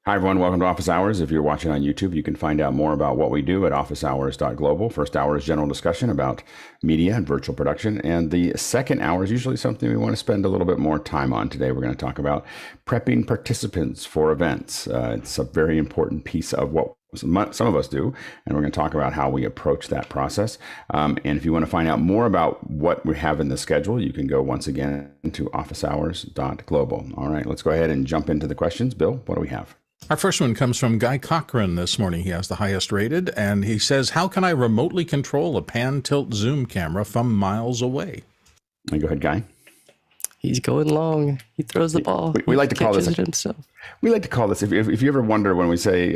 Hi, everyone. Welcome to Office Hours. If you're watching on YouTube, you can find out more about what we do at officehours.global. First hour is general discussion about media and virtual production. And the second hour is usually something we want to spend a little bit more time on. Today, we're going to talk about prepping participants for events. It's a very important piece of what some of us do, and we're going to talk about how we approach that process. And if you want to find out more about what we have in the schedule, you can go once again to officehours.global. All right, let's go ahead and jump into the questions. Bill, what do we have? Our first one comes from Guy Cochran this morning. He has the highest rated, and he says, how can I remotely control a pan tilt zoom camera from miles away? Go ahead, Guy. He's going long. He throws the ball. We like to call this himself. We like to call this. If you ever wonder when we say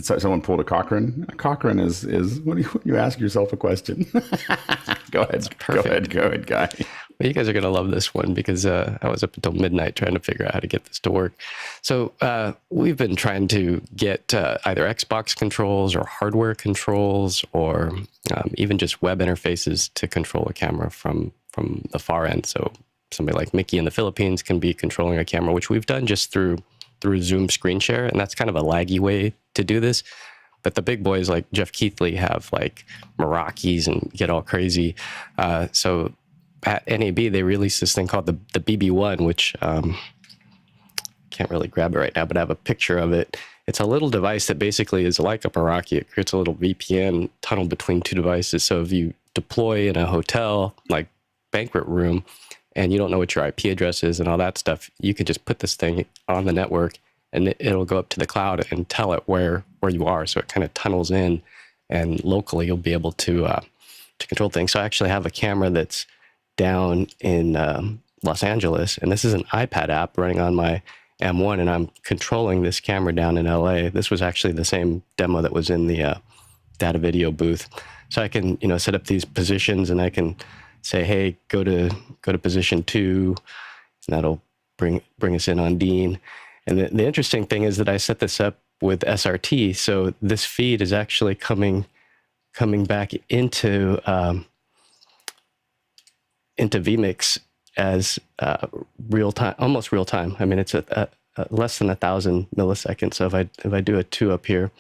someone pulled a Cochran is when you ask yourself a question. Go ahead. Go ahead, Guy. Well, you guys are going to love this one because I was up until midnight trying to figure out how to get this to work. So we've been trying to get either Xbox controls or hardware controls or even just web interfaces to control a camera from the far end. So somebody like Mickey in the Philippines can be controlling a camera, which we've done just through Zoom screen share. And that's kind of a laggy way to do this. But the big boys like Jeff Keithley have like Meraki's and get all crazy. So at NAB, they released this thing called the BB1, which can't really grab it right now, but I have a picture of it. It's a little device that basically is like a Meraki. It creates a little VPN tunnel between two devices. So if you deploy in a hotel, like banquet room, and you don't know what your IP address is and all that stuff, you can just put this thing on the network and it'll go up to the cloud and tell it where you are. So it kind of tunnels in, and locally you'll be able to control things. So I actually have a camera that's down in Los Angeles, and this is an iPad app running on my M1, and I'm controlling this camera down in LA. This was actually the same demo that was in the data video booth. So I can, set up these positions, and I can say, hey, go to position 2, and that'll bring us in on Dean. And the interesting thing is that I set this up with SRT, so this feed is actually coming back into vMix as real time, almost real time. I mean, it's at less than 1,000 milliseconds. So if I do a 2 up here,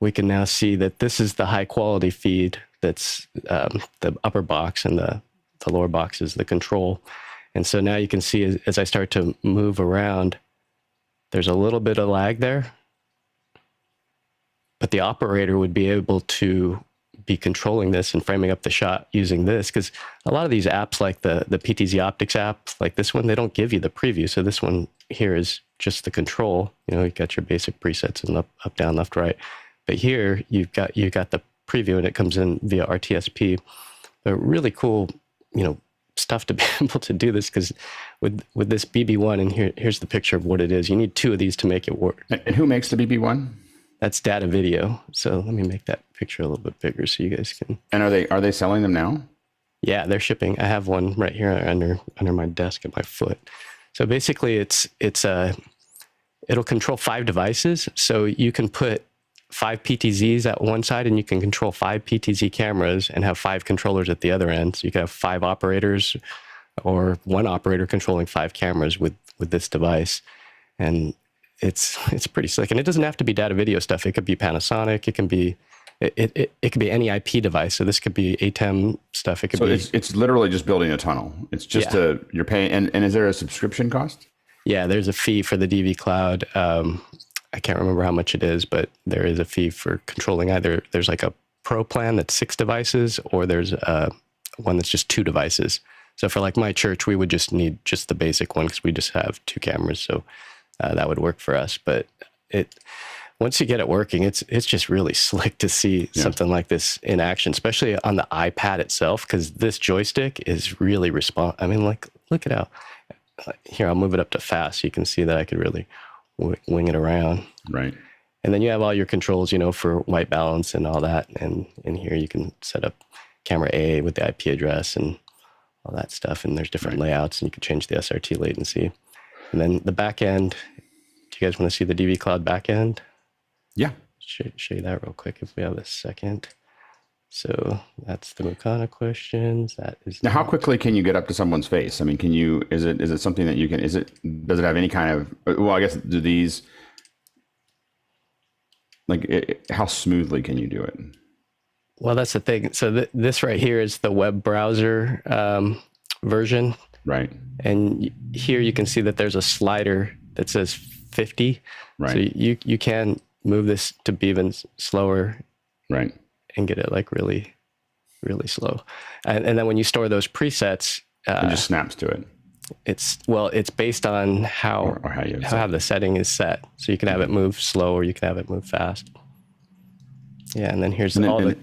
we can now see that this is the high quality feed. That's the upper box, and the lower box is the control. And so now you can see as I start to move around, there's a little bit of lag there, but the operator would be able to be controlling this and framing up the shot using this, because a lot of these apps like the PTZ Optics app, like this one, they don't give you the preview. So this one here is just the control. You got your basic presets and up, down, left, right. But here you've got the preview, and it comes in via RTSP. But really cool, stuff to be able to do this, because with this BB1, and here's the picture of what it is. You need 2 of these to make it work. And who makes the BB1? That's data video. So let me make that picture a little bit bigger so you guys can. And are they selling them now? Yeah, they're shipping. I have one right here under my desk at my foot. So basically, it'll control 5 devices. So you can put 5 PTZs at one side, and you can control 5 PTZ cameras and have 5 controllers at the other end. So you can have 5 operators, or 1 operator controlling 5 cameras with this device. And it's pretty slick. And it doesn't have to be data video stuff. It could be Panasonic. It can be it could be any IP device. So this could be ATEM stuff. It could be. It's literally just building a tunnel. It's just you're paying. And is there a subscription cost? Yeah, there's a fee for the DV Cloud. I can't remember how much it is, but there is a fee for controlling either. There's like a pro plan that's 6 devices, or there's one that's just 2 devices. So for like my church, we would just need just the basic one because we just have 2 cameras. So that would work for us. But once you get it working, it's just really slick to see something like this in action, especially on the iPad itself, because this joystick is really I mean, like, look at how, here, I'll move it up to fast so you can see that I could really wing it around. Right. And then you have all your controls, for white balance and all that. And in here you can set up camera A with the IP address and all that stuff. And there's different layouts, and you can change the SRT latency. And then the back end, do you guys want to see the DV Cloud back end? Yeah. Show you that real quick if we have a second. So that's the Mukana questions. That is now. How quickly can you get up to someone's face? I mean, is it something that you can? Does it have any kind of? Well, I guess do these Like, how smoothly can you do it? Well, that's the thing. So this right here is the web browser version. Right. And here you can see that there's a slider that says 50. Right. So you can move this to be even slower. Right. And get it like really, really slow. And then when you store those presets, it just snaps to it. It's based on how the setting is set. So you can have it move slow or you can have it move fast. Yeah, and then here's all the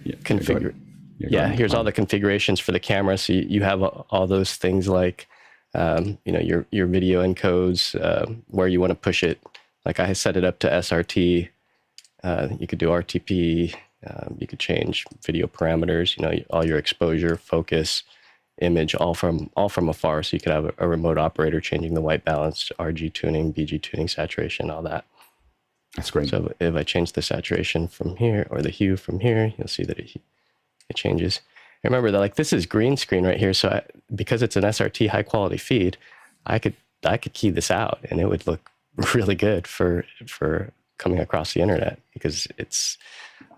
configurations for the camera. So you have all those things like your video encodes, where you want to push it. Like I set it up to SRT. You could do RTP. You could change video parameters. All your exposure, focus, image, all from afar. So you could have a remote operator changing the white balance, RG tuning, BG tuning, saturation, all that. That's great. So if I change the saturation from here or the hue from here, you'll see that it changes. Remember that like this is green screen right here. So because it's an SRT high quality feed, I could key this out and it would look really good for coming across the internet, because it's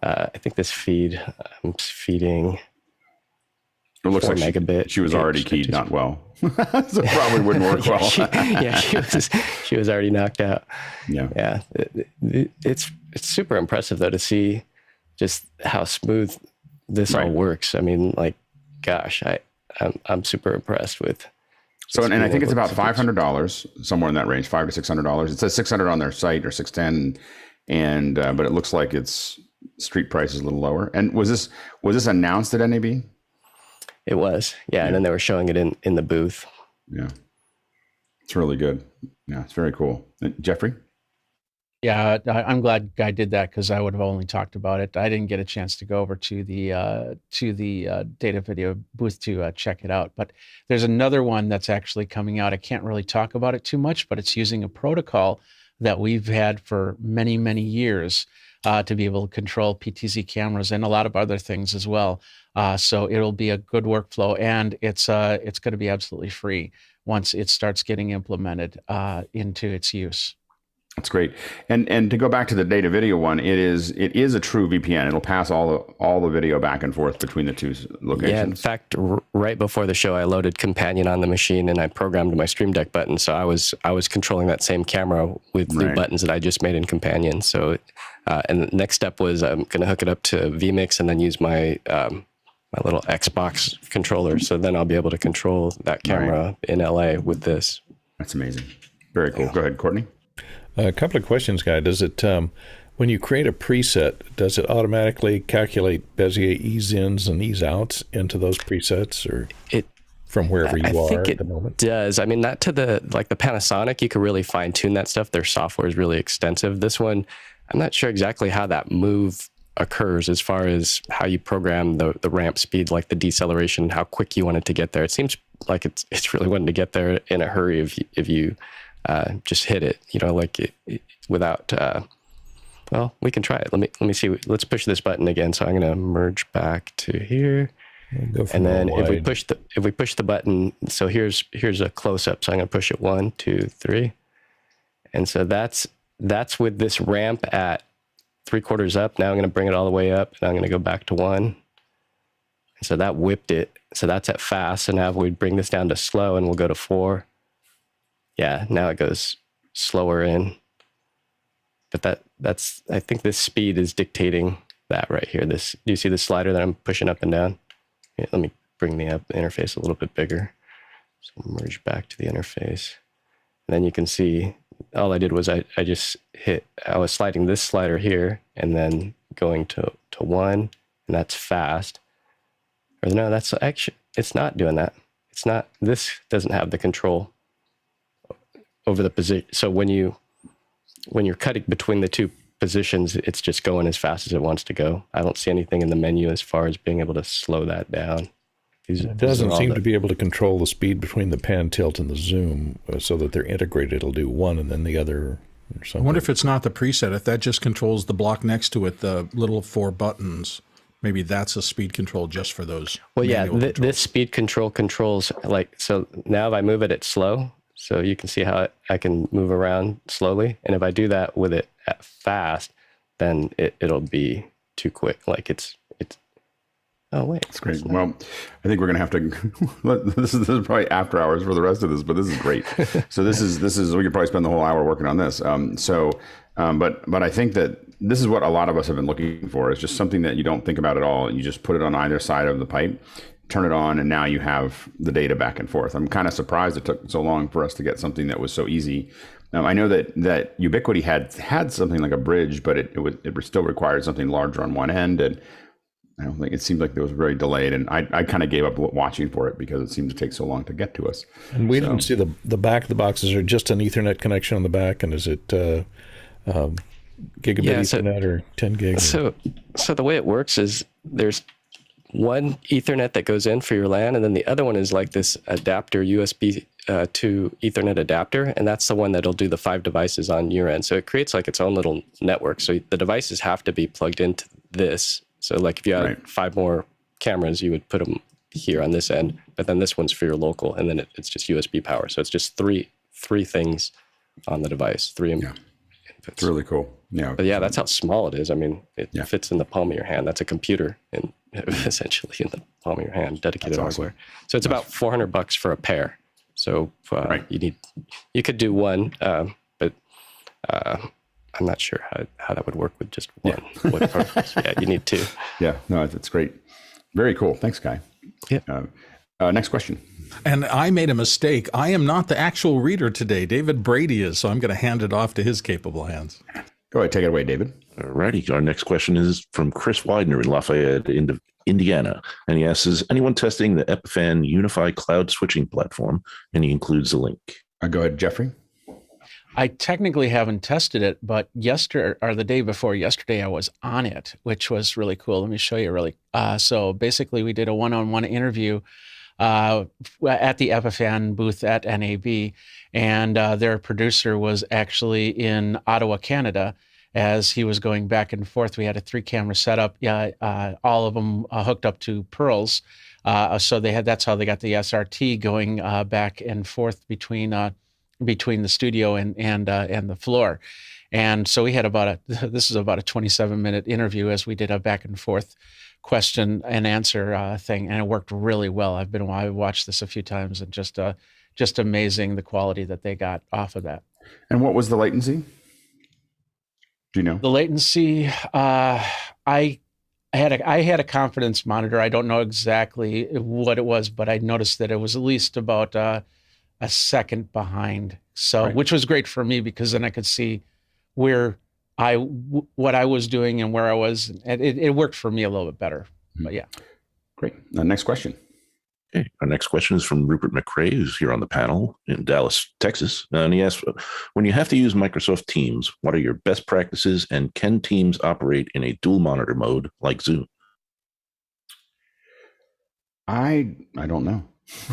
I think this feed I'm feeding. It looks 4 like megabit. She was already keyed not well, so it probably wouldn't work well. She was already knocked out. Yeah. It's super impressive though to see just how smooth this all works. I mean, like, gosh, I'm super impressed with. So, and I think it's about $500, somewhere in that range, $500 to $600. It says $600 on their site or $610, and but it looks like its street price is a little lower. And was this announced at NAB? It was, yeah, and then they were showing it in the booth. Yeah, it's really good. Yeah, it's very cool. Jeffrey? Yeah, I'm glad Guy did that, because I would have only talked about it. I didn't get a chance to go over to the data video booth to check it out. But there's another one that's actually coming out. I can't really talk about it too much, but it's using a protocol that we've had for many, many years to be able to control PTZ cameras and a lot of other things as well. So it'll be a good workflow, and it's going to be absolutely free once it starts getting implemented into its use. That's great. And to go back to the data video one, it is a true VPN. It'll pass all the video back and forth between the two locations. Yeah, in fact, right before the show, I loaded Companion on the machine and I programmed my Stream Deck button. So I was controlling that same camera with new buttons that I just made in Companion. So, and the next step was I'm going to hook it up to vMix and then use my my little Xbox controller. So then I'll be able to control that camera in LA with this. That's amazing. Very cool. Go ahead, Courtney. A couple of questions, Guy. Does it, when you create a preset, does it automatically calculate Bezier ease-ins and ease-outs into those presets, or from wherever you are at the moment? It does. I mean, not to the Panasonic, you can really fine-tune that stuff. Their software is really extensive. This one, I'm not sure exactly how that move occurs as far as how you program the ramp speed, like the deceleration, how quick you want it to get there. It seems like it's really wanting to get there in a hurry if you just hit it, without, well, we can try it. Let me see. Let's push this button again. So I'm going to merge back to here. And then if we push the button, so here's a close up. So I'm going to push it 1, 2, 3. And so that's with this ramp at 3/4 up. Now I'm going to bring it all the way up, and I'm going to go back to 1. And so that whipped it. So that's at fast. So now if we bring this down to slow, and we'll go to 4. Yeah, now it goes slower in. But that's I think this speed is dictating that right here. Do you see the slider that I'm pushing up and down? Yeah, let me bring the interface a little bit bigger. So merge back to the interface. And then you can see all I did was I was sliding this slider here and then going to 1, and that's fast. Or no, that's actually, it's not doing that. It's not, this doesn't have the control over the position. So when you're cutting between the two positions, it's just going as fast as it wants to go. I don't see anything in the menu as far as being able to slow that down. It doesn't seem to be able to control the speed between the pan tilt and the zoom so that they're integrated. It'll do one and then the other or something. I wonder if it's not the preset, if that just controls the block next to it, the little 4 buttons. Maybe that's a speed control just for those. Well, yeah, this speed control controls, so now if I move it at slow, so you can see how I can move around slowly. And if I do that with it at fast, then it'll be too quick. Like it's. Oh wait, that's great. Well, I think we're going to have to. This is probably after hours for the rest of this, but this is great. So this is we could probably spend the whole hour working on this. But I think that this is what a lot of us have been looking for. Is just something that you don't think about at all. You just put it on either side of the pipe, turn it on, and now you have the data back and forth. I'm kind of surprised it took so long for us to get something that was so easy. I know that Ubiquity had something like a bridge, but it still required something larger on one end, and I don't think it seemed like it was very delayed, and I kind of gave up watching for it because it seemed to take so long to get to us. And we didn't see the back of the boxes, are just an Ethernet connection on the back, and is it gigabit Ethernet or 10 gig? So the way it works is there's one Ethernet that goes in for your LAN, and then the other one is like this adapter, USB to Ethernet adapter, and that's the one that'll do the 5 devices on your end. So it creates like its own little network. So the devices have to be plugged into this. So like if you had 5 more cameras, you would put them here on this end, but then this one's for your local, and then it's just USB power. So it's just three things on the device, 3 inputs. It's really cool. Yeah. But yeah, that's how small it is. I mean, it fits in the palm of your hand. That's a computer essentially in the palm of your hand, dedicated hardware. Awesome. So it's about $400 for a pair. So you could do one, but I'm not sure how that would work with just one. Yeah, you need 2. Yeah, no, that's great. Very cool. Thanks, Guy. Yeah. Next question. And I made a mistake. I am not the actual reader today. David Brady is, so I'm going to hand it off to his capable hands. Go ahead, take it away, David. All righty. Our next question is from Chris Widener in Lafayette, Indiana. And he asks, is anyone testing the Epiphan Unify cloud switching platform? And he includes a link. Go ahead, Jeffrey. I technically haven't tested it, but yesterday or the day before yesterday, I was on it, which was really cool. Let me show you really. So basically, we did a one-on-one interview at the Epiphan booth at NAB, and their producer was actually in Ottawa, Canada, as he was going back and forth. We had a 3-camera setup, all of them hooked up to Pearls. So that's how they got the SRT going back and forth between the studio and the floor. And so we had this is about a 27-minute interview as we did a back and forth question and answer thing, and it worked really well. I watched this a few times, and just amazing the quality that they got off of that. And what was the latency? Do you know? The latency, I had a confidence monitor. I don't know exactly what it was, but I noticed that it was at least about a second behind. So, which was great for me because then I could see what I was doing and where I was. And it worked for me a little bit better. But yeah. Great. Next question. Okay. Our next question is from Rupert McRae, who's here on the panel in Dallas, Texas. And he asks, when you have to use Microsoft Teams, what are your best practices, and can Teams operate in a dual monitor mode like Zoom? I don't know.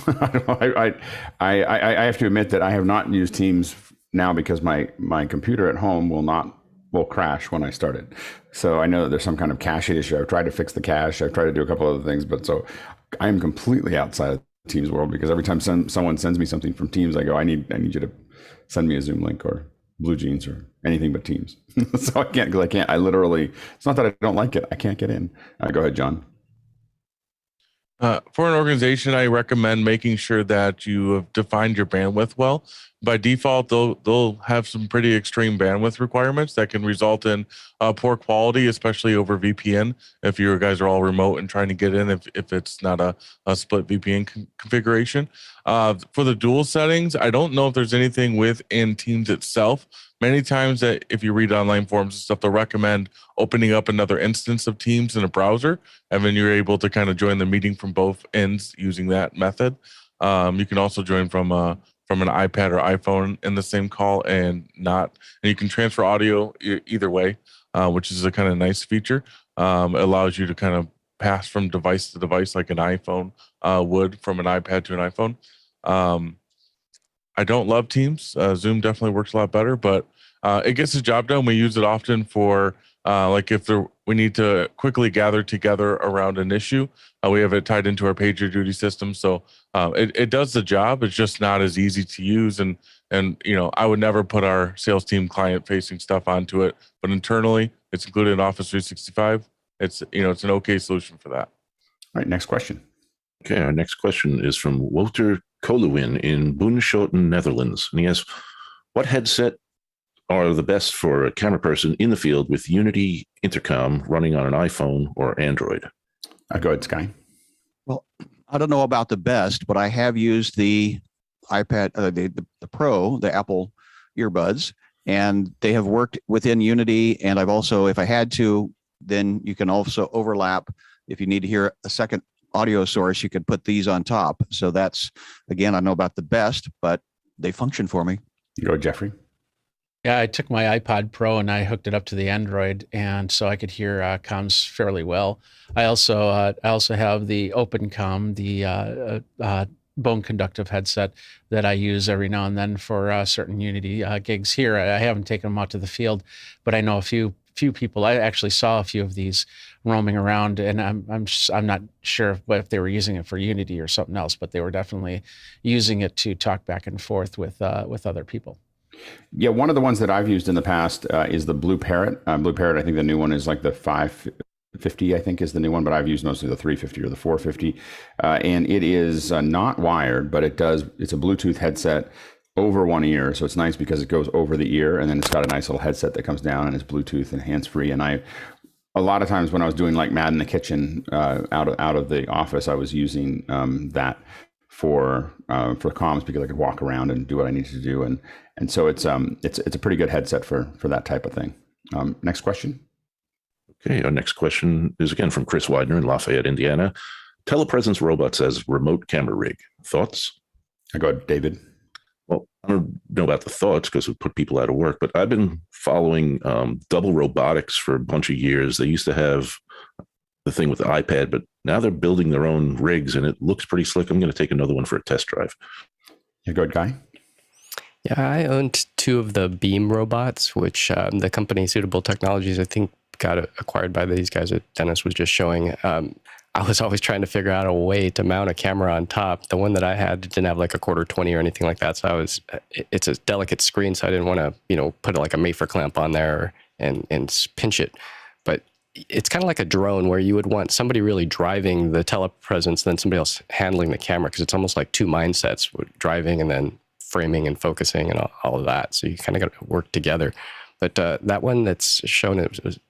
I have to admit that I have not used Teams now because my computer at home will crash when I start it. So I know that there's some kind of cache issue. I've tried to fix the cache. I've tried to do a couple other things, but so I am completely outside of the Teams world because every time someone sends me something from Teams, I go, I need you to send me a Zoom link or Blue Jeans or anything but Teams. So I can't, I literally, it's not that I don't like it. I can't get in. Go ahead, John. For an organization, I recommend making sure that you have defined your bandwidth well. By default, they'll have some pretty extreme bandwidth requirements that can result in poor quality, especially over VPN. If you guys are all remote and trying to get in, if it's not a split VPN configuration. For the dual settings, I don't know if there's anything within Teams itself. Many times that if you read online forums and stuff, they'll recommend opening up another instance of Teams in a browser, and then you're able to kind of join the meeting from both ends using that method. You can also join from an iPad or iPhone in the same call, and you can transfer audio either way, which is a kind of nice feature. It allows you to kind of pass from device to device like an iPhone would from an iPad to an iPhone. I don't love Teams. Zoom definitely works a lot better, but it gets the job done. We use it often for Like if we need to quickly gather together around an issue, we have it tied into our PagerDuty system. So it does the job. It's just not as easy to use. And I would never put our sales team client-facing stuff onto it. But internally, it's included in Office 365. It's an okay solution for that. All right, next question. Okay, our next question is from Wouter Koluwin in Bunschoten, Netherlands. And he asks, what headset are the best for a camera person in the field with Unity Intercom running on an iPhone or Android? Go ahead, Sky. Well, I don't know about the best, but I have used the iPad, the Pro, the Apple earbuds, and they have worked within Unity. And I've also, if I had to, then you can also overlap. If you need to hear a second audio source, you could put these on top. So that's, again, I don't know about the best, but they function for me. Go ahead, Jeffrey. Yeah, I took my iPod Pro and I hooked it up to the Android, and so I could hear comms fairly well. I also have the OpenCom, the bone conductive headset that I use every now and then for certain Unity gigs here. I haven't taken them out to the field, but I know a few people. I actually saw a few of these roaming around, and I'm not sure if they were using it for Unity or something else, but they were definitely using it to talk back and forth with other people. Yeah, one of the ones that I've used in the past is the Blue Parrot. Blue Parrot, I think the new one is like the 550, I think is the new one, but I've used mostly the 350 or the 450. And it is not wired, but it's a Bluetooth headset over one ear. So it's nice because it goes over the ear, and then it's got a nice little headset that comes down and it's Bluetooth and hands-free. And a lot of times when I was doing like Mad in the Kitchen out of the office, I was using that for comms because I could walk around and do what I needed to do. And so it's a pretty good headset for that type of thing. Next question. Okay, our next question is again from Chris Widener in Lafayette, Indiana. Telepresence Robot says remote camera rig. Thoughts? I go ahead, David. Well, I don't know about the thoughts because it would put people out of work, but I've been following Double Robotics for a bunch of years. They used to have the thing with the iPad, but now they're building their own rigs and it looks pretty slick. I'm going to take another one for a test drive. You good, Guy? Yeah, I owned 2 of the Beam robots, which the company Suitable Technologies, I think, got acquired by these guys that Dennis was just showing. I was always trying to figure out a way to mount a camera on top. The one that I had didn't have like a quarter 20 or anything like that. So it's a delicate screen, so I didn't want to, put like a Mayfair clamp on there and pinch it. But it's kind of like a drone where you would want somebody really driving the telepresence, then somebody else handling the camera, because it's almost like 2 mindsets, driving and then framing and focusing and all of that. So you kind of got to work together. But that one that's shown,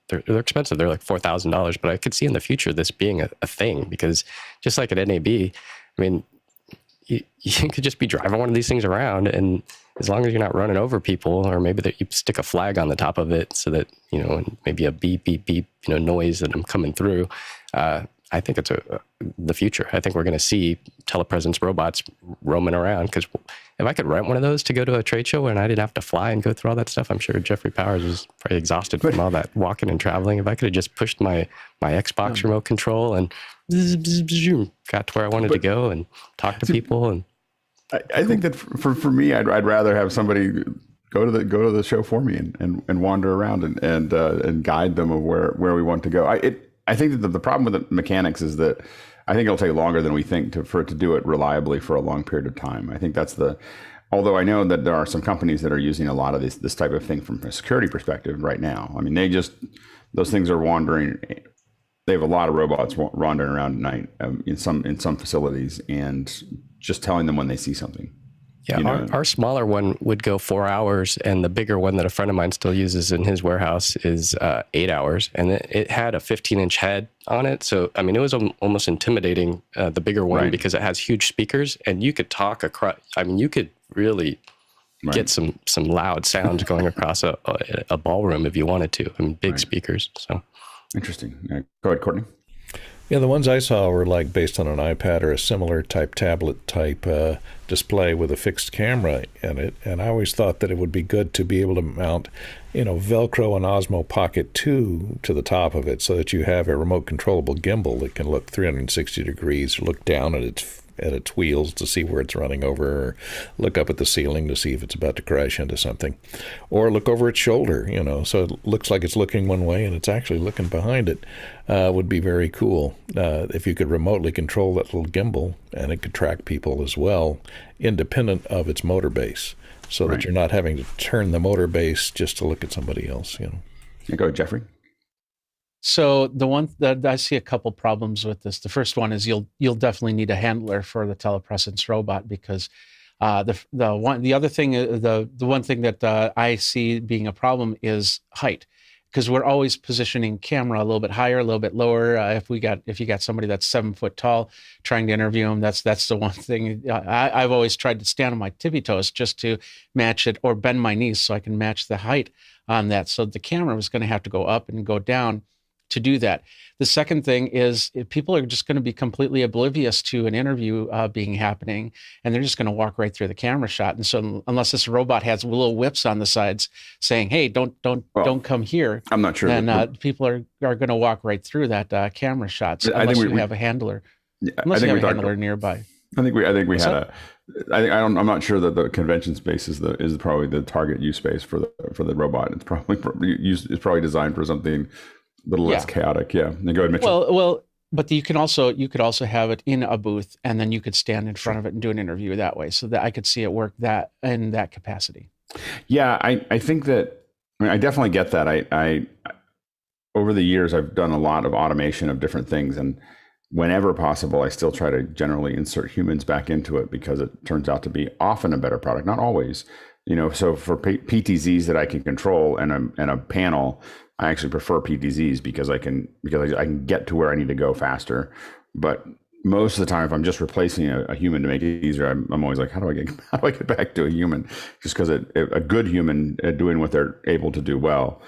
they're expensive. They're like $4,000. But I could see in the future this being a thing, because just like at NAB, I mean, you could just be driving one of these things around, and as long as you're not running over people, or maybe that you stick a flag on the top of it so that, and maybe a beep, beep, beep, noise that I'm coming through. I think it's the future. I think we're going to see telepresence robots roaming around, because if I could rent one of those to go to a trade show and I didn't have to fly and go through all that stuff, I'm sure Jeffrey Powers was probably exhausted from all that walking and traveling. If I could have just pushed my Xbox remote control and got to where I wanted to go and talk to people. And I think that for me, I'd rather have somebody go to the show for me and wander around and guide them of where we want to go. I think that the problem with the mechanics is that I think it'll take longer than we think for it to do it reliably for a long period of time. I think that's although I know that there are some companies that are using a lot of this type of thing from a security perspective right now. I mean, those things are wandering. They have a lot of robots wandering around at night in some facilities, and just telling them when they see something. Yeah, our smaller one would go 4 hours, and the bigger one that a friend of mine still uses in his warehouse is 8 hours, and it had a 15-inch head on it. So, I mean, it was almost intimidating, the bigger one, right, because it has huge speakers, and you could talk across. I mean, you could really get some loud sounds going across a ballroom if you wanted to. I mean, big speakers. So interesting. Go ahead, Courtney. Yeah, the ones I saw were like based on an iPad or a similar type tablet type display with a fixed camera in it. And I always thought that it would be good to be able to mount, Velcro and Osmo Pocket 2 to the top of it, so that you have a remote controllable gimbal that can look 360 degrees or look down at at its wheels to see where it's running over, or look up at the ceiling to see if it's about to crash into something, or look over its shoulder, so it looks like it's looking one way and it's actually looking behind it. Would be very cool if you could remotely control that little gimbal, and it could track people as well, independent of its motor base, so that you're not having to turn the motor base just to look at somebody else. Yeah, go ahead, Jeffrey. So the one that I see a couple problems with this. The first one is you'll definitely need a handler for the Telepresence Robot, because the one thing that I see being a problem is height, because we're always positioning camera a little bit higher, a little bit lower. If you got somebody that's 7 foot tall, trying to interview them, that's the one thing. I've always tried to stand on my tippy toes just to match it, or bend my knees so I can match the height on that. So the camera was going to have to go up and go down to do that. The second thing is, if people are just going to be completely oblivious to an interview being happening, and they're just going to walk right through the camera shot. And so unless this robot has little whips on the sides saying, "Hey, don't come here," I'm not sure. Then people are going to walk right through that camera shot. So unless you have a handler, unless you have a handler nearby. I think we had I'm not sure that the convention space is probably the target use space for the robot. It's probably designed for something a little less chaotic. Yeah. Then go ahead, Mitchell. Well, but you could also have it in a booth, and then you could stand in front of it and do an interview that way, so that I could see it work that in that capacity. Yeah, I think that, I definitely get that. I over the years, I've done a lot of automation of different things, and whenever possible, I still try to generally insert humans back into it, because it turns out to be often a better product. Not always, so for PTZs that I can control and a panel, I actually prefer PTZs because I can get to where I need to go faster. But most of the time, if I'm just replacing a human to make it easier, I'm always like, how do I get back to a human? Just because a good human doing what they're able to do well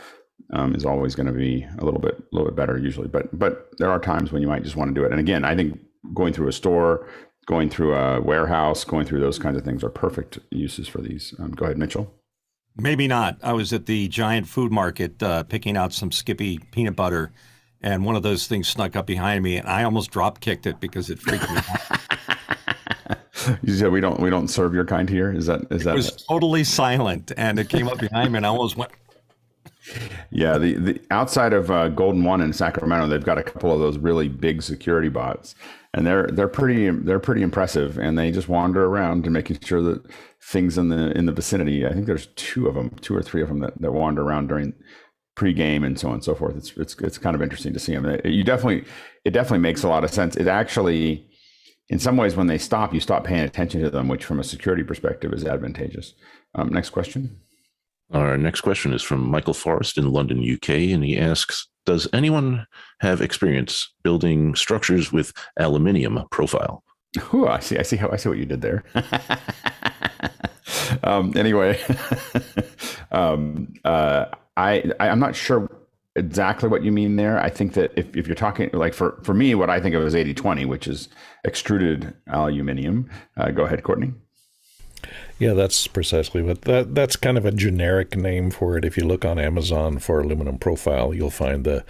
is always going to be a little bit better usually. But there are times when you might just want to do it. And again, I think going through a store, going through a warehouse, going through those kinds of things are perfect uses for these. Go ahead, Mitchell. Maybe not. I was at the giant food market picking out some Skippy peanut butter, and one of those things snuck up behind me, and I almost drop kicked it because it freaked me out. You said we don't serve your kind here. Is that? It was totally silent, and it came up behind me, and I almost went. Yeah, the outside of Golden One in Sacramento, they've got a couple of those really big security bots, and they're pretty impressive, and they just wander around and making sure that things in the vicinity. I think there's two or three of them that wander around during pregame and so on and so forth. It's kind of interesting to see them. It definitely makes a lot of sense. It actually, in some ways, when they stop, you stop paying attention to them, which from a security perspective is advantageous. Next question. Our next question is from Michael Forrest in London, UK, and he asks, does anyone have experience building structures with aluminium profile? Ooh, I see what you did there. Anyway, I'm not sure exactly what you mean there. I think that if you're talking, like for me, what I think of as 80-20, which is extruded aluminium. Go ahead, Courtney. Yeah, that's precisely what that's kind of a generic name for it. If you look on Amazon for aluminum profile, you'll find the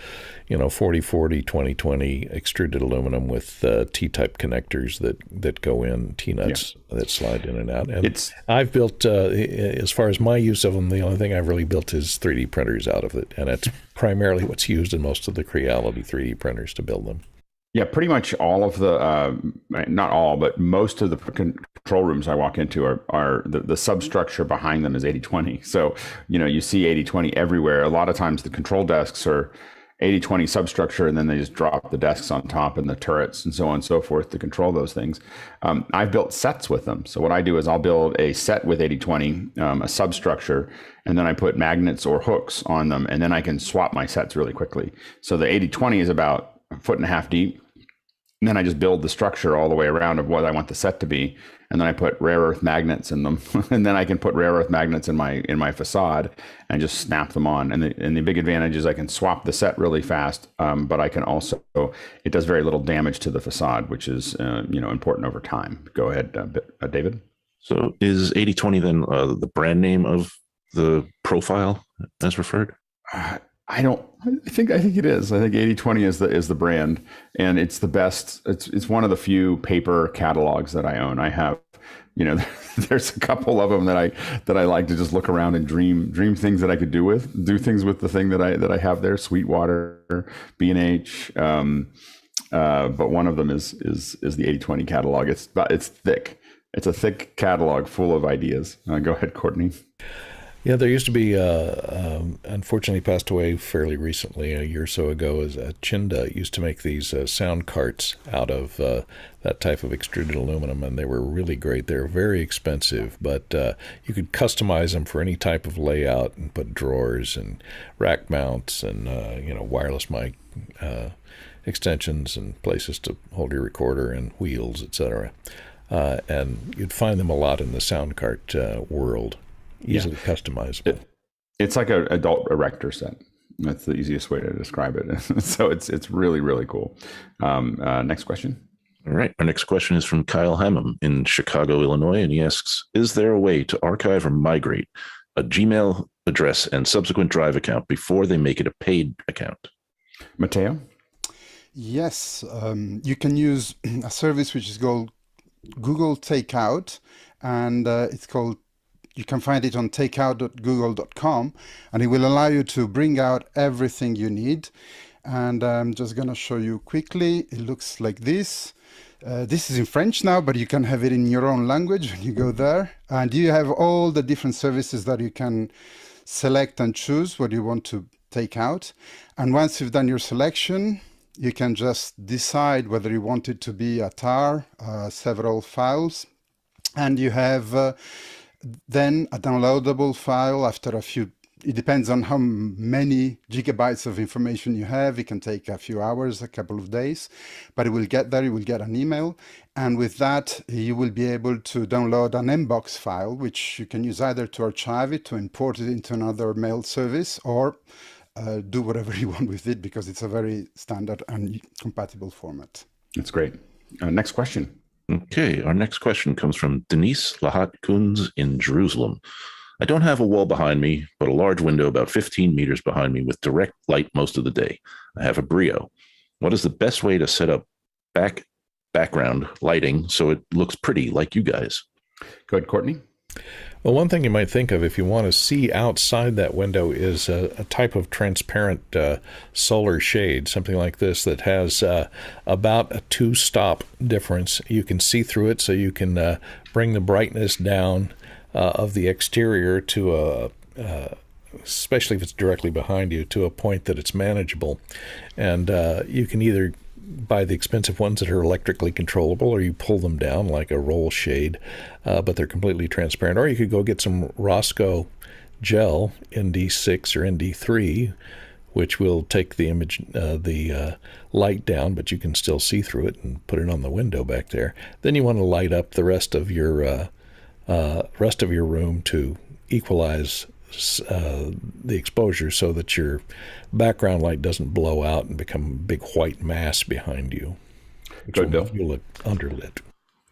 40-40, 20-20 extruded aluminum with T-type connectors that go in, T-nuts that slide in and out. And I've built, as far as my use of them, the only thing I've really built is 3D printers out of it. And that's primarily what's used in most of the Creality 3D printers to build them. Yeah, pretty much all of the, not all, but most of the control rooms I walk into are the substructure behind them is 80-20. So, you see 80-20 everywhere. A lot of times the control desks are 80-20 substructure, and then they just drop the desks on top and the turrets and so on and so forth to control those things. I've built sets with them. So what I do is I'll build a set with 80-20, a substructure, and then I put magnets or hooks on them, and then I can swap my sets really quickly. So the 80-20 is about 1.5 feet deep. And then I just build the structure all the way around of what I want the set to be. And then I put rare earth magnets in them. And then I can put rare earth magnets in my facade and just snap them on. And the big advantage is I can swap the set really fast, but I can also, it does very little damage to the facade, which is important over time. Go ahead, David. So is 80-20 then the brand name of the profile as referred? I think it is. I think 8020 is the brand, and it's the best. It's one of the few paper catalogs that I own. I have, there's a couple of them that I like to just look around and dream things that I could do things with the thing that I have there. Sweetwater, B&H, but one of them is the 8020 catalog. It's thick. It's a thick catalog full of ideas. Go ahead, Courtney. Yeah, there used to be, unfortunately passed away fairly recently, a year or so ago, as Chinda used to make these sound carts out of that type of extruded aluminum, and they were really great. They're very expensive, but you could customize them for any type of layout and put drawers and rack mounts and, wireless mic extensions and places to hold your recorder and wheels, etc. And you'd find them a lot in the sound cart world. Easily customizable. It's like an adult erector set. That's the easiest way to describe it. So it's really, really cool. Next question. All right. Our next question is from Kyle Hammond in Chicago, Illinois. And he asks, is there a way to archive or migrate a Gmail address and subsequent Drive account before they make it a paid account? Matteo? Yes. You can use a service which is called Google Takeout, and you can find it on takeout.google.com, and it will allow you to bring out everything you need. And I'm just going to show you quickly. It looks like this. This is in French now, but you can have it in your own language when you go there. And you have all the different services that you can select and choose what you want to take out. And once you've done your selection, you can just decide whether you want it to be a tar, several files, and you have then a downloadable file after a few. It depends on how many gigabytes of information you have. It can take a few hours, a couple of days, but it will get there. You will get an email, and with that you will be able to download an mbox file, which you can use either to archive it, to import it into another mail service, or do whatever you want with it, because it's a very standard and compatible format. That's great. Next question. Okay, our next question comes from Denise Lahat Kunz in Jerusalem. I don't have a wall behind me, but a large window about 15 meters behind me with direct light most of the day. I have a Brio. What is the best way to set up background lighting so it looks pretty like you guys? Go ahead, Courtney. Well, one thing you might think of if you want to see outside that window is a type of transparent solar shade, something like this that has about a 2-stop difference. You can see through it, so you can bring the brightness down of the exterior to especially if it's directly behind you, to a point that it's manageable. And you can either buy the expensive ones that are electrically controllable, or you pull them down like a roll shade, but they're completely transparent. Or you could go get some Roscoe gel, ND6 or ND3, which will take the image, the light down, but you can still see through it, and put it on the window back there. Then you want to light up the rest of your room to equalize the exposure, so that your background light doesn't blow out and become a big white mass behind you, which will make you look underlit.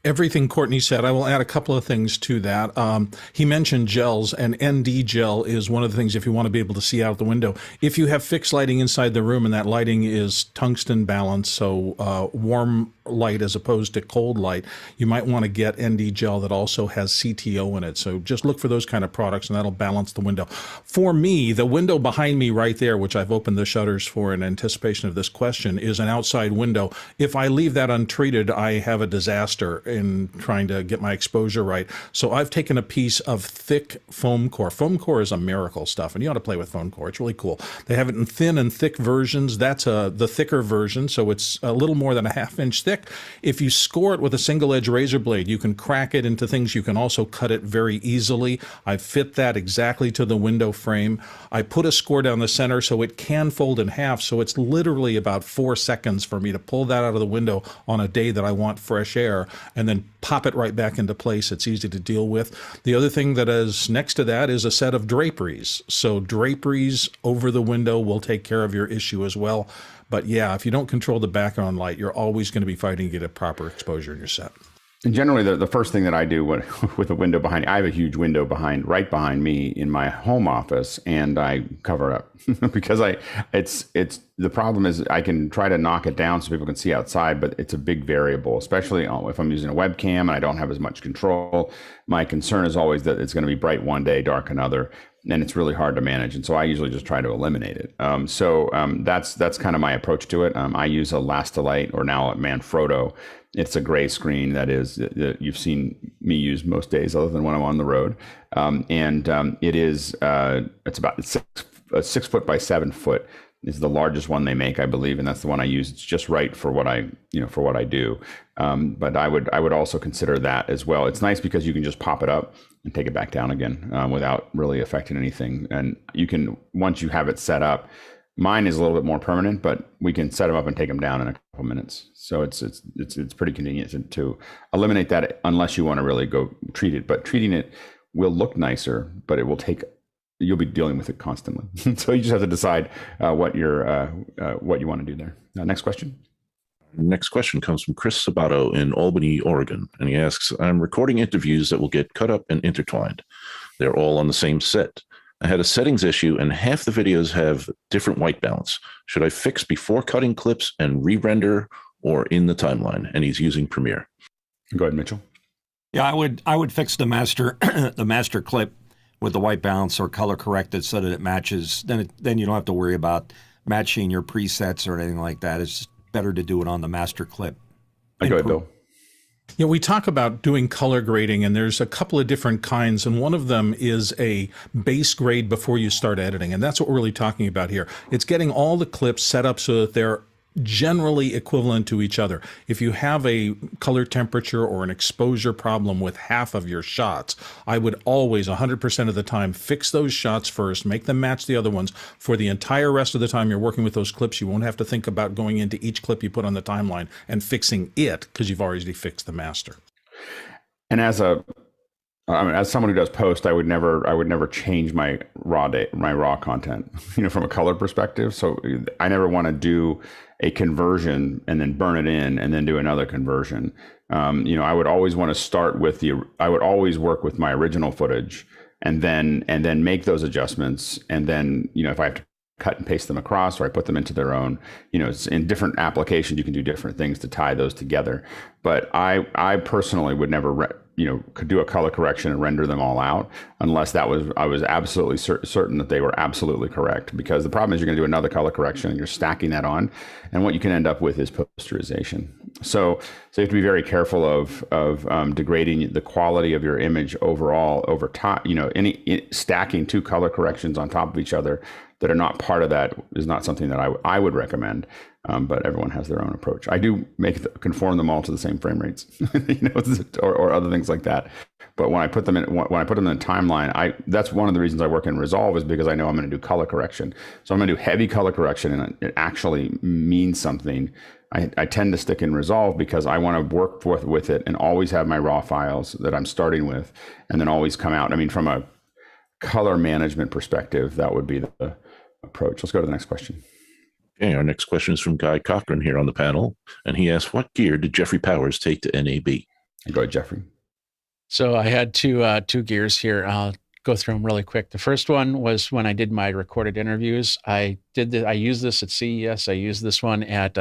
Everything Courtney said, I will add a couple of things to that. He mentioned gels, and ND gel is one of the things if you want to be able to see out the window. If you have fixed lighting inside the room and that lighting is tungsten balanced, so warm light as opposed to cold light, you might want to get ND gel that also has CTO in it. So just look for those kind of products, and that'll balance the window. For me, the window behind me right there, which I've opened the shutters for in anticipation of this question, is an outside window. If I leave that untreated, I have a disaster in trying to get my exposure right. So I've taken a piece of thick foam core. Foam core is a miracle stuff, and you ought to play with foam core. It's really cool. They have it in thin and thick versions. That's the thicker version, so it's a little more than a half-inch thick. If you score it with a single-edge razor blade, you can crack it into things. You can also cut it very easily. I fit that exactly to the window frame. I put a score down the center so it can fold in half, so it's literally about 4 seconds for me to pull that out of the window on a day that I want fresh air, and then pop it right back into place. It's easy to deal with. The other thing that is next to that is a set of draperies. So draperies over the window will take care of your issue as well. But yeah, if you don't control the background light, you're always going to be fighting to get a proper exposure in your set. And generally, the first thing that I do with a window behind, I have a huge window right behind me in my home office, and I cover it up because it's the problem is I can try to knock it down so people can see outside, but it's a big variable, especially if I'm using a webcam and I don't have as much control. My concern is always that it's going to be bright one day, dark another, and it's really hard to manage. And so I usually just try to eliminate it. That's kind of my approach to it. I use a Lastolite, or now a Manfrotto. It's a gray screen that you've seen me use most days, other than when I'm on the road. It's about 6 foot by 7 foot is the largest one they make, I believe, and that's the one I use. It's just right for what I do. But I would also consider that as well. It's nice because you can just pop it up and take it back down again without really affecting anything. And you can, once you have it set up. Mine is a little bit more permanent, but we can set them up and take them down in a couple minutes. So it's pretty convenient to eliminate that, unless you want to really go treat it. But treating it will look nicer, but you'll be dealing with it constantly. So you just have to decide what you want to do there. Next question. Next question comes from Chris Sabato in Albany, Oregon. And he asks, I'm recording interviews that will get cut up and intertwined. They're all on the same set. I had a settings issue and half the videos have different white balance. Should I fix before cutting clips and re-render, or in the timeline? And he's using Premiere. Go ahead, Mitchell. Yeah, I would fix the master the master clip with the white balance or color corrected so that it matches. Then you don't have to worry about matching your presets or anything like that. It's better to do it on the master clip. Go ahead, Bill. Yeah, we talk about doing color grading, and there's a couple of different kinds, and one of them is a base grade before you start editing, and that's what we're really talking about here. It's getting all the clips set up so that they're generally equivalent to each other. If you have a color temperature or an exposure problem with half of your shots, I would always 100% of the time fix those shots first, make them match the other ones. For the entire rest of the time you're working with those clips, you won't have to think about going into each clip you put on the timeline and fixing it, because you've already fixed the master. And as someone who does post, I would never change my raw content, from a color perspective. So I never want to do a conversion and then burn it in and then do another conversion. I would always want to start with I would always work with my original footage and then make those adjustments. And then, if I have to cut and paste them across, or I put them into their own, it's in different applications, you can do different things to tie those together. But I personally would never, could do a color correction and render them all out unless I was absolutely certain that they were absolutely correct. Because the problem is you're going to do another color correction and you're stacking that on, and what you can end up with is posterization. So you have to be very careful of degrading the quality of your image overall over time. Stacking two color corrections on top of each other that are not part of that is not something that I would recommend. But everyone has their own approach. I do conform them all to the same frame rates, or other things like that. But when I put them in the timeline, that's one of the reasons I work in Resolve, is because I know I'm going to do color correction. So I'm going to do heavy color correction, and it actually means something. I tend to stick in Resolve because I want to work with it and always have my raw files that I'm starting with, and then always come out. From a color management perspective, that would be the approach. Let's go to the next question. Okay, our next question is from Guy Cochran here on the panel, and he asked, what gear did Jeffery Powers take to NAB? Go ahead, Jeffrey. So I had two gears here. I'll go through them really quick. The first one was when I did my recorded interviews. I used this at CES. I used this one at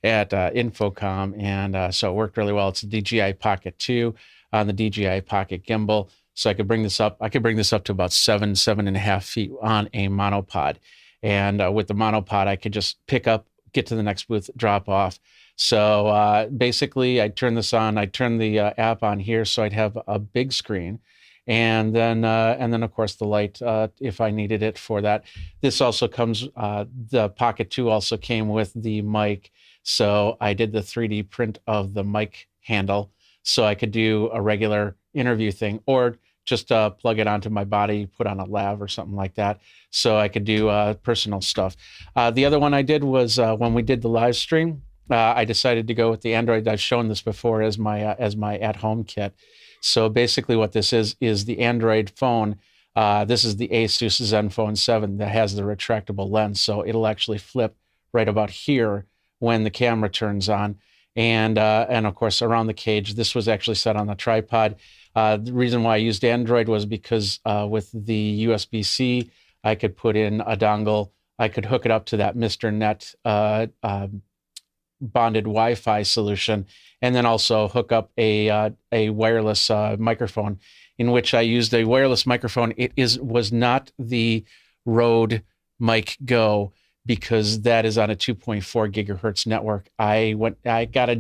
Infocom, and so it worked really well. It's a DJI Pocket 2 on the DJI Pocket gimbal. So I could bring this up. I could bring this up to about 7.5 feet on a monopod. And with the monopod, I could just pick up, get to the next booth, drop off. So basically, I'd turn this on. I'd turn the app on here, so I'd have a big screen, and then of course the light if I needed it for that. This also comes. The Pocket 2 also came with the mic, so I did the 3D print of the mic handle, so I could do a regular interview thing, or just plug it onto my body, put on a lav or something like that, so I could do personal stuff. The other one I did was when we did the live stream, I decided to go with the Android. I've shown this before as my at-home kit. So basically what this is the Android phone. This is the Asus Zenfone 7 that has the retractable lens, so it'll actually flip right about here when the camera turns on. and of course around the cage. This was actually set on the tripod. The reason why I used Android was because with the USB-C, I could put in a dongle. I could hook it up to that Mr. Net bonded Wi-Fi solution, and then also hook up a wireless microphone, in which I used a wireless microphone. It was not the Rode Mic Go, because that is on a 2.4 gigahertz network. I got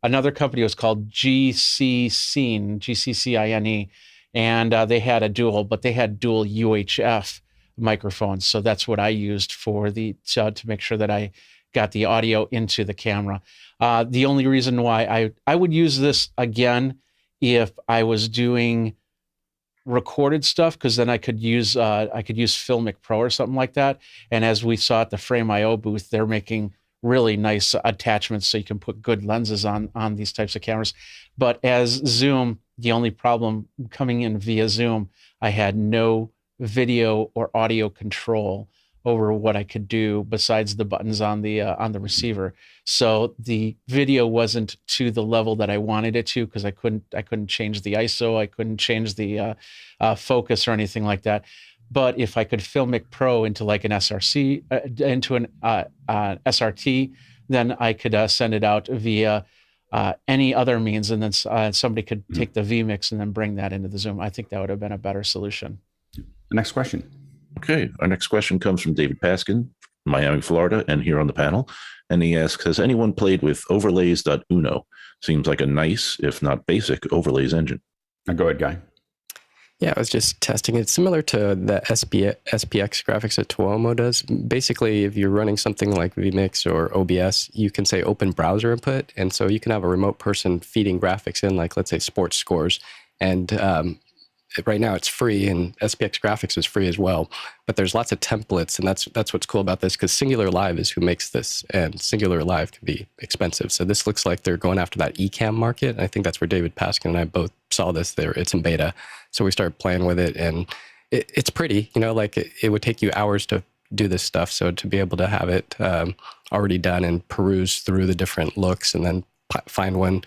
another company. It was called GCCine, GCCINE, and they had a dual UHF microphones. So that's what I used for to make sure that I got the audio into the camera. The only reason why I would use this again if I was doing recorded stuff, because then I could use Filmic Pro or something like that. And as we saw at the Frame.io booth, they're making really nice attachments so you can put good lenses on these types of cameras. But as Zoom, the only problem coming in via Zoom, I had no video or audio control over what I could do besides the buttons on the receiver. So the video wasn't to the level that I wanted it to, because I couldn't change the ISO, I couldn't change the focus or anything like that. But if I could Filmic Pro into like an SRC, into an SRT, then I could send it out via any other means, and then somebody could take the vMix and then bring that into the Zoom. I think that would have been a better solution. Next question. Okay, our next question comes from David Paskin, Miami, Florida, and here on the panel. And he asks, has anyone played with overlays.uno? Seems like a nice, if not basic, overlays engine. Go ahead, Guy. Yeah, I was just testing it. Similar to the SPX graphics that Tuomo does. Basically, if you're running something like vMix or OBS, you can say open browser input. And so you can have a remote person feeding graphics in, like, let's say, sports scores. And right now it's free, and SPX graphics is free as well. But there's lots of templates, and that's what's cool about this, because Singular Live is who makes this, and Singular Live can be expensive. So this looks like they're going after that eCam market. And I think that's where David Paskin and I both saw this there. It's in beta. So we started playing with it, and it's pretty, like it would take you hours to do this stuff. So to be able to have it already done and peruse through the different looks and then find one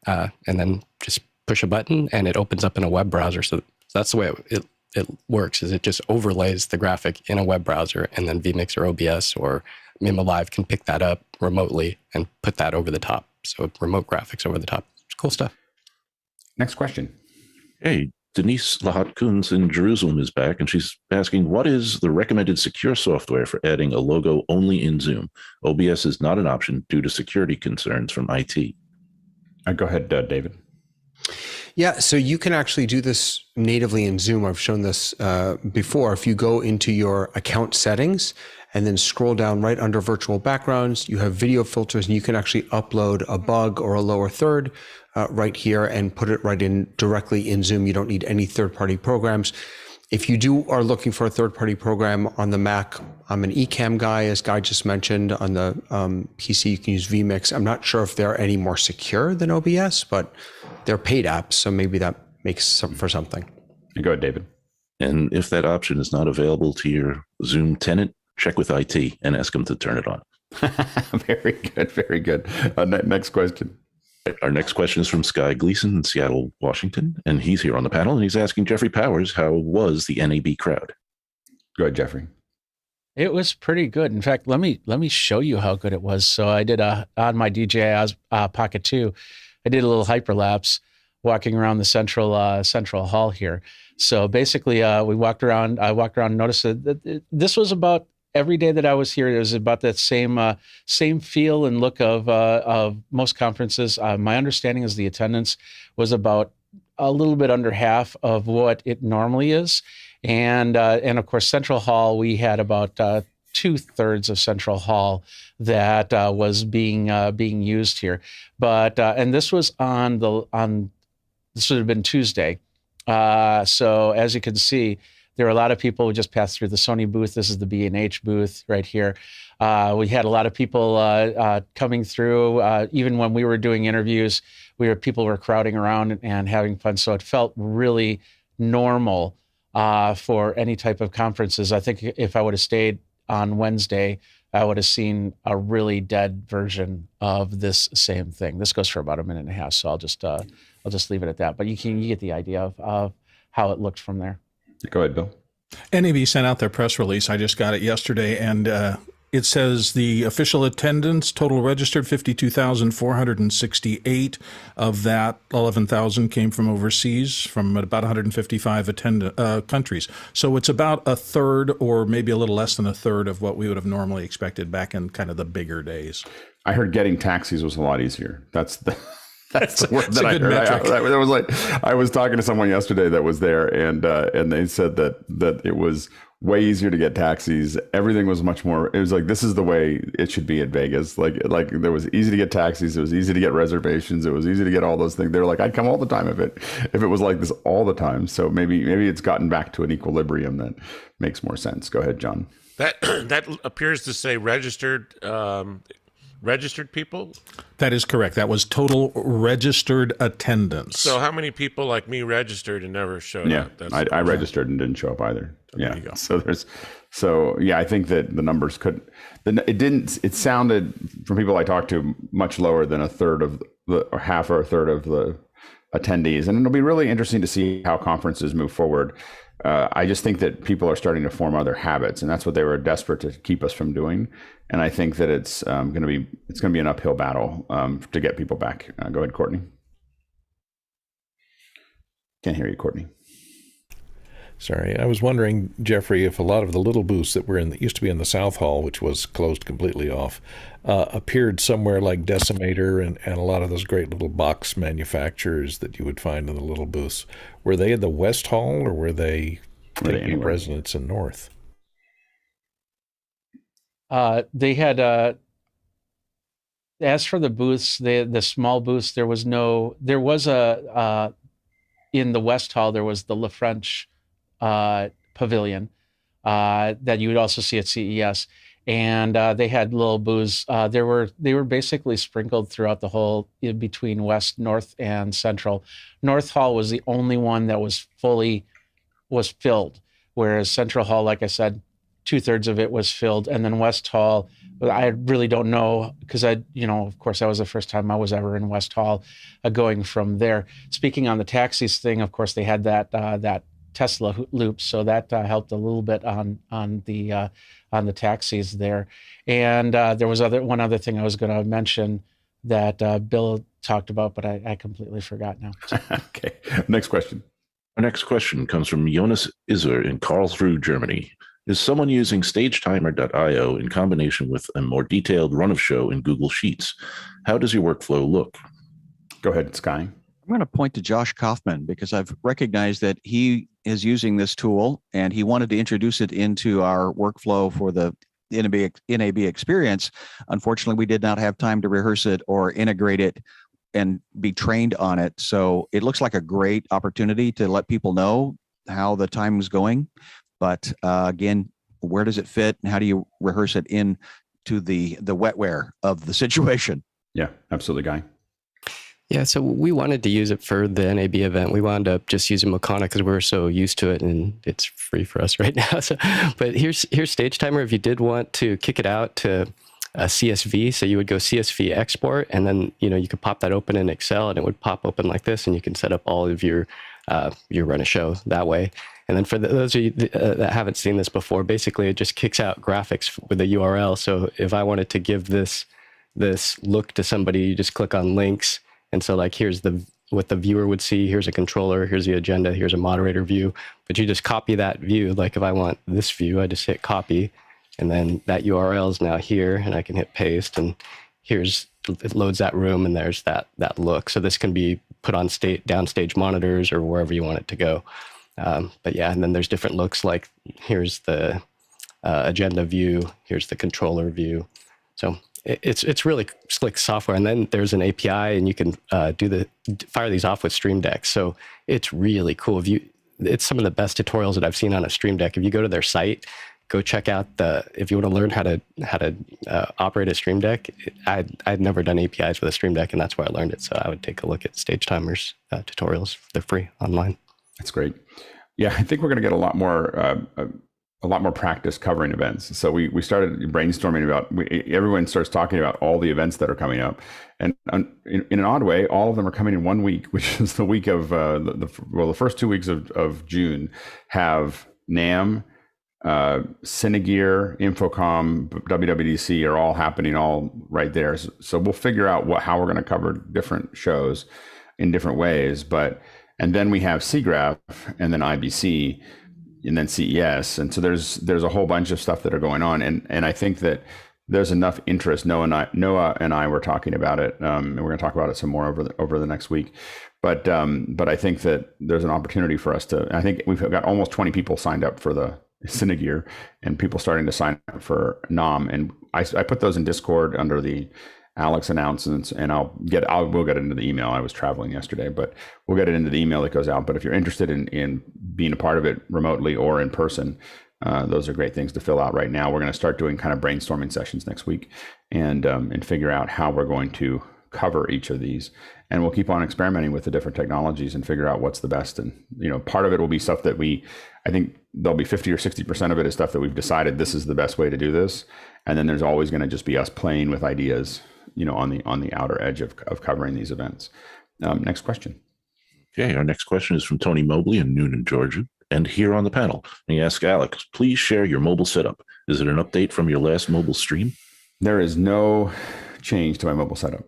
and then just push a button and it opens up in a web browser. So that's the way it works, is it just overlays the graphic in a web browser, and then vMix or OBS or Mima Live can pick that up remotely and put that over the top. So remote graphics over the top. It's cool stuff. Next question. Hey, Denise Lahat-Kunz in Jerusalem is back, and she's asking, what is the recommended secure software for adding a logo only in Zoom? OBS is not an option due to security concerns from IT. Go ahead, David. Yeah, so you can actually do this natively in Zoom. I've shown this before. If you go into your account settings and then scroll down right under virtual backgrounds, you have video filters, and you can actually upload a bug or a lower third right here and put it right in directly in Zoom. You don't need any third-party programs. If you are looking for a third-party program on the Mac, I'm an eCam guy, as Guy just mentioned. On the PC, you can use vMix. I'm not sure if they're any more secure than OBS, but they're paid apps, so maybe that makes for something. Go ahead, David. And if that option is not available to your Zoom tenant, check with IT and ask them to turn it on. Very good, very good. Next question. Our next question is from Sky Gleason in Seattle, Washington, and he's here on the panel, and he's asking Jeffrey Powers, how was the NAB crowd? Go ahead, Jeffrey. It was pretty good. In fact, let me show you how good it was. So I did on my DJI Pocket 2, I did a little hyperlapse walking around the central hall here. So basically, we walked around. I walked around and noticed that this was about every day that I was here. It was about that same feel and look of most conferences. My understanding is the attendance was about a little bit under half of what it normally is, and of course Central Hall, we had about 2/3 of Central Hall that was being used here. But and this was this would have been Tuesday. So as you can see, there were a lot of people who just passed through the Sony booth. This is the B&H booth right here. We had a lot of people coming through. Even when we were doing interviews, people were crowding around and having fun. So it felt really normal for any type of conferences. I think if I would have stayed on Wednesday, I would have seen a really dead version of this same thing. This goes for about a minute and a half, so I'll just leave it at that. But you get the idea of how it looked from there. Go ahead, Bill. NAB sent out their press release. I just got it yesterday, and it says the official attendance total registered 52,468. Of that, 11,000 came from overseas, from about 155 countries. So it's about a third, or maybe a little less than a third, of what we would have normally expected back in kind of the bigger days. I heard getting taxis was a lot easier. That's the word that I heard. Metric. That was like, I was talking to someone yesterday that was there, and they said that it was way easier to get taxis. Everything was much more. It was like, this is the way it should be in Vegas. Like there was easy to get taxis. It was easy to get reservations. It was easy to get all those things. They're like, I'd come all the time if it was like this all the time. So maybe it's gotten back to an equilibrium that makes more sense. Go ahead, John. That appears to say registered people. That is correct. That was total registered attendance. So how many people like me registered and never showed up? I registered and didn't show up either. There you go. So I think that the numbers it sounded from people I talked to much lower than a third of or half or a third of the attendees. And it'll be really interesting to see how conferences move forward. I just think that people are starting to form other habits, and that's what they were desperate to keep us from doing. And I think that it's going to be an uphill battle to get people back. Go ahead, Courtney. Can't hear you, Courtney. Sorry, I was wondering, Jeffrey, if a lot of the little booths that used to be in the South Hall, which was closed completely off, appeared somewhere like Decimator and a lot of those great little box manufacturers that you would find in the little booths. Were they in the West Hall, or were they taking residence in North? They had, as for the booths, the small booths, there was in the West Hall, there was the La French pavilion that you would also see at CES. And they had little booths. They were basically sprinkled throughout the whole, in between West, North, and Central. North Hall was the only one that was filled, whereas Central Hall, like I said, 2/3 of it was filled. And then West Hall, I really don't know, because of course, that was the first time I was ever in West Hall, going from there. Speaking on the taxis thing, of course, they had that Tesla loop, so that helped a little bit on the taxis there. And there was one other thing I was going to mention that Bill talked about, but I completely forgot now. Okay, next question. Our next question comes from Jonas Iser in Karlsruhe, Germany. Is someone using stagetimer.io in combination with a more detailed run of show in Google Sheets? How does your workflow look? Go ahead, Sky. I'm going to point to Josh Kaufman because I've recognized that he is using this tool and he wanted to introduce it into our workflow for the NAB experience. Unfortunately, we did not have time to rehearse it or integrate it and be trained on it. So it looks like a great opportunity to let people know how the time is going. But again, where does it fit and how do you rehearse it into the wetware of the situation? Yeah, absolutely, Guy. Yeah, so we wanted to use it for the NAB event. We wound up just using Makana because we're so used to it and it's free for us right now. So, but here's Stage Timer. If you did want to kick it out to a CSV, so you would go CSV export, and then you could pop that open in Excel, and it would pop open like this, and you can set up all of your run a show that way. And then for those of you that haven't seen this before, basically it just kicks out graphics with a URL. So if I wanted to give this look to somebody, you just click on links. And so like, here's what the viewer would see. Here's a controller, here's the agenda, here's a moderator view. But you just copy that view. Like if I want this view, I just hit copy. And then that URL is now here, and I can hit paste. And it loads that room, and there's that look. So this can be put on downstage monitors or wherever you want it to go. But yeah, and then there's different looks, like here's the agenda view, here's the controller view. So it's really slick software. And then there's an API, and you can fire these off with Stream Deck. So it's really cool. It's some of the best tutorials that I've seen on a Stream Deck. If you go to their site, go check out if you want to learn how to operate a Stream Deck. I'd never done APIs with a Stream Deck, and that's where I learned it. So I would take a look at Stage Timer's tutorials. They're free online. That's great. Yeah, I think we're going to get a lot more a lot more practice covering events. So we started brainstorming about, everyone starts talking about all the events that are coming up. And in an odd way, all of them are coming in 1 week, which is the week of, the first 2 weeks of June have NAMM, Cinegear, Infocom, WWDC are all happening all right there. So we'll figure out how we're going to cover different shows in different ways. And then we have SIGGRAPH and then IBC and then CES. And so there's a whole bunch of stuff that are going on. And I think that there's enough interest. Noah and I were talking about it, and we're going to talk about it some more over the next week. But I think that there's an opportunity for us to, I think we've got almost 20 people signed up for the Cinegear and people starting to sign up for NAMM. And I put those in Discord under the Alex announcements, and we'll get it into the email. I was traveling yesterday, but we'll get it into the email that goes out. But if you're interested in being a part of it remotely or in person, those are great things to fill out right now. We're going to start doing kind of brainstorming sessions next week and figure out how we're going to cover each of these. And we'll keep on experimenting with the different technologies and figure out what's the best. And, part of it will be stuff that I think there'll be 50 or 60% of it is stuff that we've decided this is the best way to do this. And then there's always going to just be us playing with ideas, on the outer edge of covering these events. Next question. Okay, our next question is from Tony Mobley in Noonan, Georgia, and here on the panel. And he asks, Alex, please share your mobile setup. Is it an update from your last mobile stream? There is no change to my mobile setup.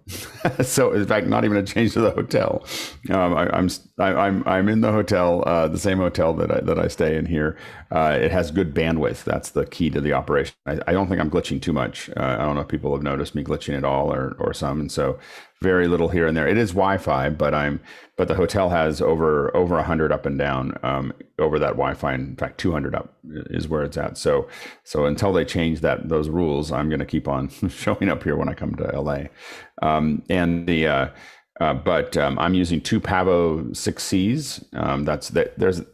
So in fact, not even a change to the hotel. I'm in the hotel, the same hotel that I stay in here. It has good bandwidth. That's the key to the operation. I don't think I'm glitching too much. I don't know if people have noticed me glitching at all or some. And so very little here and there. It is Wi-Fi, but the hotel has over 100 up and down over that Wi-Fi. In fact, 200 up is where it's at. So until they change those rules, I'm going to keep on showing up here when I come to LA. But I'm using two Pavo 6Cs.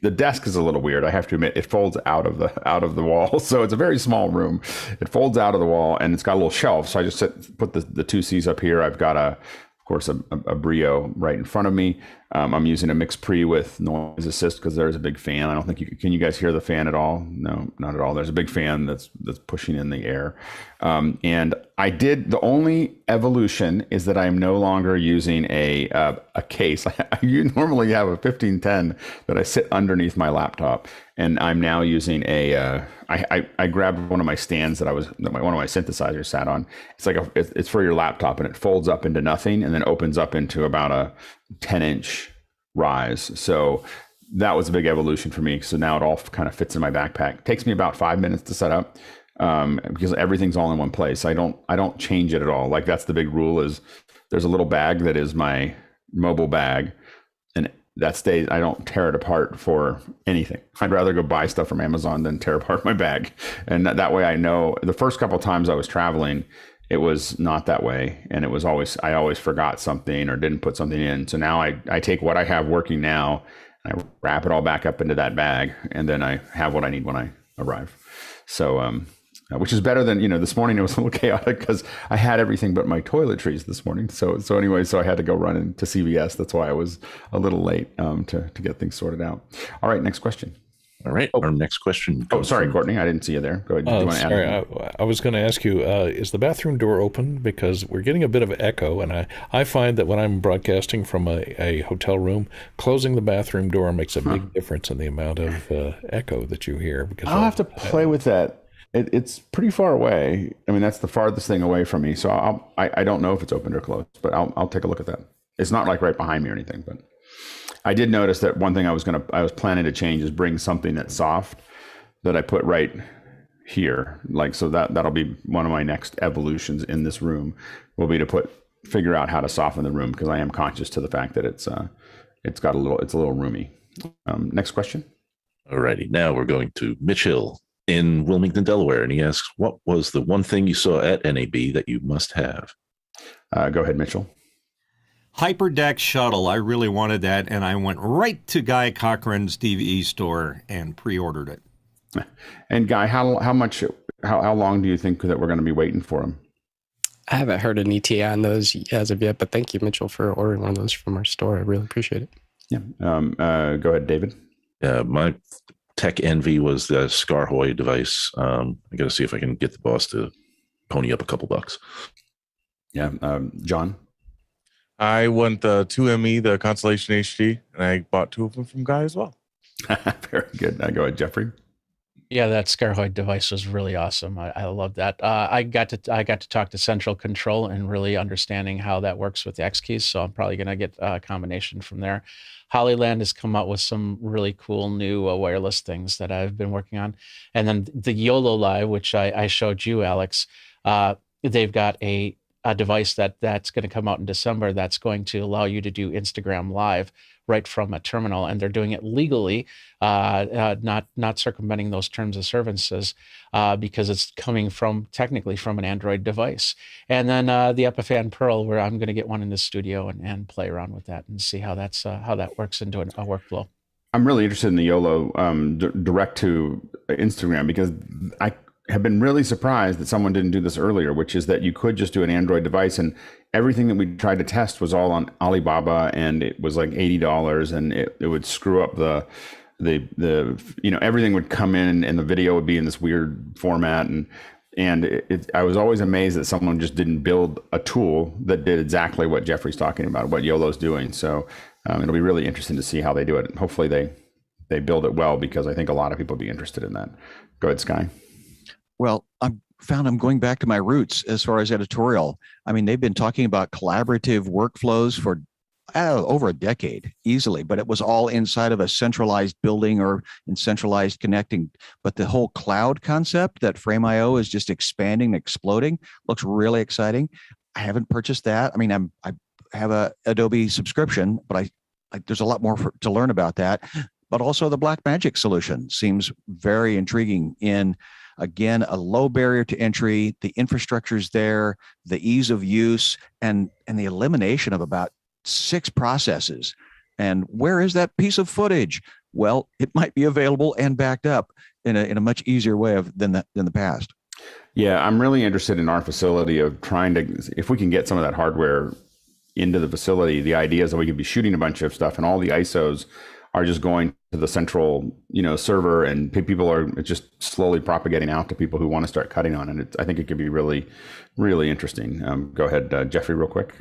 The desk is a little weird. I have to admit, it folds out of the wall. So it's a very small room. It folds out of the wall and it's got a little shelf. So I just put the two Cs up here. I've got of course, a Brio right in front of me. I'm using a mix pre with noise assist because there's a big fan. I don't think can you guys hear the fan at all? No, not at all. There's a big fan that's pushing in the air. And the only evolution is that I'm no longer using a case. You normally have a 1510 that I sit underneath my laptop, and I'm now using I grabbed one of my stands that one of my synthesizers sat on. It's like it's for your laptop, and it folds up into nothing and then opens up into about a 10-inch rise. So that was a big evolution for me. So now it all kind of fits in my backpack. It takes me about 5 minutes to set up because everything's all in one place. I don't change it at all. Like that's the big rule is there's a little bag that is my mobile bag, and that stays. I don't tear it apart for anything. I'd rather go buy stuff from Amazon than tear apart my bag. And that way I know. The first couple of times I was traveling, it was not that way. And I always forgot something or didn't put something in. So now I take what I have working now and I wrap it all back up into that bag. And then I have what I need when I arrive. So, which is better than, this morning it was a little chaotic because I had everything but my toiletries this morning. So anyway, I had to go run into CVS. That's why I was a little late to get things sorted out. All right, next question. All right, our next question. Sorry, Courtney, I didn't see you there. Go ahead. Oh, sorry. I was going to ask you, is the bathroom door open? Because we're getting a bit of echo, and I find that when I'm broadcasting from a hotel room, closing the bathroom door makes a big difference in the amount of echo that you hear. Because I'll have to play with that. It's pretty far away. I mean, that's the farthest thing away from me. So I don't know if it's open or closed, but I'll take a look at that. It's not like right behind me or anything, but I did notice that one thing I was planning to change is bring something that's soft that I put right here. Like, so that'll be one of my next evolutions in this room will be to figure out how to soften the room, because I am conscious to the fact that it's a little roomy. Next question. All righty. Now we're going to Mitch Hill in Wilmington, Delaware. And he asks, what was the one thing you saw at NAB that you must have? Go ahead, Mitchell. Hyperdeck shuttle. I really wanted that, and I went right to Guy Cochran's DVE store and pre-ordered it. And Guy, how long do you think that we're going to be waiting for them? I haven't heard an ETA on those as of yet, but thank you, Mitchell, for ordering one of those from our store. I really appreciate it. Yeah. Go ahead, David. My Tech Envy was the Scarhoy device. I got to see if I can get the boss to pony up a couple bucks. Yeah. John? I went the 2ME, the Constellation HD, and I bought 2 of them from Guy as well. Very good. Now go ahead, Jeffrey. Yeah, that Scarhoid device was really awesome. I love that. I got to talk to Central Control and really understanding how that works with the X keys. So I'm probably going to get a combination from there. Hollyland has come out with some really cool new wireless things that I've been working on. And then the YOLO Live, which I showed you, Alex, they've got a device that's going to come out in December that's going to allow you to do Instagram Live right from a terminal, and they're doing it legally, not circumventing those terms of services, because it's coming technically from an Android device. And then the Epiphan Pearl, where I'm going to get one in the studio and play around with that and see how that works into a workflow. I'm really interested in the YOLO direct to Instagram, because I have been really surprised that someone didn't do this earlier, which is that you could just do an Android device, and everything that we tried to test was all on Alibaba, and it was like $80, and it would screw up the everything would come in and the video would be in this weird format, and I was always amazed that someone just didn't build a tool that did exactly what Jeffrey's talking about, what YOLO's doing. So it'll be really interesting to see how they do it. Hopefully they build it well, because I think a lot of people will be interested in that. Go ahead, Sky. Well, I'm going back to my roots as far as editorial. I mean, they've been talking about collaborative workflows for over a decade easily, but it was all inside of a centralized building or in centralized connecting. But the whole cloud concept that Frame.io is just expanding, exploding, looks really exciting. I haven't purchased that. I mean, I have a Adobe subscription, but there's a lot more to learn about that. But also the Blackmagic solution seems very intriguing in, again, a low barrier to entry, the infrastructure's there, the ease of use, and the elimination of about 6 processes. And where is that piece of footage? Well, it might be available and backed up in a much easier way than the past. Yeah, I'm really interested in our facility of trying to, if we can get some of that hardware into the facility, the idea is that we could be shooting a bunch of stuff and all the ISOs are just going to the central, server, and people are just slowly propagating out to people who want to start cutting on it. I think it could be really, really interesting. Go ahead, Jeffrey, real quick.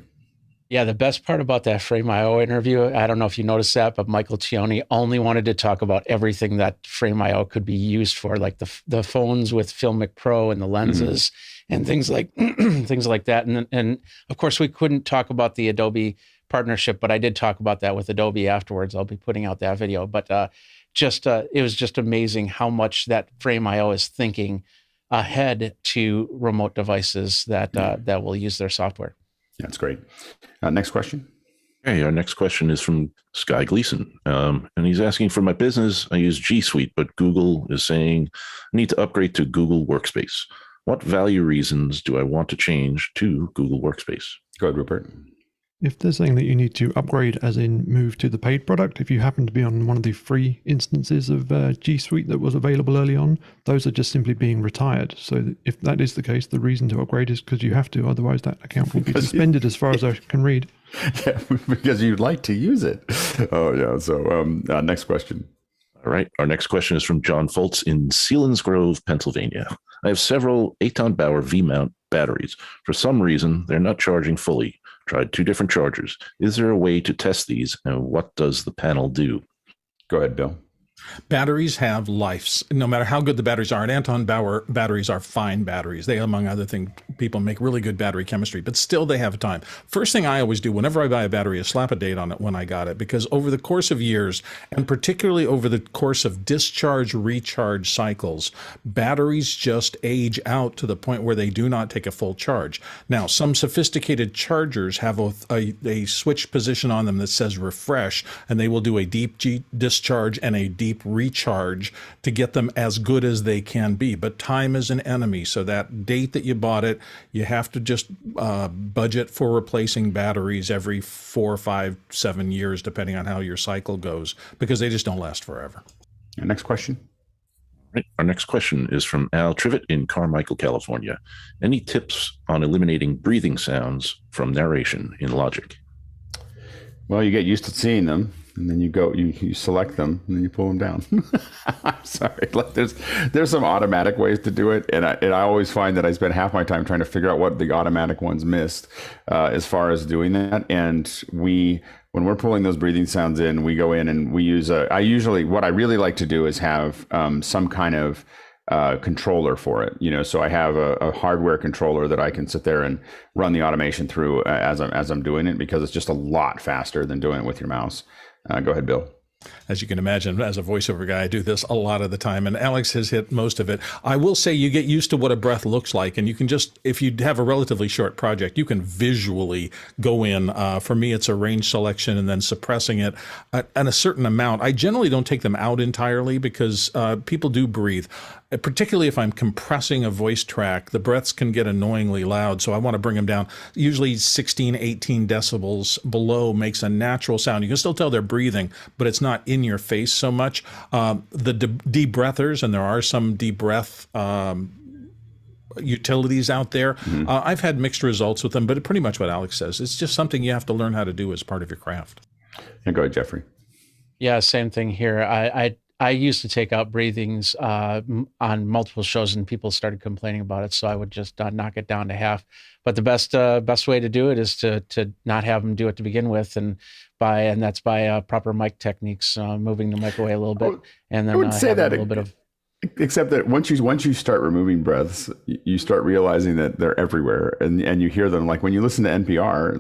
Yeah, the best part about that Frame.io interview, I don't know if you noticed that, but Michael Cioni only wanted to talk about everything that Frame.io could be used for, like the phones with Filmic Pro and the lenses and things like that. And of course, we couldn't talk about the Adobe partnership, but I did talk about that with Adobe afterwards. I'll be putting out that video, but it was just amazing how much that Frame.io is thinking ahead to remote devices that will use their software. That's great. Next question. Okay, our next question is from Sky Gleason, and he's asking, for my business, I use G Suite, but Google is saying I need to upgrade to Google Workspace. What value reasons do I want to change to Google Workspace? Go ahead, Rupert. If they're saying that you need to upgrade, as in move to the paid product, if you happen to be on one of the free instances of G Suite that was available early on, those are just simply being retired. So if that is the case, the reason to upgrade is because you have to, otherwise that account will be suspended as far as I can read. Yeah, because you'd like to use it. Oh, yeah. So next question. All right. Our next question is from John Foltz in Selinsgrove, Pennsylvania. I have several Aton Bauer V-Mount batteries. For some reason, they're not charging fully. Tried 2 different chargers. Is there a way to test these, and what does the panel do? Go ahead, Bill. Batteries have lives, no matter how good the batteries are. And Aton Bauer batteries are fine batteries. They, among other things, people make really good battery chemistry, but still they have a time. First thing I always do whenever I buy a battery is slap a date on it when I got it, because over the course of years, and particularly over the course of discharge recharge cycles, batteries just age out to the point where they do not take a full charge. Now, some sophisticated chargers have a switch position on them that says refresh, and they will do a deep discharge and a deep recharge to get them as good as they can be. But time is an enemy. So that date that you bought it, you have to just budget for replacing batteries every 4, 5, 7 years, depending on how your cycle goes, because they just don't last forever. Next question. Right. Our next question is from Al Trivet in Carmichael, California. Any tips on eliminating breathing sounds from narration in Logic? Well, you get used to seeing them. and then you select them, and then you pull them down. I'm sorry. Like there's some automatic ways to do it, and I always find that I spend half my time trying to figure out what the automatic ones missed as far as doing that. And when we're pulling those breathing sounds in, we go in and we use what I really like to do is have some kind of controller for it, so I have a hardware controller that I can sit there and run the automation through as I'm doing it, because it's just a lot faster than doing it with your mouse. Go ahead, Bill. As you can imagine, as a voiceover guy, I do this a lot of the time, and Alex has hit most of it. I will say you get used to what a breath looks like, and you can just, if you have a relatively short project, you can visually go in. For me, it's a range selection and then suppressing it at a certain amount. I generally don't take them out entirely because people do breathe. Particularly if I'm compressing a voice track, the breaths can get annoyingly loud, so I want to bring them down. Usually 16, 18 decibels below makes a natural sound. You can still tell they're breathing, but it's not in your face so much. The de-breathers, and there are some de-breath utilities out there. Mm-hmm. I've had mixed results with them, but pretty much what Alex says. It's just something you have to learn how to do as part of your craft. And go ahead, Jeffrey. Yeah, same thing here. I used to take out breathings on multiple shows, and people started complaining about it. So I would just knock it down to half. But the best way to do it is to not have them do it to begin with, and that's by proper mic techniques, moving the mic away a little bit, and then I would say that a little bit of. Except that once you start removing breaths, you start realizing that they're everywhere, and you hear them. Like when you listen to NPR,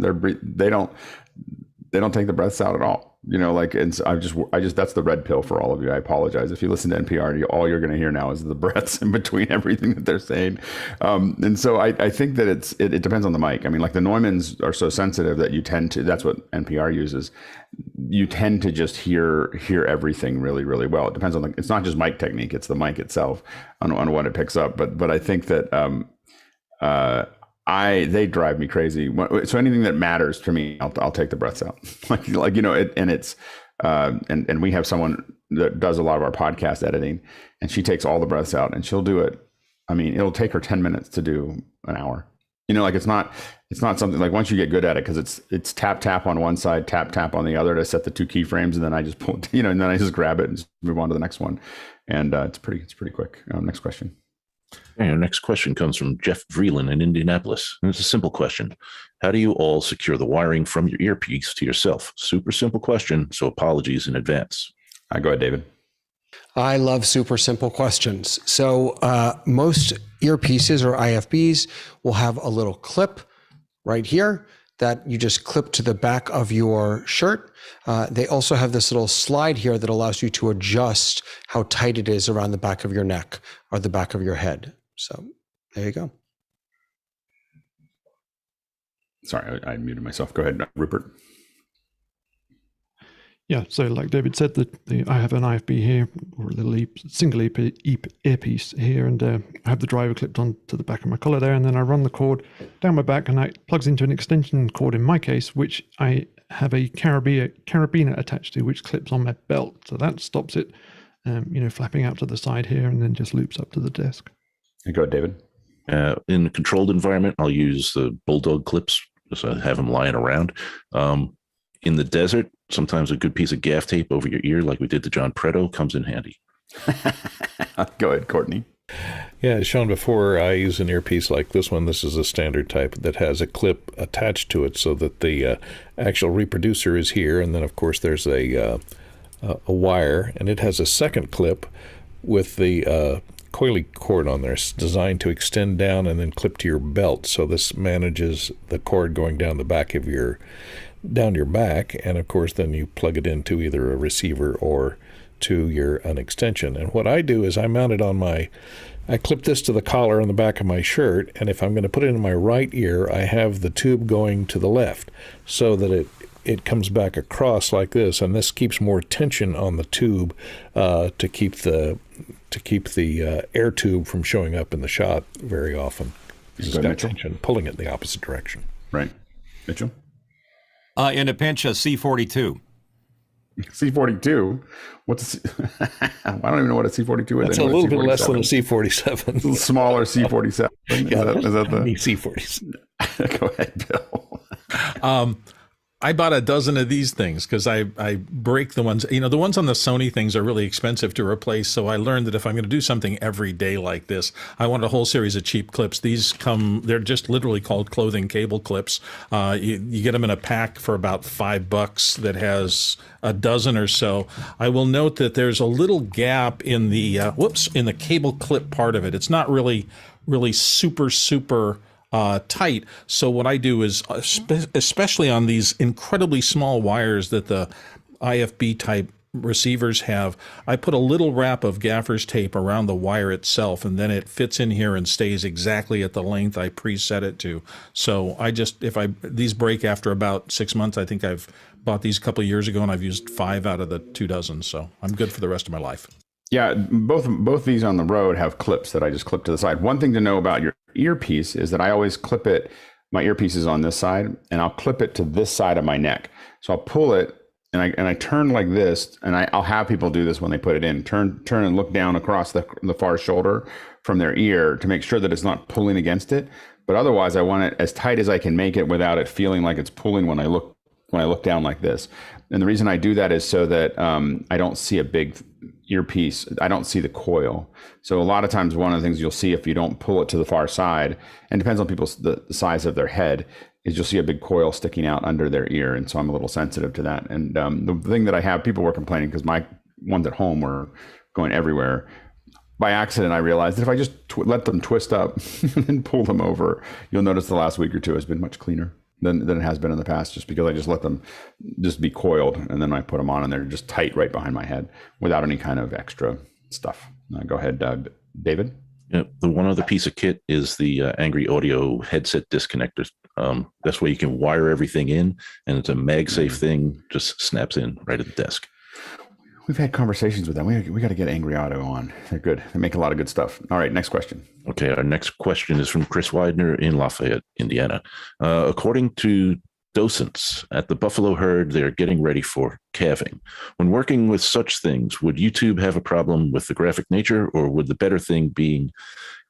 they don't take the breaths out at all. And so I just that's the red pill for all of you. I apologize if you listen to NPR. All you're going to hear now is the breaths in between everything that they're saying. And so I think that it depends on the mic. I mean, like the Neumanns are so sensitive that you tend to. That's what NPR uses. You tend to just hear everything really, really well. It depends on it's not just mic technique; it's the mic itself on what it picks up. But I think that they drive me crazy. So anything that matters to me, I'll take the breaths out. And we have someone that does a lot of our podcast editing, and she takes all the breaths out, and she'll do it. I mean, it'll take her 10 minutes to do an hour. It's not something like once you get good at it, because it's tap on one side, tap on the other to set the two keyframes, and then I just pull, and then I just grab it and move on to the next one, and it's pretty quick. Next question. Okay, our next question comes from Jeff Vreeland in Indianapolis. And it's a simple question. How do you all secure the wiring from your earpiece to yourself? Super simple question, so apologies in advance. Go ahead, David. I love super simple questions. So most earpieces or IFBs will have a little clip right here that you just clip to the back of your shirt. They also have this little slide here that allows you to adjust how tight it is around the back of your neck or the back of your head. So there you go. Sorry, I muted myself. Go ahead, Rupert. Yeah, so like David said, I have an IFB here, or a little single earpiece here, and I have the driver clipped onto the back of my collar there, and then I run the cord down my back, and it plugs into an extension cord in my case, which I have a carabiner attached to, which clips on my belt. So that stops it, flapping out to the side here, and then just loops up to the desk. Go ahead, David. In a controlled environment, I'll use the Bulldog clips, so I have them lying around. In the desert, sometimes a good piece of gaff tape over your ear, like we did to John Preto, comes in handy. Go ahead, Courtney. Yeah, as shown before, I use an earpiece like this one. This is a standard type that has a clip attached to it so that the actual reproducer is here. And then, of course, there's a wire, and it has a second clip with the coily cord on there. It's designed to extend down and then clip to your belt. So this manages the cord going down the back of your back, and of course then you plug it into either a receiver or to an extension. And what I do is I mount it on I clip this to the collar on the back of my shirt, and if I'm going to put it in my right ear, I have the tube going to the left so that it comes back across like this, and this keeps more tension on the tube to keep the air tube from showing up in the shot very often. It's got tension pulling it in the opposite direction. Right. Mitchell? In a pinch, a C42. C42? What's I don't even know what a C42 is. That's a little bit less than a C47. A little smaller C47. Is that the C47? Go ahead, Bill. I bought a dozen of these things because I break the ones, the ones on the Sony things are really expensive to replace. So I learned that if I'm going to do something every day like this, I want a whole series of cheap clips. These they're just literally called clothing cable clips. You get them in a pack for about $5 that has a dozen or so. I will note that there's a little gap in the, in the cable clip part of it. It's not really super tight. So what I do is, especially on these incredibly small wires that the IFB type receivers have, I put a little wrap of gaffer's tape around the wire itself, and then it fits in here and stays exactly at the length I preset it to. So these break after about 6 months. I think I've bought these a couple of years ago, and I've used 5 out of the 2 dozen. So I'm good for the rest of my life. Yeah, both these on the Rode have clips that I just clip to the side. One thing to know about your earpiece is that I always clip it. My earpiece is on this side, and I'll clip it to this side of my neck. So I'll pull it, and I turn like this, and I'll have people do this when they put it in. Turn and look down across the far shoulder from their ear to make sure that it's not pulling against it. But otherwise, I want it as tight as I can make it without it feeling like it's pulling when I look down like this. And the reason I do that is so that I don't see a big earpiece. I don't see the coil. So a lot of times, one of the things you'll see if you don't pull it to the far side, and it depends on the size of their head, is you'll see a big coil sticking out under their ear. And so I'm a little sensitive to that. And the thing that I have, people were complaining because my ones at home were going everywhere. By accident, I realized that if I just let them twist up and pull them over, you'll notice the last week or two has been much cleaner than it has been in the past, just because I just let them just be coiled, and then I put them on and they're just tight right behind my head without any kind of extra stuff. Go ahead, David. Yeah, the one other piece of kit is the Angry Audio headset disconnectors. That's where you can wire everything in, and it's a MagSafe thing, just snaps in right at the desk. We've had conversations with them. We got to get Angry Audio on. They're good. They make a lot of good stuff. All right, next question. Okay, our next question is from Chris Widener in Lafayette, Indiana. According to Docents at the Buffalo herd, they're getting ready for calving. When working with such things, would YouTube have a problem with the graphic nature, or would the better thing being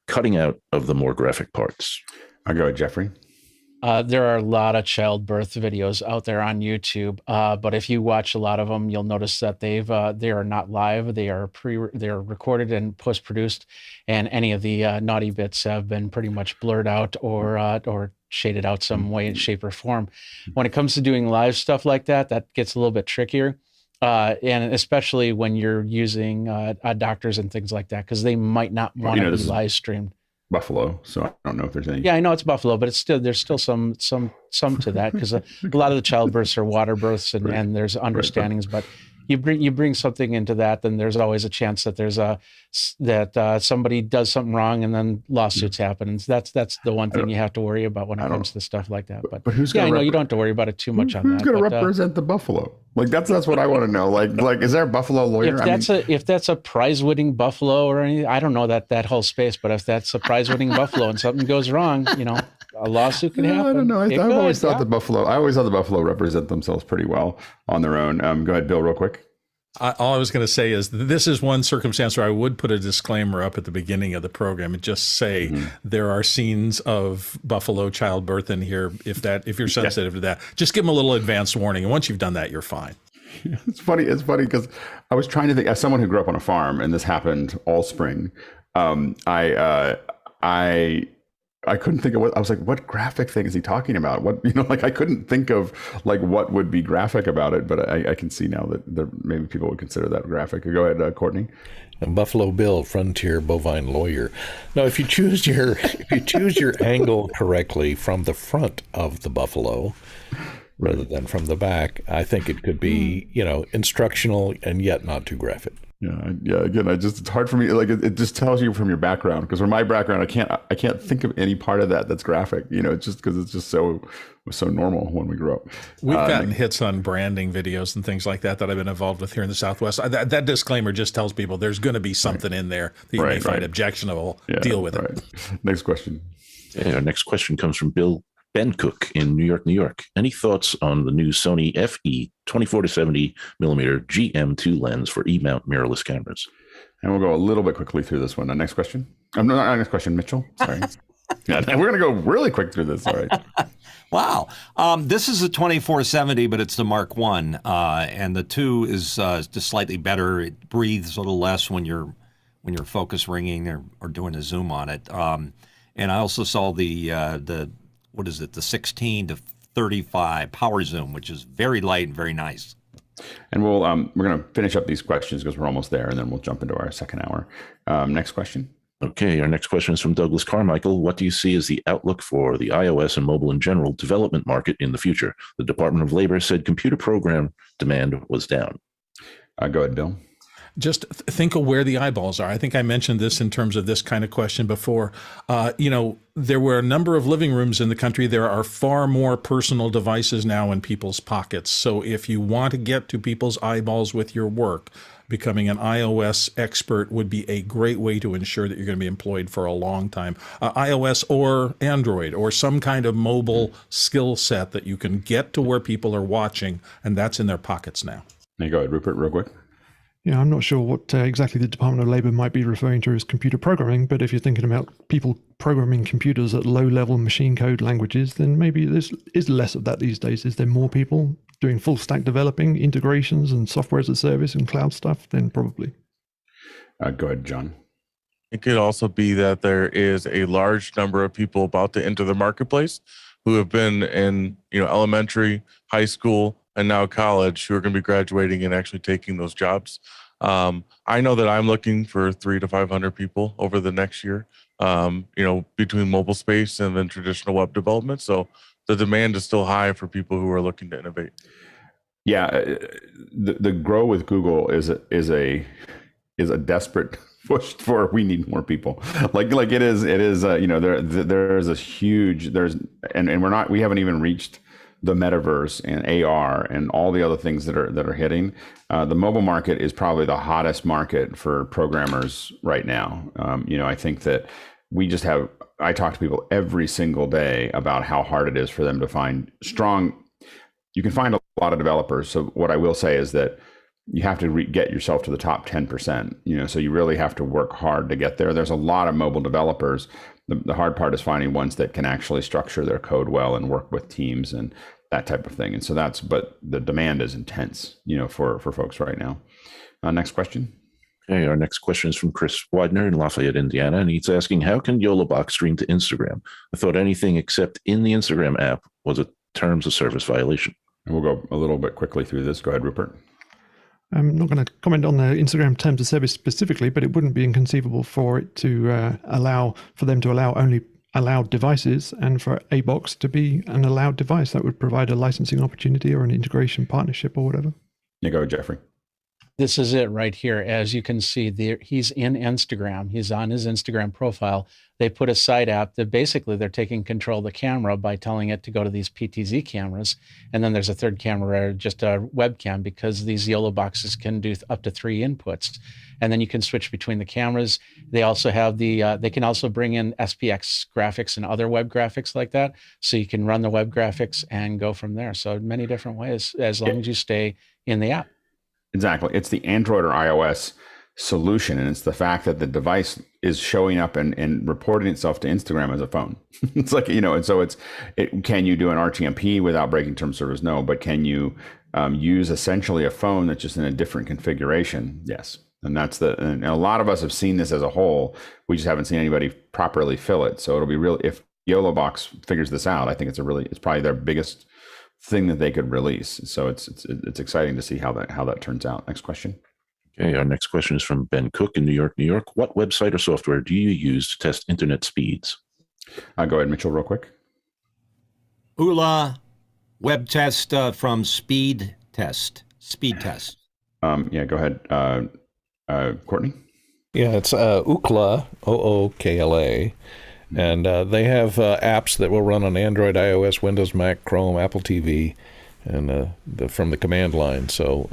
cutting out of the more graphic parts? I'll go with Jeffrey. There are a lot of childbirth videos out there on YouTube, but if you watch a lot of them, you'll notice that they are not live. They are recorded and post-produced, and any of the naughty bits have been pretty much blurred out or shaded out some way, shape, or form. When it comes to doing live stuff like that, that gets a little bit trickier, and especially when you're using doctors and things like that, because they might not want to be live streamed. Buffalo, so I don't know if there's any. Yeah, I know it's Buffalo, but there's still some to that, because a lot of the childbirths are water births, and there's understandings. But you bring something into that, then there's always a chance that somebody does something wrong, and then lawsuits happen. And that's the one thing you have to worry about when it comes to stuff like that. But who's I know you don't have to worry about it too much on that. Who's going to represent the Buffalo? Like that's what I want to know. Like is there a Buffalo lawyer? If that's a prize-winning Buffalo or anything, I don't know that whole space. But if that's a prize-winning Buffalo and something goes wrong, a lawsuit can happen. I don't know. I've always thought the Buffalo represent themselves pretty well on their own. Go ahead, Bill, real quick. All I was going to say is this is one circumstance where I would put a disclaimer up at the beginning of the program and just say there are scenes of Buffalo childbirth in here. If you're sensitive to that, just give them a little advance warning. And once you've done that, you're fine. It's funny because I was trying to think, as someone who grew up on a farm, and this happened all spring. I couldn't think of what I was like. What graphic thing is he talking about? I couldn't think of what would be graphic about it. But I can see now that maybe people would consider that graphic. Go ahead, Courtney. And Buffalo Bill, frontier bovine lawyer. Now, if you choose your angle correctly from the front of the buffalo rather than from the back, I think it could be instructional and yet not too graphic. Yeah. Again, it's hard for me. It just tells you from your background, because from my background, I can't think of any part of that that's graphic. It's just because it's just so normal when we grew up. We've gotten hits on branding videos and things like that I've been involved with here in the Southwest. That disclaimer just tells people there's going to be something in there that you may find objectionable. Deal with it. Next question. Our next question comes from Ben Cook in New York. Any thoughts on the new Sony FE 24-70 millimeter GM2 lens for E-mount mirrorless cameras? And we'll go a little bit quickly through this one. Next question. Not next question, Mitchell. Sorry. We're going to go really quick through this. All right. Wow. This is a 2470, but it's the Mark I, and the 2 is just slightly better. It breathes a little less when you're focus ringing or doing a zoom on it. And I also saw the what is it, the 16 to 35 power zoom, which is very light and very nice. And we're going to finish up these questions because we're almost there, and then we'll jump into our second hour. Next question. Okay, our next question is from Douglas Carmichael. What do you see as the outlook for the iOS and mobile in general development market in the future? The Department of Labor said computer program demand was down. Go ahead, Bill. Just think of where the eyeballs are. I think I mentioned this in terms of this kind of question before. There were a number of living rooms in the country. There are far more personal devices now in people's pockets. So if you want to get to people's eyeballs with your work, becoming an iOS expert would be a great way to ensure that you're going to be employed for a long time. iOS or Android or some kind of mobile skill set that you can get to where people are watching, and that's in their pockets now. There you go, Rupert, real quick. Yeah, I'm not sure what exactly the Department of Labor might be referring to as computer programming, but if you're thinking about people programming computers at low-level machine code languages, then maybe there is less of that these days. Is there more people doing full-stack developing, integrations and software as a service and cloud stuff? Then probably. Go ahead, John. It could also be that there is a large number of people about to enter the marketplace who have been in elementary, high school, and now college, who are going to be graduating and actually taking those jobs. I know that I'm looking for 300 to 500 people over the next year, between mobile space and then traditional web development. So the demand is still high for people who are looking to innovate. Yeah, the grow with Google is a desperate push for we need more people. Like it is there is a huge and we haven't even reached the metaverse and AR and all the other things that are hitting. The mobile market is probably the hottest market for programmers right now. I think that I talk to people every single day about how hard it is for them to find you can find a lot of developers. So what I will say is that you have to get yourself to the top 10%, so you really have to work hard to get there. There's a lot of mobile developers. The hard part is finding ones that can actually structure their code well and work with teams and that type of thing. And so but the demand is intense, for folks right now. Next question. Okay, our next question is from Chris Widener in Lafayette, Indiana, and he's asking, how can Yolobox stream to Instagram? I thought anything except in the Instagram app was a terms of service violation. And we'll go a little bit quickly through this. Go ahead, Rupert. I'm not going to comment on the Instagram terms of service specifically, but it wouldn't be inconceivable for it to allow only allowed devices, and for ABox to be an allowed device. That would provide a licensing opportunity or an integration partnership or whatever. You go, Jeffrey. This is it right here. As you can see, he's in Instagram. He's on his Instagram profile. They put a side app that basically they're taking control of the camera by telling it to go to these PTZ cameras. And then there's a third camera, just a webcam, because these Yoloboxes can do up to 3 inputs. And then you can switch between the cameras. They also have they can also bring in SPX graphics and other web graphics like that. So you can run the web graphics and go from there. So many different ways, as long as you stay in the app. Exactly. It's the Android or iOS solution. And it's the fact that the device is showing up and reporting itself to Instagram as a phone. It's like, and so can you do an RTMP without breaking term service? No. But can you use essentially a phone that's just in a different configuration? Yes. And and a lot of us have seen this as a whole. We just haven't seen anybody properly fill it. So it'll be real. If Yolobox figures this out, I think it's probably their biggest thing that they could release. So it's exciting to see how that turns out. Next question. Okay, our next question is from Ben Cook in New York, New York. What website or software do you use to test internet speeds? Go ahead, Mitchell, real quick. ULA web test from Speed Test. Yeah, go ahead, Courtney. Yeah, it's Ookla, OOKLA. And they have apps that will run on Android, iOS, Windows, Mac, Chrome, Apple TV, and from the command line. So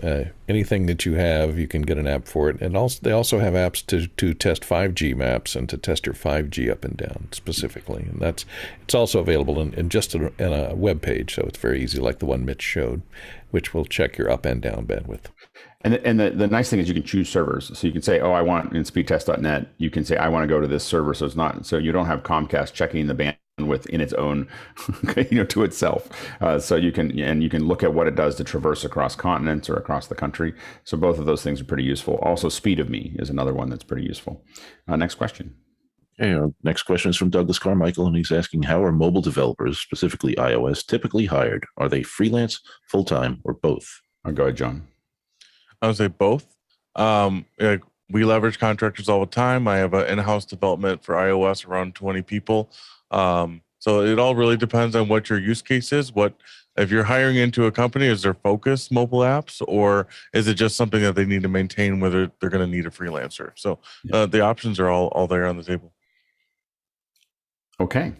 anything that you have, you can get an app for it. And they also have apps to test 5G maps and to test your 5G up and down specifically. And it's also available in just in a web page, so it's very easy, like the one Mitch showed, which will check your up and down bandwidth. And the nice thing is you can choose servers. So you can say, I want in speedtest.net, you can say, I want to go to this server. So you don't have Comcast checking the within its own, to itself. So you can look at what it does to traverse across continents or across the country. So both of those things are pretty useful. Also, Speed of Me is another one that's pretty useful. Next question. Okay, our next question is from Douglas Carmichael, and he's asking, how are mobile developers, specifically iOS, typically hired? Are they freelance, full-time, or both? I'll go ahead, John. I would say both. We leverage contractors all the time. I have an in-house development for iOS around 20 people. So it all really depends on what your use case is. If you're hiring into a company, is their focus mobile apps, or is it just something that they need to maintain, whether they're going to need a freelancer? So the options are all there on the table. Okay.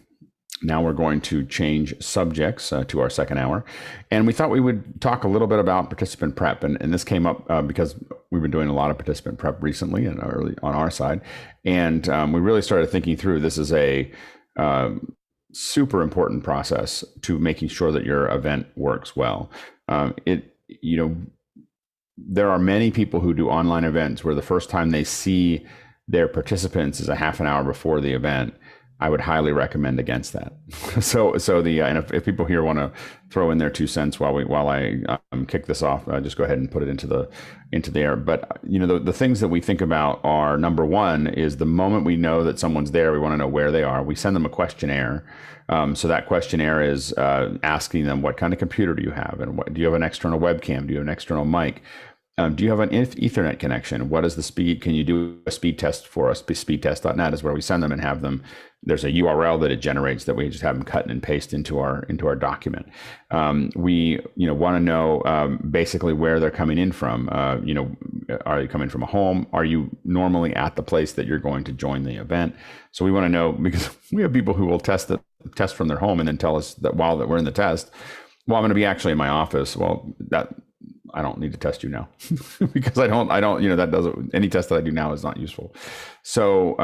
Now we're going to change subjects to our second hour. And we thought we would talk a little bit about participant prep. And this came up because we've been doing a lot of participant prep recently and early on our side. And we really started thinking through, this is a super important process to making sure that your event works well. There are many people who do online events where the first time they see their participants is a half an hour before the event. I would highly recommend against that. And if people here want to throw in their 2 cents while I kick this off, just go ahead and put it into the air. But the things that we think about are, number one is the moment we know that someone's there, we want to know where they are. We send them a questionnaire. So that questionnaire is asking them, what kind of computer do you have, and do you have an external webcam? Do you have an external mic? Do you have an Ethernet connection? What is the speed? Can you do a speed test for us? Speedtest.net is where we send them and have them. There's a URL that it generates that we just have them cut and paste into our document. We want to know basically where they're coming in from. Are they coming from a home? Are you normally at the place that you're going to join the event? So we want to know, because we have people who will test from their home and then tell us that while we're in the test, well, I'm going to be actually in my office. Well, I don't need to test you now because that doesn't, any test that I do now is not useful. So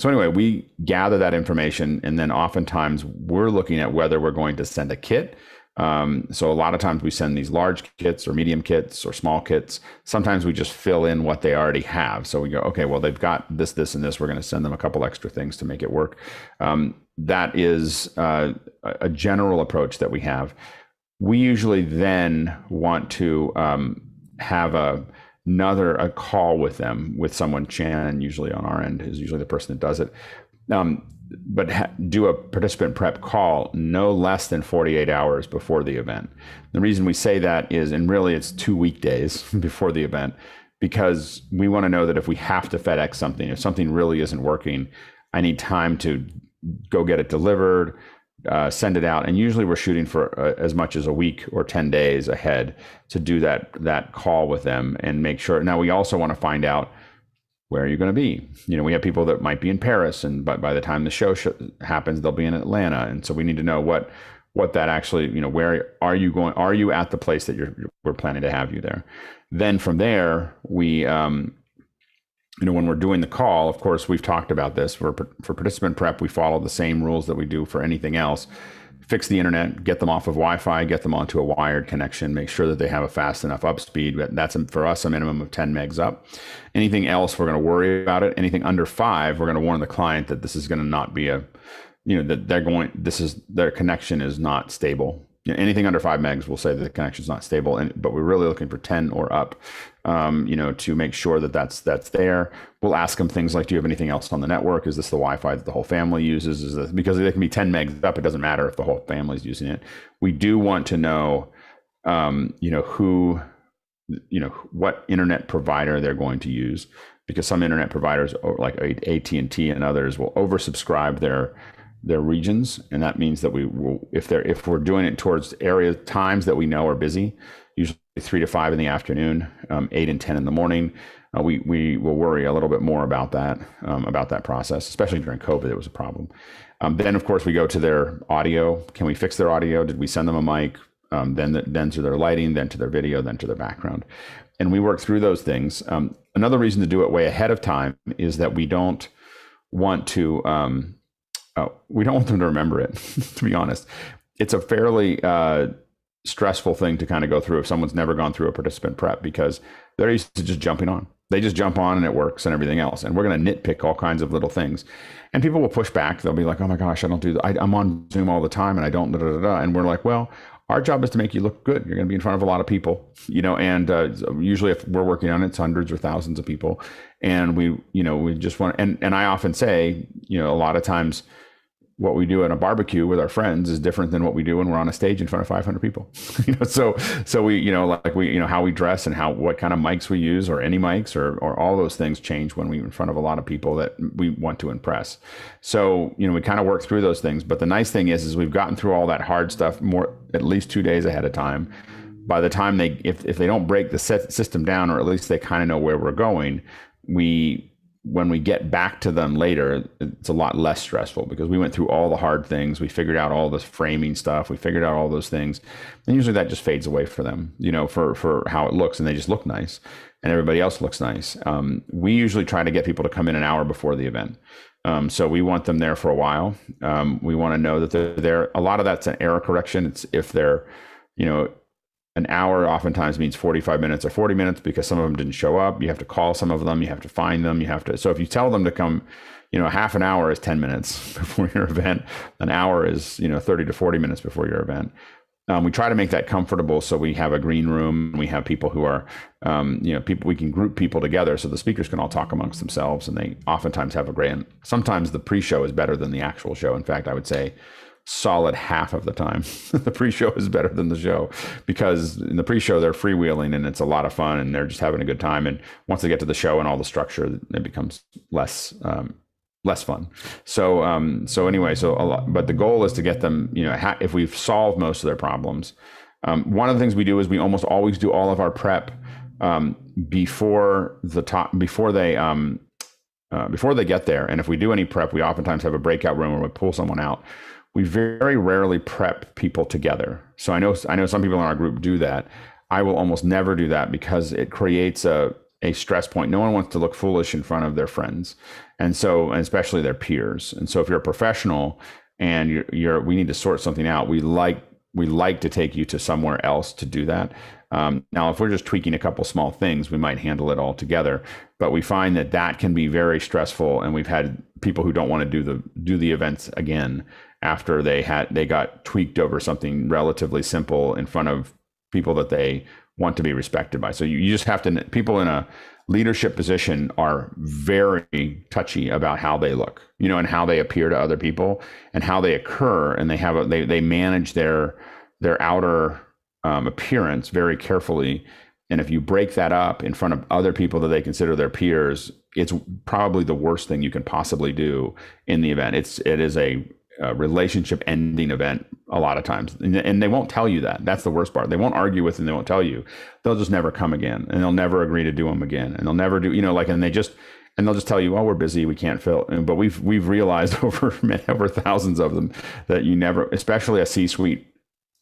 anyway, we gather that information, and then oftentimes we're looking at whether we're going to send a kit. So a lot of times we send these large kits or medium kits or small kits. Sometimes we just fill in what they already have. So we go, okay, well, they've got this, and this. We're going to send them a couple extra things to make it work. That is a general approach that we have. We usually then want to have a call with them, with someone. Shannon, usually on our end, is usually the person that does it. But do a participant prep call no less than 48 hours before the event. The reason we say that is, and really it's 2 weekdays before the event, because we want to know that if we have to FedEx something, if something really isn't working, I need time to go get it delivered, send it out. And usually we're shooting for as much as a week or 10 days ahead to do that call with them and make sure. Now, we also want to find out, where are you going to be? We have people that might be in Paris, but by the time the show happens, they'll be in Atlanta. And so we need to know what that actually, where are you going? Are you at the place that we're planning to have you there? Then from there, we, when we're doing the call, of course, we've talked about this for participant prep. We follow the same rules that we do for anything else. Fix the internet, get them off of Wi-Fi, get them onto a wired connection, make sure that they have a fast enough up speed. That's, for us, a minimum of 10 megs up. Anything else, we're going to worry about it. Anything under 5, we're going to warn the client that this is going to not be that their connection is not stable. Anything under 5 megs, we'll say that the connection is not stable, but we're really looking for 10 or up, to make sure that that's there. We'll ask them things like, do you have anything else on the network? Is this the Wi-Fi that the whole family uses? Is this, because they can be 10 megs up, it doesn't matter if the whole family is using it. We do want to know, what internet provider they're going to use, because some internet providers, like AT&T and others, will oversubscribe their regions, and that means that we will, if we're doing it towards times that we know are busy, usually 3 to 5 in the afternoon, 8 and 10 in the morning, we will worry a little bit more about that process. Especially during COVID, it was a problem. Then of course we go to their audio. Can we fix their audio? Did we send them a mic? Then to their lighting, then to their video, then to their background, and we work through those things. Another reason to do it way ahead of time is that we don't want to. We don't want them to remember it, to be honest. It's a fairly stressful thing to kind of go through if someone's never gone through a participant prep, because they're used to just jumping on. They just jump on and it works and everything else. And we're going to nitpick all kinds of little things. And people will push back. They'll be like, oh my gosh, I don't do that. I'm on Zoom all the time and I don't, da, da, da, da. And we're like, well, our job is to make you look good. You're going to be in front of a lot of people, and usually if we're working on it, it's hundreds or thousands of people. And we just want, and I often say, a lot of times what we do at a barbecue with our friends is different than what we do when we're on a stage in front of 500 people. So we, how we dress and what kind of mics we use, or any mics, or all those things change when we're in front of a lot of people that we want to impress. So, we kind of work through those things. But the nice thing is we've gotten through all that hard stuff at least 2 days ahead of time. By the time if they don't break the system down, or at least they kind of know where we're going, when we get back to them later, it's a lot less stressful, because we went through all the hard things. We figured out all this framing stuff. We figured out all those things. And usually that just fades away for them, for how it looks, and they just look nice and everybody else looks nice. We usually try to get people to come in an hour before the event. So we want them there for a while. We want to know that they're there. A lot of that's an error correction. It's if they're, an hour oftentimes means 45 minutes or 40 minutes, because some of them didn't show up. You have to call some of them. You have to find them. So if you tell them to come, half an hour is 10 minutes before your event. An hour is, 30 to 40 minutes before your event. We try to make that comfortable. So we have a green room. We have people who are, we can group people together so the speakers can all talk amongst themselves. And they oftentimes have sometimes the pre-show is better than the actual show. In fact, I would say solid half of the time the pre-show is better than the show, because in the pre-show they're freewheeling and it's a lot of fun and they're just having a good time. And once they get to the show and all the structure, it becomes less fun. But the goal is to get them, if we've solved most of their problems. One of the things we do is we almost always do all of our prep before they get there. And if we do any prep, we oftentimes have a breakout room where we pull someone out. We very rarely prep people together. So I know some people in our group do that. I will almost never do that, because it creates a stress point. No one wants to look foolish in front of their friends, and especially their peers. And so if you're a professional and we need to sort something out, we like to take you to somewhere else to do that. Now, if we're just tweaking a couple small things, we might handle it all together. But we find that can be very stressful, and we've had people who don't want to do the events again after they got tweaked over something relatively simple in front of people that they want to be respected by. So you just have to. People in a leadership position are very touchy about how they look, and how they appear to other people and how they occur, and they manage their outer appearance very carefully. And if you break that up in front of other people that they consider their peers, it's probably the worst thing you can possibly do in the event. It is a relationship ending event a lot of times, and they won't tell you that. That's the worst part. They won't argue with, and they won't tell you. They'll just never come again, and they'll never agree to do them again, and they'll never do, and they'll just tell you, oh, we're busy, we can't fill. But we've realized over thousands of them that you never, especially a C-suite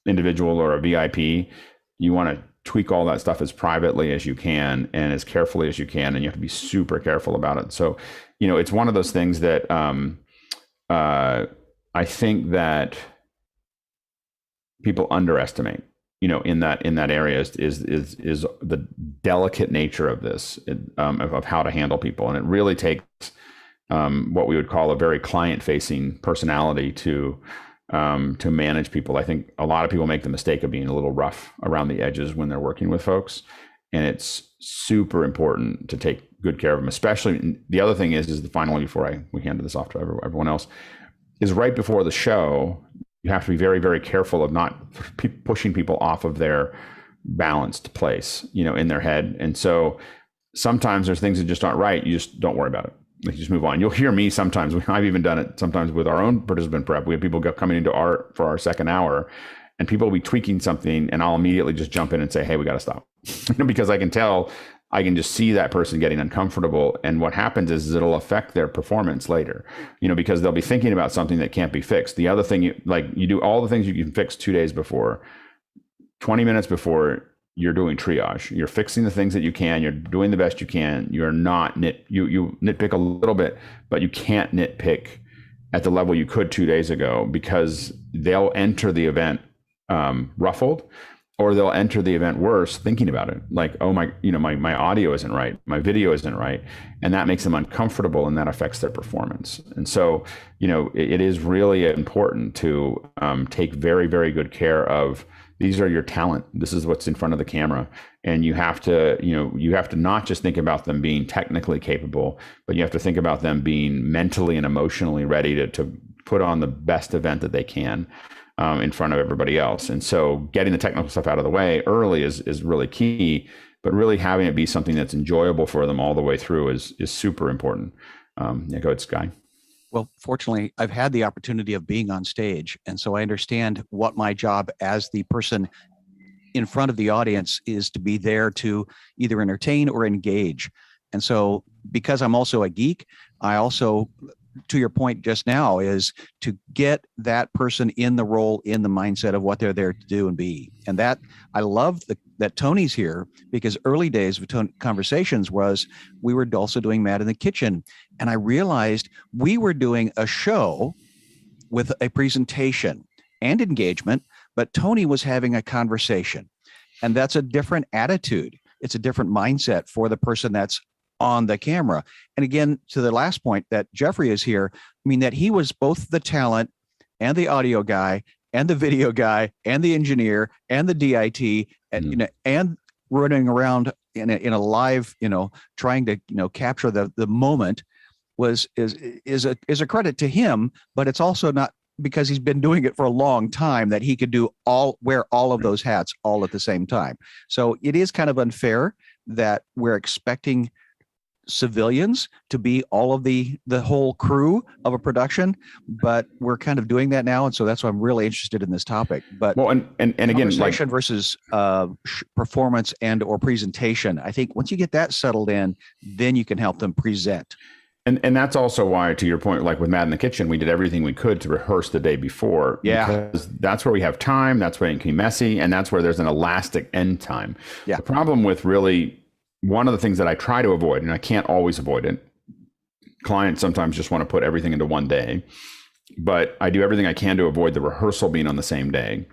individual or a VIP, you want to tweak all that stuff as privately as you can and as carefully as you can, and you have to be super careful about it. So, it's one of those things that I think that people underestimate, in that area is the delicate nature of this, of how to handle people. And it really takes what we would call a very client-facing personality to manage people. I think a lot of people make the mistake of being a little rough around the edges when they're working with folks. And it's super important to take good care of them, especially. The other thing is the final one before we hand this off to everyone else, is right before the show, you have to be very, very careful of not pushing people off of their balanced place, in their head. And so sometimes there's things that just aren't right. You just don't worry about it. You just move on. You'll hear me sometimes. I've even done it sometimes with our own participant prep. We have people coming into for our second hour, and people will be tweaking something, and I'll immediately just jump in and say, hey, we got to stop. Because I can just see that person getting uncomfortable. And what happens is it'll affect their performance later, because they'll be thinking about something that can't be fixed. The other thing, you do all the things you can fix 2 days before, 20 minutes before you're doing triage. You're fixing the things that you can. You're doing the best you can. You're not you nitpick a little bit, but you can't nitpick at the level you could 2 days ago, because they'll enter the event ruffled. or they'll enter the event worse thinking about it, like, oh my, my audio isn't right, my video isn't right, and that makes them uncomfortable, and that affects their performance. And so it is really important to take very, very good care of, these are your talent, this is what's in front of the camera, and you have to not just think about them being technically capable, but you have to think about them being mentally and emotionally ready to put on the best event that they can in front of everybody else. And so getting the technical stuff out of the way early is really key, but really having it be something that's enjoyable for them all the way through is super important. Go ahead, Sky. Well, fortunately, I've had the opportunity of being on stage, and so I understand what my job as the person in front of the audience is, to be there to either entertain or engage. And so because I'm also a geek, I also, to your point just now, is to get that person in the role, in the mindset of what they're there to do and be. And that, I love that Tony's here, because early days of conversations was, we were also doing Mad in the Kitchen. And I realized we were doing a show with a presentation and engagement, but Tony was having a conversation. And that's a different attitude. It's a different mindset for the person that's on the camera. And again, to the last point that Jeffrey is here, I mean, that he was both the talent and the audio guy and the video guy and the engineer and the DIT and, and running around in a live, trying to, capture the moment is a credit to him, but it's also not, because he's been doing it for a long time, that he could wear all of those hats all at the same time. So it is kind of unfair that we're expecting civilians to be all of the whole crew of a production, but we're kind of doing that now, and so that's why I'm really interested in this topic. But and again, conversation versus performance and or presentation, I think once you get that settled in, then you can help them present. And that's also why, to your point, like with Mad in the Kitchen, we did everything we could to rehearse the day before. Yeah. Because that's where we have time, that's where it can be messy, and that's where there's an elastic end time. Yeah. The problem with really, one of the things that I try to avoid, and I can't always avoid it, clients sometimes just want to put everything into one day, but I do everything I can to avoid the rehearsal being on the same day,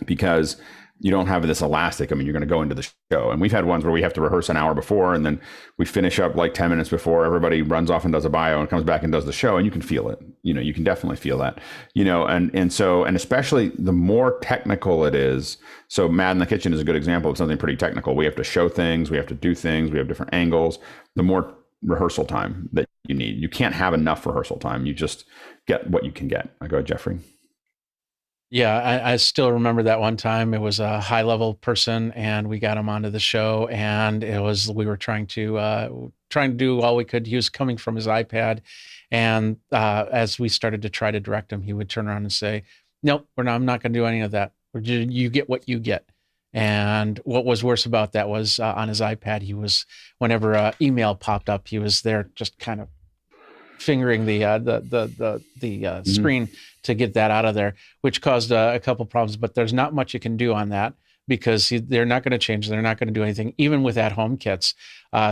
because you don't have this elastic. I mean, you're going to go into the show, and we've had ones where we have to rehearse an hour before, and then we finish up like 10 minutes before. Everybody runs off and does a bio and comes back and does the show, and you can feel it. You can definitely feel that. And especially the more technical it is. So Mad in the Kitchen is a good example of something pretty technical. We have to show things, we have to do things, we have different angles. The more rehearsal time that you need, you can't have enough rehearsal time. You just get what you can get. I go, Jeffrey. Yeah, I still remember that one time. It was a high level person, and we got him onto the show, and we were trying to do all we could. He was coming from his iPad, and as we started to try to direct him, he would turn around and say, "Nope, I'm not going to do any of that. You get what you get." And what was worse about that was on his iPad, he was, whenever email popped up, he was there just kind of fingering the screen to get that out of there, which caused a couple problems. But there's not much you can do on that, because they're not going to change. They're not going to do anything, even with at-home kits,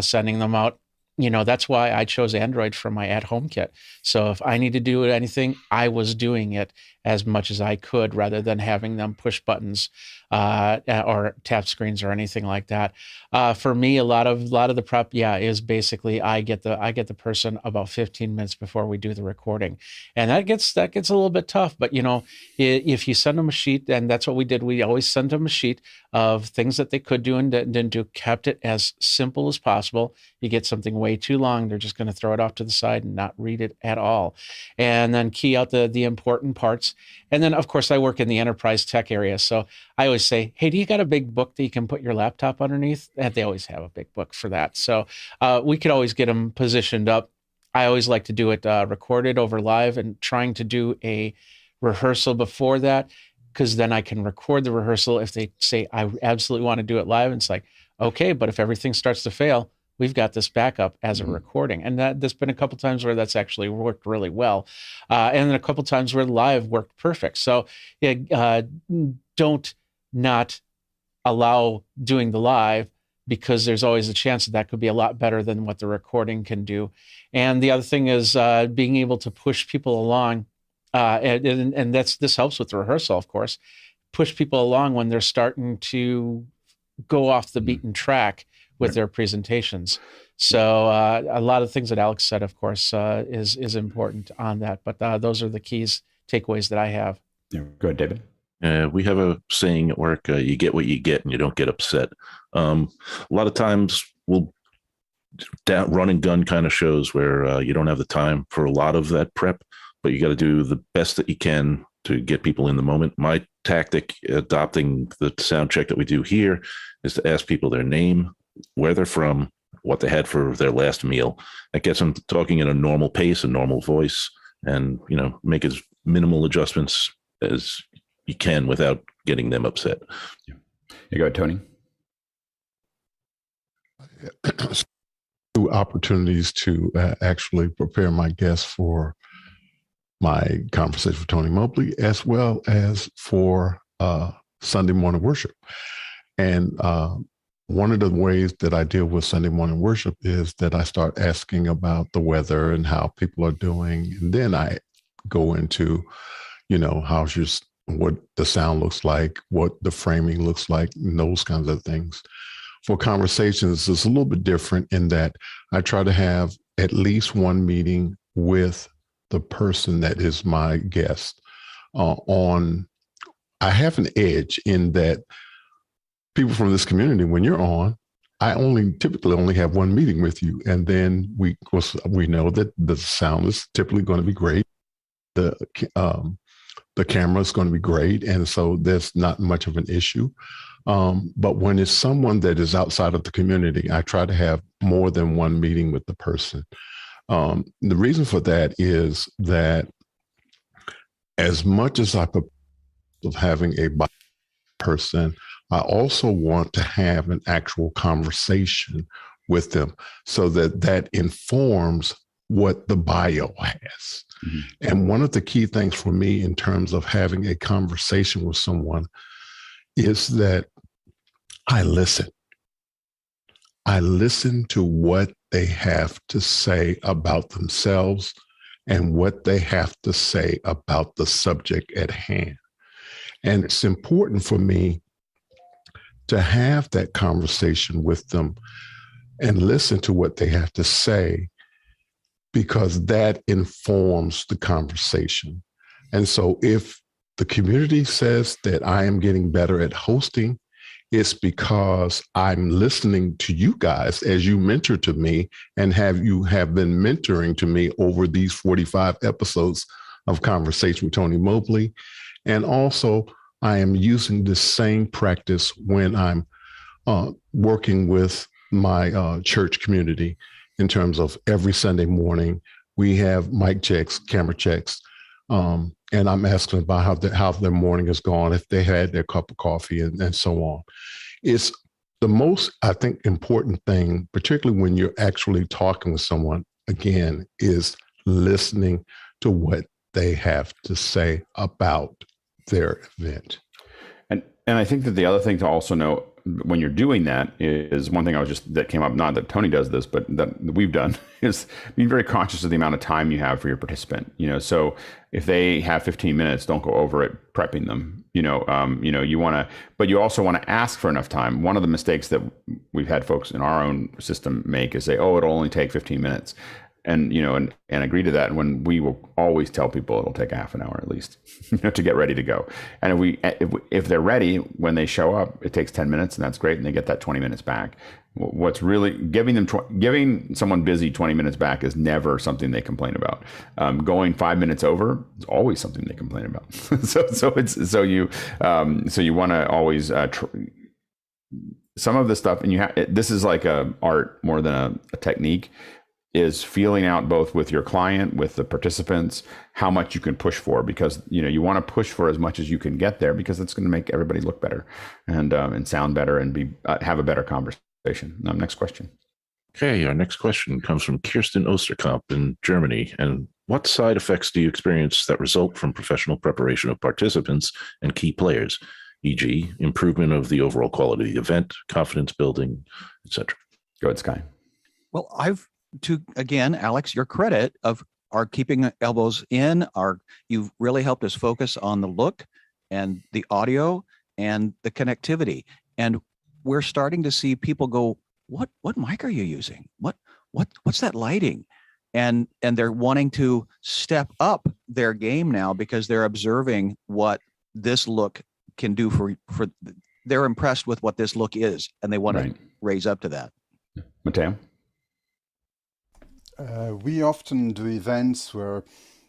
sending them out. That's why I chose Android for my at-home kit. So if I need to do anything, I was doing it as much as I could, rather than having them push buttons or tap screens or anything like that. For me, a lot of the prep, is basically I get the person about 15 minutes before we do the recording, and that gets a little bit tough. But if you send them a sheet, and that's what we did, we always sent them a sheet of things that they could do and didn't do, kept it as simple as possible. You get something way too long, they're just going to throw it off to the side and not read it at all, and then key out the important parts. And then, of course, I work in the enterprise tech area, so I always say, hey, do you got a big book that you can put your laptop underneath? And they always have a big book for that. So we could always get them positioned up. I always like to do it recorded over live, and trying to do a rehearsal before that, because then I can record the rehearsal. If they say, I absolutely want to do it live, and it's like, okay, but if everything starts to fail, we've got this backup as a recording. And there's been a couple times where that's actually worked really well. And then a couple times where live worked perfect. So don't not allow doing the live, because there's always a chance that could be a lot better than what the recording can do. And the other thing is being able to push people along. And this helps with the rehearsal, of course. push people along when they're starting to go off the beaten track with their presentations. So a lot of things that Alex said, of course, is important on that. But those are the takeaways that I have. Yeah, go ahead, David. We have a saying at work, you get what you get and you don't get upset. A lot of times we'll run and gun kind of shows where you don't have the time for a lot of that prep, but you got to do the best that you can to get people in the moment. My tactic adopting the sound check that we do here is to ask people their name, where they're from, what they had for their last meal. That gets them talking in a normal pace, a normal voice, and, you know, make as minimal adjustments as you can without getting them upset. Yeah. You go ahead, Tony. Opportunities to actually prepare my guests for my conversation with Tony Mobley, as well as for Sunday morning worship. And one of the ways that I deal with Sunday morning worship is that I start asking about the weather and how people are doing. And then I go into, you know, what the sound looks like, what the framing looks like, and those kinds of things. For conversations, it's a little bit different in that I try to have at least one meeting with the person that is my guest I have an edge in that people from this community, when you're on, I typically only have one meeting with you. And then we know that the sound is typically going to be great. The camera is going to be great. And so there's not much of an issue. But when it's someone that is outside of the community, I try to have more than one meeting with the person. The reason for that is that as much as I propose of having a person, I also want to have an actual conversation with them so that informs what the bio has. Mm-hmm. And one of the key things for me in terms of having a conversation with someone is that I listen. I listen to what they have to say about themselves and what they have to say about the subject at hand. And it's important for me to have that conversation with them and listen to what they have to say, because that informs the conversation. And so if the community says that I am getting better at hosting, it's because I'm listening to you guys as you mentor to me and you have been mentoring to me over these 45 episodes of Conversation with Tony Mobley. And also I am using the same practice when I'm working with my church community in terms of every Sunday morning, we have mic checks, camera checks, and I'm asking about how their morning has gone, if they had their cup of coffee and so on. It's the most, I think, important thing, particularly when you're actually talking with someone, again, is listening to what they have to say about their event. And I think that the other thing to also know when you're doing that is one thing that came up, not that Tony does this, but that we've done, is being very conscious of the amount of time you have for your participant. So if they have 15 minutes, don't go over it prepping them. You want to, but you also want to ask for enough time. One of the mistakes that we've had folks in our own system make is say, oh, it'll only take 15 minutes. And agree to that when we will always tell people it'll take half an hour at least to get ready to go. And if they're ready when they show up, it takes 10 minutes and that's great. And they get that 20 minutes back. What's really giving someone busy 20 minutes back is never something they complain about. Going 5 minutes over is always something they complain about. so you want to always some of the stuff, and this is like a art more than a technique, is feeling out both with your client, with the participants, how much you can push for, because you want to push for as much as you can get there, because it's going to make everybody look better and sound better and have a better conversation. Next question. Okay, our next question comes from Kirsten Osterkamp in Germany. And what side effects do you experience that result from professional preparation of participants and key players, e.g., improvement of the overall quality of the event, confidence building, etc.? Go ahead, Sky. Well, again, Alex, your credit of our keeping elbows in, you've really helped us focus on the look and the audio and the connectivity. And we're starting to see people go, what mic are you using? What's that lighting? And they're wanting to step up their game now because they're observing what this look can do for they're impressed with what this look is, and they want to raise up to that. Matteo? We often do events where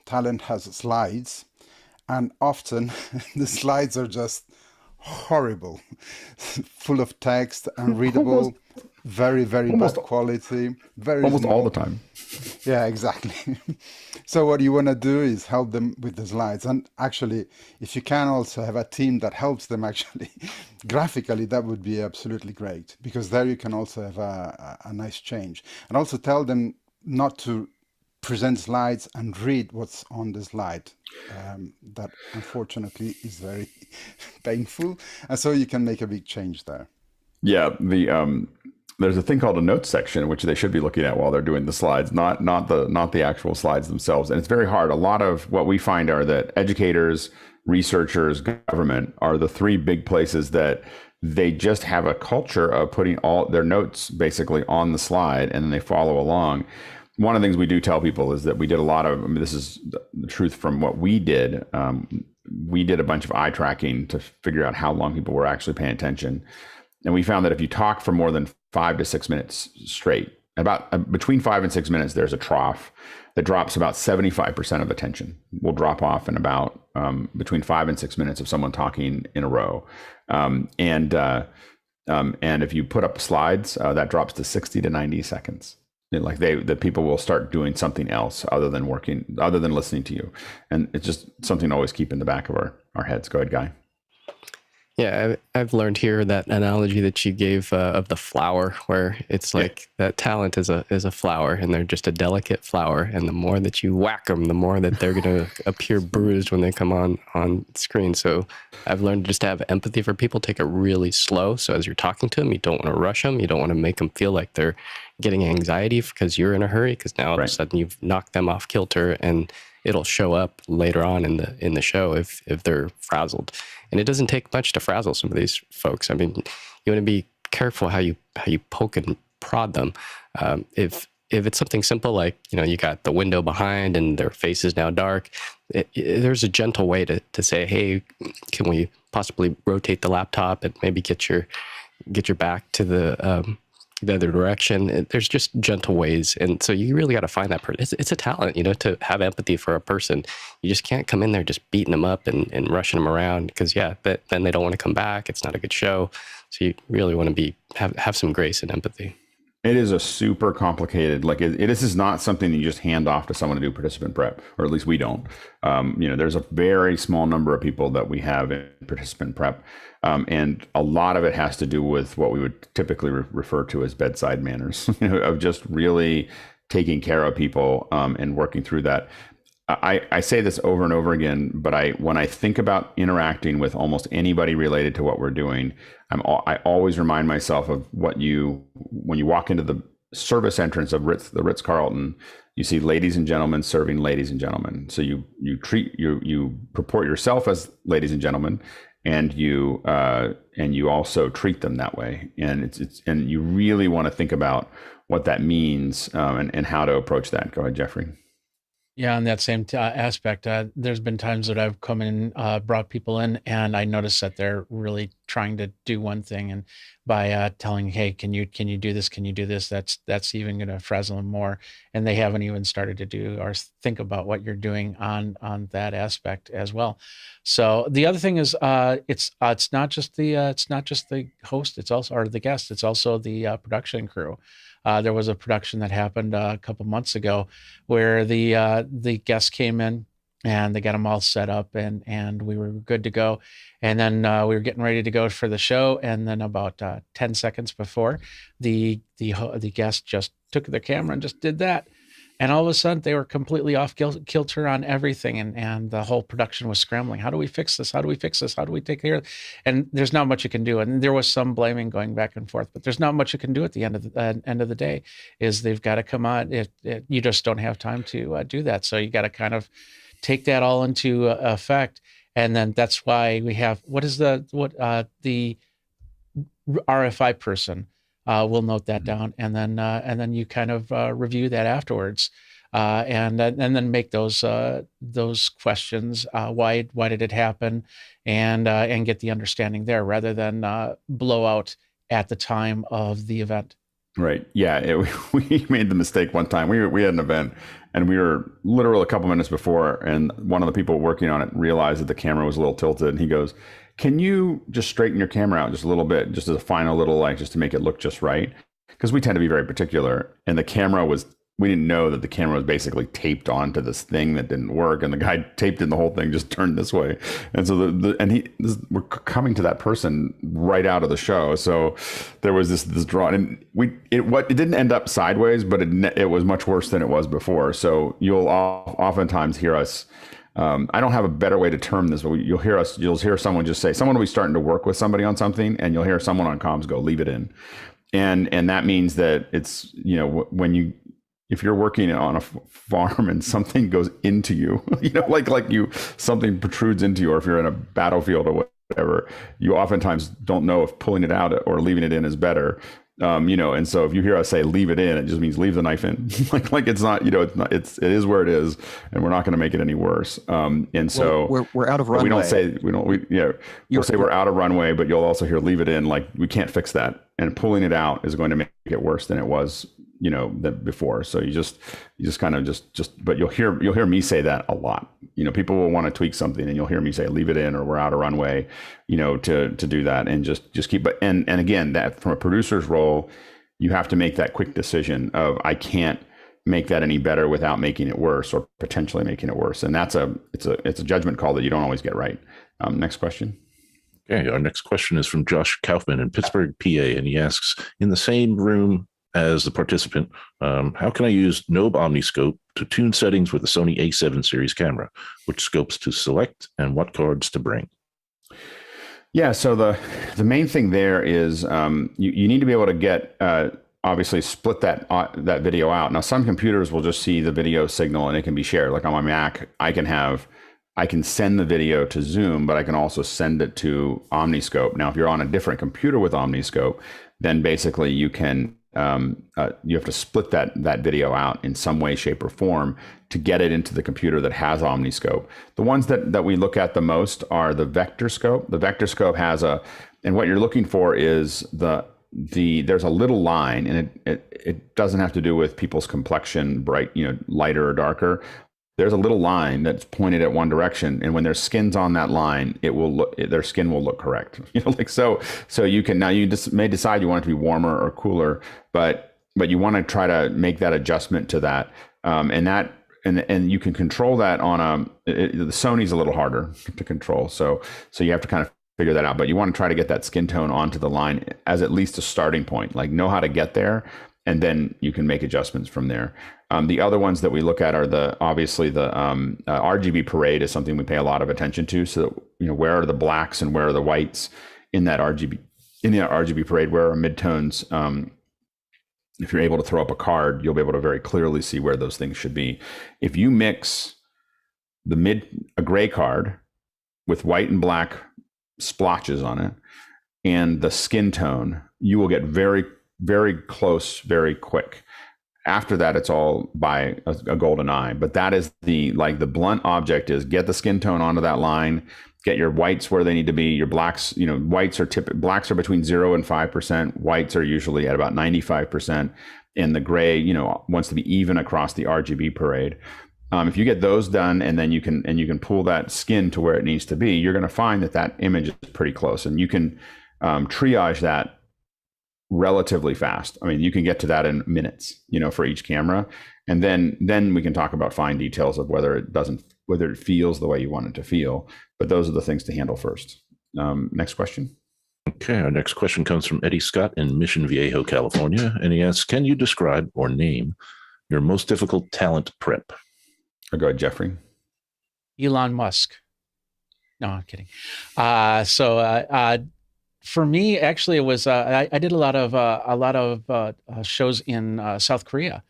talent has slides, and often the slides are just horrible, full of text, unreadable, very bad quality, almost small. all the time. Yeah, exactly. So what you want to do is help them with the slides, and actually, if you can also have a team that helps them actually graphically, that would be absolutely great, because there you can also have a nice change, and also tell them not to present slides and read what's on the slide. That unfortunately is very painful, and so you can make a big change there. Yeah, there's a thing called a notes section, which they should be looking at while they're doing the slides, not the actual slides themselves. And it's very hard. A lot of what we find are that educators, researchers, government are the three big places that they just have a culture of putting all their notes basically on the slide, and then they follow along. One of the things we do tell people is that we did a lot of, this is the truth from what we did. We did a bunch of eye tracking to figure out how long people were actually paying attention. And we found that if you talk for more than 5 to 6 minutes straight, about between 5 and 6 minutes, there's a trough that drops about 75% of attention will drop off in about between 5 and 6 minutes of someone talking in a row. And if you put up slides, that drops to 60 to 90 seconds. Like the people will start doing something else other than listening to you. And it's just something to always keep in the back of our heads. Go ahead, Guy. Yeah, I've learned here that analogy that you gave of the flower, where it's like that talent is a flower, and they're just a delicate flower, and the more that you whack them, the more that they're going to appear bruised when they come on screen. So I've learned just to have empathy for people, take it really slow. So as you're talking to them, you don't want to rush them, you don't want to make them feel like they're getting anxiety because you're in a hurry, because now all of a sudden you've knocked them off kilter, and it'll show up later on in the show if they're frazzled. And it doesn't take much to frazzle some of these folks. I mean, you want to be careful how you poke and prod them. If it's something simple like, you got the window behind and their face is now dark, there's a gentle way to say, hey, can we possibly rotate the laptop and maybe get your back to the other direction? There's just gentle ways. And so you really got to find that person. It's a talent, to have empathy for a person. You just can't come in there just beating them up and rushing them around, because then they don't want to come back. It's not a good show. So you really want to have some grace and empathy. It is a super complicated, this is not something that you just hand off to someone to do participant prep, or at least we don't. There's a very small number of people that we have in participant prep. And a lot of it has to do with what we would typically refer to as bedside manners, of just really taking care of people and working through that. I say this over and over again, but when I think about interacting with almost anybody related to what we're doing, I always remind myself of when you walk into the service entrance of the Ritz-Carlton, you see ladies and gentlemen serving ladies and gentlemen. So you purport yourself as ladies and gentlemen, and you also treat them that way. And and you really want to think about what that means and how to approach that. Go ahead, Jeffrey. Yeah, on that same aspect, there's been times that I've come in, brought people in, and I notice that they're really trying to do one thing, and by telling, "Hey, can you do this? Can you do this?" That's even going to frazzle them more, and they haven't even started to do or think about what you're doing on that aspect as well. So the other thing is, it's not just the host, it's also, or the guest, it's also the production crew. There was a production that happened a couple months ago where the guests came in and they got them all set up and we were good to go. And then we were getting ready to go for the show. And then about 10 seconds before, the guest just took their camera and just did that. And all of a sudden, they were completely off kilter on everything, and the whole production was scrambling. How do we fix this? How do we fix this? How do we take care of it? And there's not much you can do. And there was some blaming going back and forth, but there's not much you can do at the end of the day. Is they've got to come on. You just don't have time to do that. So you got to kind of take that all into effect And then that's why we have, the RFI person will note that down, and then you kind of review that afterwards, and then make those questions. Why did it happen, and get the understanding there rather than blow out at the time of the event. Right. Yeah. We made the mistake one time. We had an event, and we were literally a couple minutes before, and one of the people working on it realized that the camera was a little tilted, and he goes, "Can you just straighten your camera out just a little bit, just as a final little, just to make it look just right?" Because we tend to be very particular, and the camera was, we didn't know that the camera was basically taped onto this thing that didn't work, and the guy taped in the whole thing just turned this way, and so we're coming to that person right out of the show, so there was this draw, and it didn't end up sideways, but it was much worse than it was before. So you'll oftentimes hear us. I don't have a better way to term this, but you'll hear someone just say, someone will be starting to work with somebody on something, and you'll hear someone on comms go, "Leave it in," and that means that it's, if you're working on a farm and something goes into you, something protrudes into you, or if you're in a battlefield or whatever, you oftentimes don't know if pulling it out or leaving it in is better. And so if you hear us say "leave it in," it just means leave the knife in. like it's not, it is where it is, and we're not going to make it any worse. And so we're out of runway. You'll say we're out of runway, but you'll also hear "leave it in," like we can't fix that, and pulling it out is going to make it worse than it was, than before. So you just kind of but you'll hear me say that a lot. People will want to tweak something, and you'll hear me say "leave it in," or "we're out of runway," to do that, and just keep it. And again, that from a producer's role, you have to make that quick decision of, I can't make that any better without making it worse, or potentially making it worse. And it's a judgment call that you don't always get right. Next question. Okay, our next question is from Josh Kaufman in Pittsburgh, PA, and he asks, in the same room as the participant, how can I use Nobe Omniscope to tune settings with the Sony A7 series camera? Which scopes to select and what cards to bring? Yeah, so the main thing there is you need to be able to get obviously split that video out. Now, some computers will just see the video signal and it can be shared. Like on my Mac, I can send the video to Zoom, but I can also send it to Omniscope. Now, if you're on a different computer with Omniscope, then basically you can you have to split that video out in some way, shape, or form to get it into the computer that has Omniscope. The ones that we look at the most are the vector scope. The vector scope has and what you're looking for is there's a little line, and it doesn't have to do with people's complexion, bright, lighter or darker. There's a little line that's pointed at one direction, and when their skin's on that line, their skin will look correct. So you can, now you just may decide you want it to be warmer or cooler, but you want to try to make that adjustment to that, and you can control that on the Sony's a little harder to control, so you have to kind of figure that out. But you want to try to get that skin tone onto the line as at least a starting point, like know how to get there, and then you can make adjustments from there. The other ones that we look at are obviously the RGB parade is something we pay a lot of attention to. So where are the blacks and where are the whites in that RGB parade? Where are midtones? If you're able to throw up a card, you'll be able to very clearly see where those things should be. If you mix a gray card with white and black splotches on it and the skin tone, you will get very, very close very quick. After that, it's all by a golden eye. But that is the blunt object is get the skin tone onto that line, get your whites where they need to be. Your blacks, blacks are between 0 and 5%. Whites are usually at about 95%. And the gray, wants to be even across the RGB parade. If you get those done, and then you can pull that skin to where it needs to be, you're going to find that image is pretty close, and you can triage that relatively fast. I mean, you can get to that in minutes, for each camera, and then we can talk about fine details of whether it feels the way you want it to feel. But those are the things to handle first. Next question. Okay, our next question comes from Eddie Scott in Mission Viejo, California, and he asks, "Can you describe or name your most difficult talent prep?" Or go ahead, Jeffrey. Elon Musk. No, I'm kidding. For me, actually, it was I did a lot of shows in South Korea,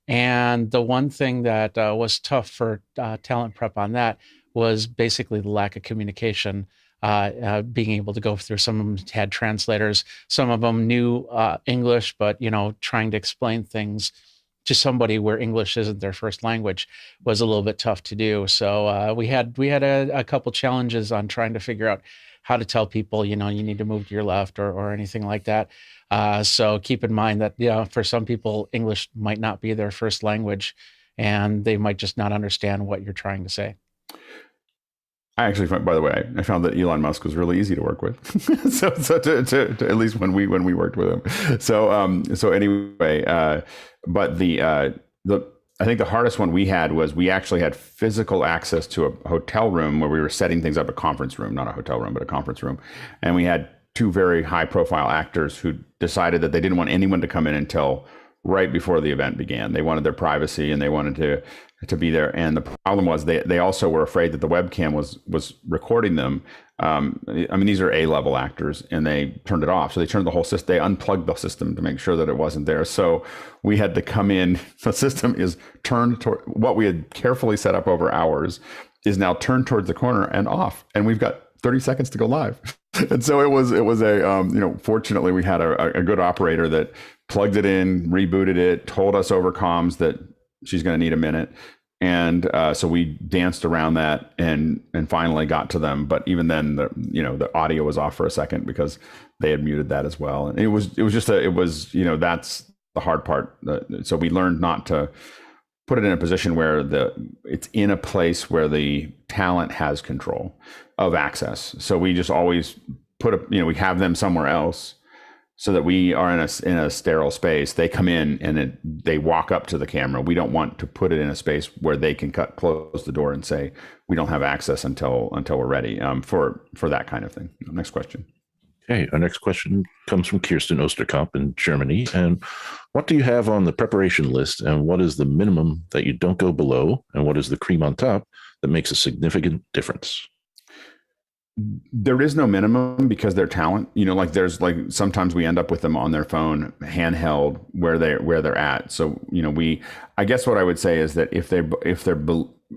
and the one thing that was tough for talent prep on that was basically the lack of communication. Being able to go through, some of them had translators, some of them knew English, but trying to explain things to somebody where English isn't their first language was a little bit tough to do. So we had a couple challenges on trying to figure out how to tell people, you need to move to your left or anything like that. So keep in mind that, for some people, English might not be their first language, and they might just not understand what you're trying to say. I actually, by the way, I found that Elon Musk was really easy to work with. so to at least when we worked with him. So anyway, but I think the hardest one we had was we actually had physical access to a hotel room where we were setting things up, a conference room, not a hotel room, but a conference room, and we had two very high profile actors who decided that they didn't want anyone to come in until right before the event began. They wanted their privacy and they wanted to be there. And the problem was they also were afraid that the webcam was recording them. I mean, these are A-level actors, and they turned it off. So they turned the whole system, they unplugged the system to make sure that it wasn't there. So we had to come in, the system is turned toward what we had carefully set up over hours is now turned towards the corner and off. And we've got 30 seconds to go live. And so it was a, fortunately we had a good operator that plugged it in, rebooted it, told us over comms that she's going to need a minute. And so we danced around that and finally got to them. But even then, the audio was off for a second because they had muted that as well. And it was that's the hard part. So we learned not to put it in a position where it's in a place where the talent has control of access. So we just always we have them somewhere else so that we are in a sterile space. They come in and they walk up to the camera. We don't want to put it in a space where they can close the door and say, we don't have access until we're ready for that kind of thing. Next question. Okay, our next question comes from Kirsten Osterkamp in Germany. And what do you have on the preparation list, and what is the minimum that you don't go below, and what is the cream on top that makes a significant difference? There is no minimum because they're talent. There's sometimes we end up with them on their phone, handheld, where they're at. So I guess what I would say is that if they're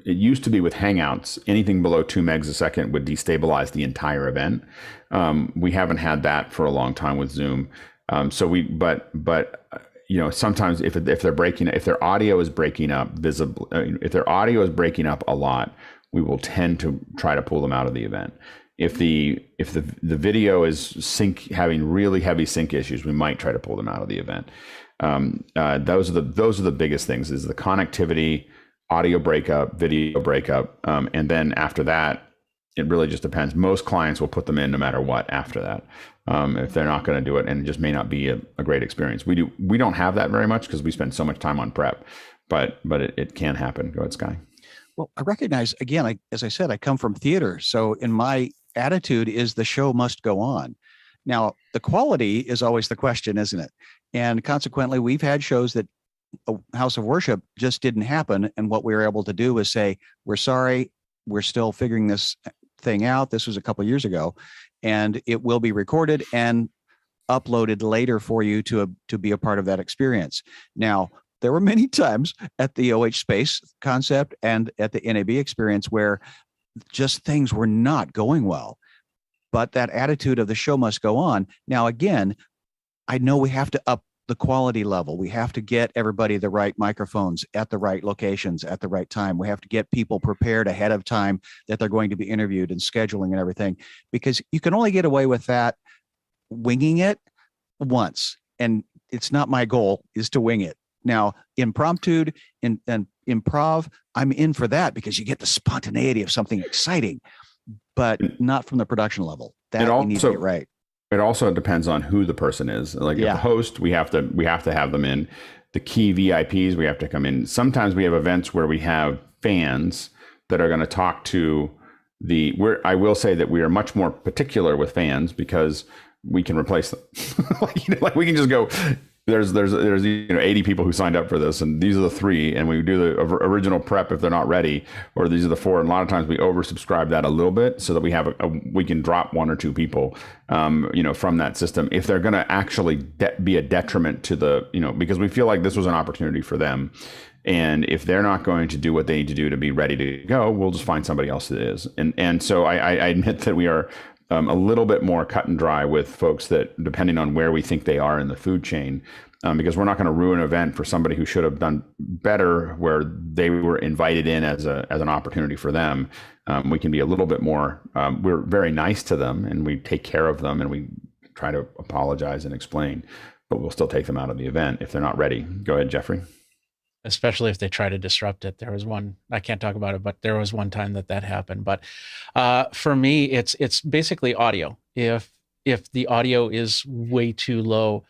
it used to be with Hangouts, anything below 2 megs a second would destabilize the entire event. We haven't had that for a long time with Zoom. Sometimes if their audio is breaking up visibly, if their audio is breaking up a lot, we will tend to try to pull them out of the event. If the video is having really heavy sync issues, we might try to pull them out of the event. Those are the biggest things: is the connectivity, audio breakup, video breakup, and then after that, it really just depends. Most clients will put them in no matter what after that, if they're not going to do it, and it just may not be a great experience. We don't have that very much because we spend so much time on prep, but it can happen. Go ahead, Sky. Well, I recognize, again, as I said, I come from theater. So in my attitude is the show must go on. Now, the quality is always the question, isn't it? And consequently, we've had shows that a house of worship just didn't happen. And what we were able to do was say, we're sorry, we're still figuring this thing out. This was a couple of years ago, and it will be recorded and uploaded later for you to be a part of that experience. Now, there were many times at the OH Space concept and at the NAB experience where just things were not going well, but that attitude of the show must go on. Now, again, I know we have to up the quality level. We have to get everybody the right microphones at the right locations at the right time. We have to get people prepared ahead of time that they're going to be interviewed and scheduling and everything, because you can only get away with that winging it once. And it's not my goal is to wing it. Now, impromptu and improv, I'm in for that because you get the spontaneity of something exciting, but not from the production level. That you need to get right. It also depends on who the person is. If the host, we have to have them in. The key VIPs, we have to come in. Sometimes we have events where we have fans that are going to talk to I will say that we are much more particular with fans because we can replace them. We can just go, there's 80 people who signed up for this, and these are the 3, and we do the original prep if they're not ready, or these are the 4. And a lot of times we oversubscribe that a little bit so that we have we can drop 1 or 2 people, from that system if they're going to actually be a detriment to because we feel like this was an opportunity for them, And if they're not going to do what they need to do to be ready to go, we'll just find somebody else that is. And so I admit that we are a little bit more cut and dry with folks that, depending on where we think they are in the food chain, because we're not going to ruin an event for somebody who should have done better, where they were invited in as an opportunity for them. We can be a little bit more, we're very nice to them and we take care of them and we try to apologize and explain, but we'll still take them out of the event if they're not ready. Go ahead, Jeffrey. Especially if they try to disrupt it. There was one, I can't talk about it, but there was one time that happened. But for me, it's basically audio. If the audio is way too low,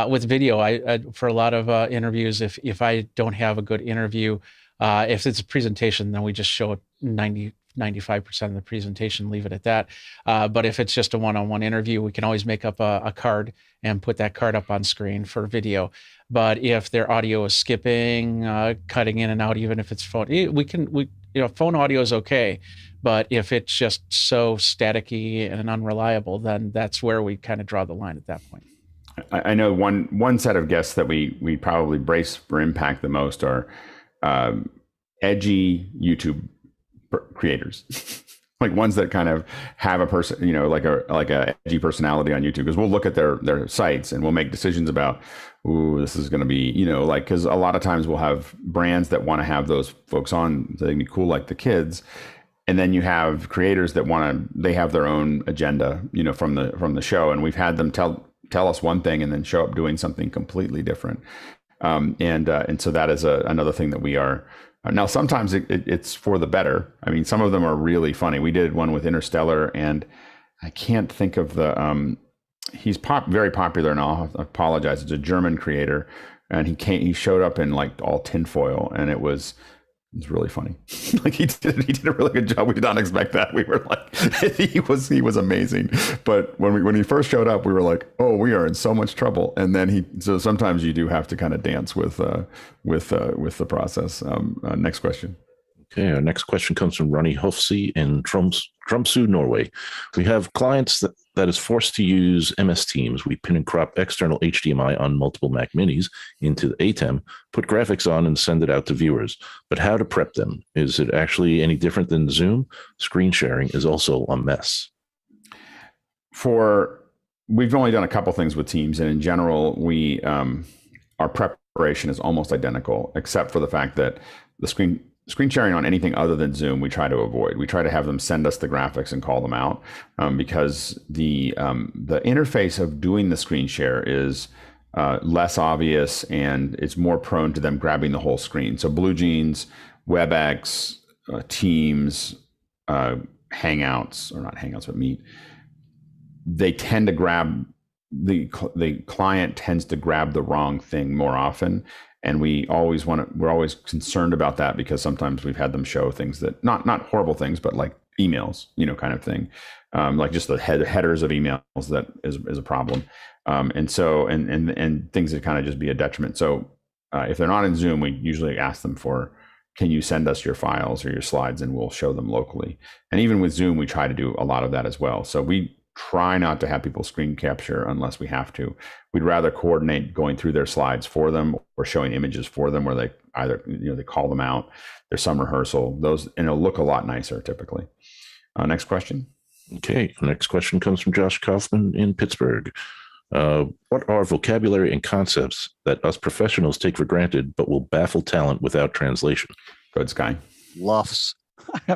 with video, I for a lot of interviews, if I don't have a good interview, if it's a presentation, then we just show 95% of the presentation, leave it at that. But if it's just a one-on-one interview, we can always make up a card and put that card up on screen for video. But if their audio is skipping, cutting in and out, even if it's phone, phone audio is okay. But if it's just so staticky and unreliable, then that's where we kind of draw the line at that point. I know one set of guests that we probably brace for impact the most are edgy YouTube creators, like ones that kind of have a person, like a edgy personality on YouTube, because we'll look at their sites and we'll make decisions about, ooh, this is going to be, because a lot of times we'll have brands that want to have those folks on, so they can be cool like the kids. And then you have creators that they have their own agenda, from the show. And we've had them tell us one thing and then show up doing something completely different. And so that is another thing that we are. Now, sometimes it's for the better. I mean, some of them are really funny. We did one with Interstellar, and I can't think of the. He's very popular, and I'll apologize. It's a German creator, and he showed up in like all tinfoil, and it was really funny. Like he did a really good job. We did not expect that. We were like, he was amazing. But when he first showed up, we were like, oh, we are in so much trouble. And then so sometimes you do have to kind of dance with the process. Next question. Okay, our next question comes from Ronnie Hofsey in Tromsø, Norway. We have clients that is forced to use MS Teams. We pin and crop external HDMI on multiple Mac Minis into the ATEM, put graphics on, and send it out to viewers. But how to prep them? Is it actually any different than Zoom? Screen sharing is also a mess. We've only done a couple things with Teams, and in general, our preparation is almost identical, except for the fact that the screen sharing on anything other than Zoom, we try to avoid. We try to have them send us the graphics and call them out, because the interface of doing the screen share is less obvious and it's more prone to them grabbing the whole screen. So BlueJeans, WebEx, Teams, Hangouts, or not Hangouts, but Meet, they tend to grab, the client tends to grab the wrong thing more often. And we're always concerned about that, because sometimes we've had them show things that not horrible things, but like emails, kind of thing. Like just the headers of emails, that is a problem. And so, and things that kind of just be a detriment. So if they're not in Zoom, we usually ask them can you send us your files or your slides, and we'll show them locally. And even with Zoom, we try to do a lot of that as well. So we try not to have people screen capture unless we have to. We'd rather coordinate going through their slides for them or showing images for them, where they either, they call them out. There's some rehearsal, and it'll look a lot nicer typically. Next question. Okay. Next question comes from Josh Kaufman in Pittsburgh. What are vocabulary and concepts that us professionals take for granted, but will baffle talent without translation? Go ahead, Sky. Luffs.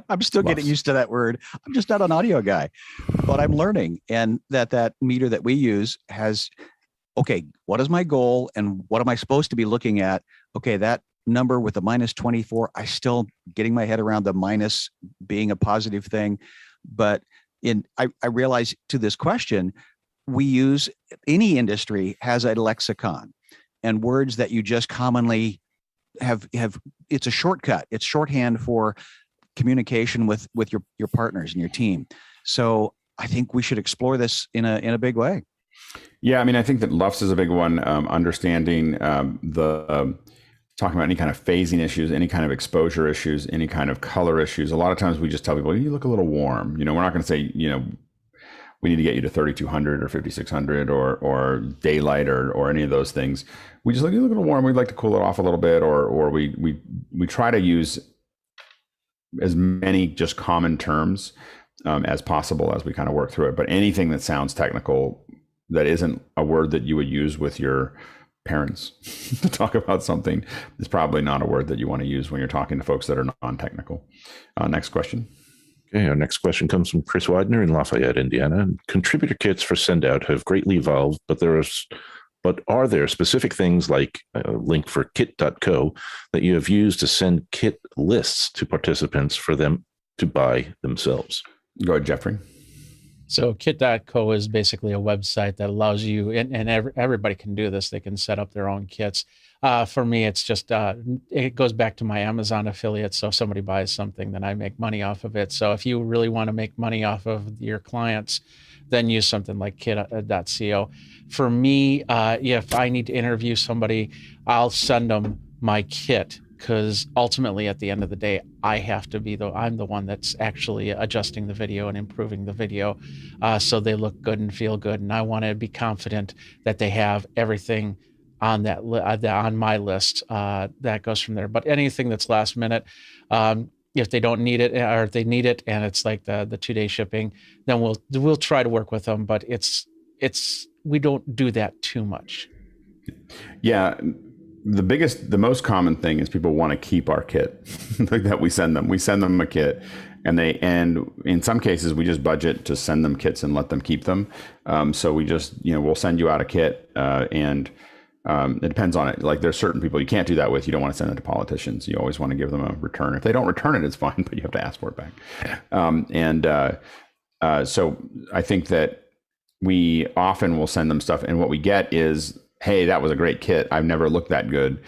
I'm still getting used to that word. I'm just not an audio guy, but I'm learning. And that meter that we use has, okay, what is my goal and what am I supposed to be looking at? Okay, that number with the minus 24, I still getting my head around the minus being a positive thing. But I realize to this question, we use, any industry has a lexicon, and words that you just commonly have, it's a shortcut. It's shorthand for communication with your partners and your team. So I think we should explore this in a big way. Yeah, I mean, I think that LUFS is a big one. Understanding talking about any kind of phasing issues, any kind of exposure issues, any kind of color issues. A lot of times we just tell people, you look a little warm. We're not going to say, we need to get you to 3200 or 5600 or daylight or any of those things. We just look a little warm. We'd like to cool it off a little bit, or we try to use as many just common terms as possible as we kind of work through it. But anything that sounds technical that isn't a word that you would use with your parents to talk about something is probably not a word that you want to use when you're talking to folks that are non-technical. Next question. Okay, our next question comes from Chris Widener in Lafayette, Indiana. Contributor kits for send-out have greatly evolved, but are there specific things like a link for kit.co that you have used to send kit lists to participants for them to buy themselves? Go ahead, Jeffrey. So kit.co is basically a website that allows you, and everybody can do this, they can set up their own kits. For me, it's just, it goes back to my Amazon affiliate. So if somebody buys something, then I make money off of it. So if you really want to make money off of your clients, then use something like kit.co. For me, if I need to interview somebody, I'll send them my kit, because ultimately at the end of the day, I'm the one that's actually adjusting the video and improving the video so they look good and feel good. And I want to be confident that they have everything on that on my list that goes from there. But anything that's last minute, if they don't need it, or if they need it and it's like the 2-day shipping, then we'll try to work with them. But we don't do that too much. Yeah. The most common thing is people want to keep our kit that we send them. We send them a kit, and in some cases we just budget to send them kits and let them keep them. So we just, we'll send you out a kit, and it depends on it. Like there's certain people you can't do that with. You don't want to send it to politicians. You always want to give them a return. If they don't return it, it's fine, but you have to ask for it back. So I think that we often will send them stuff, and what we get is, hey, that was a great kit. I've never looked that good.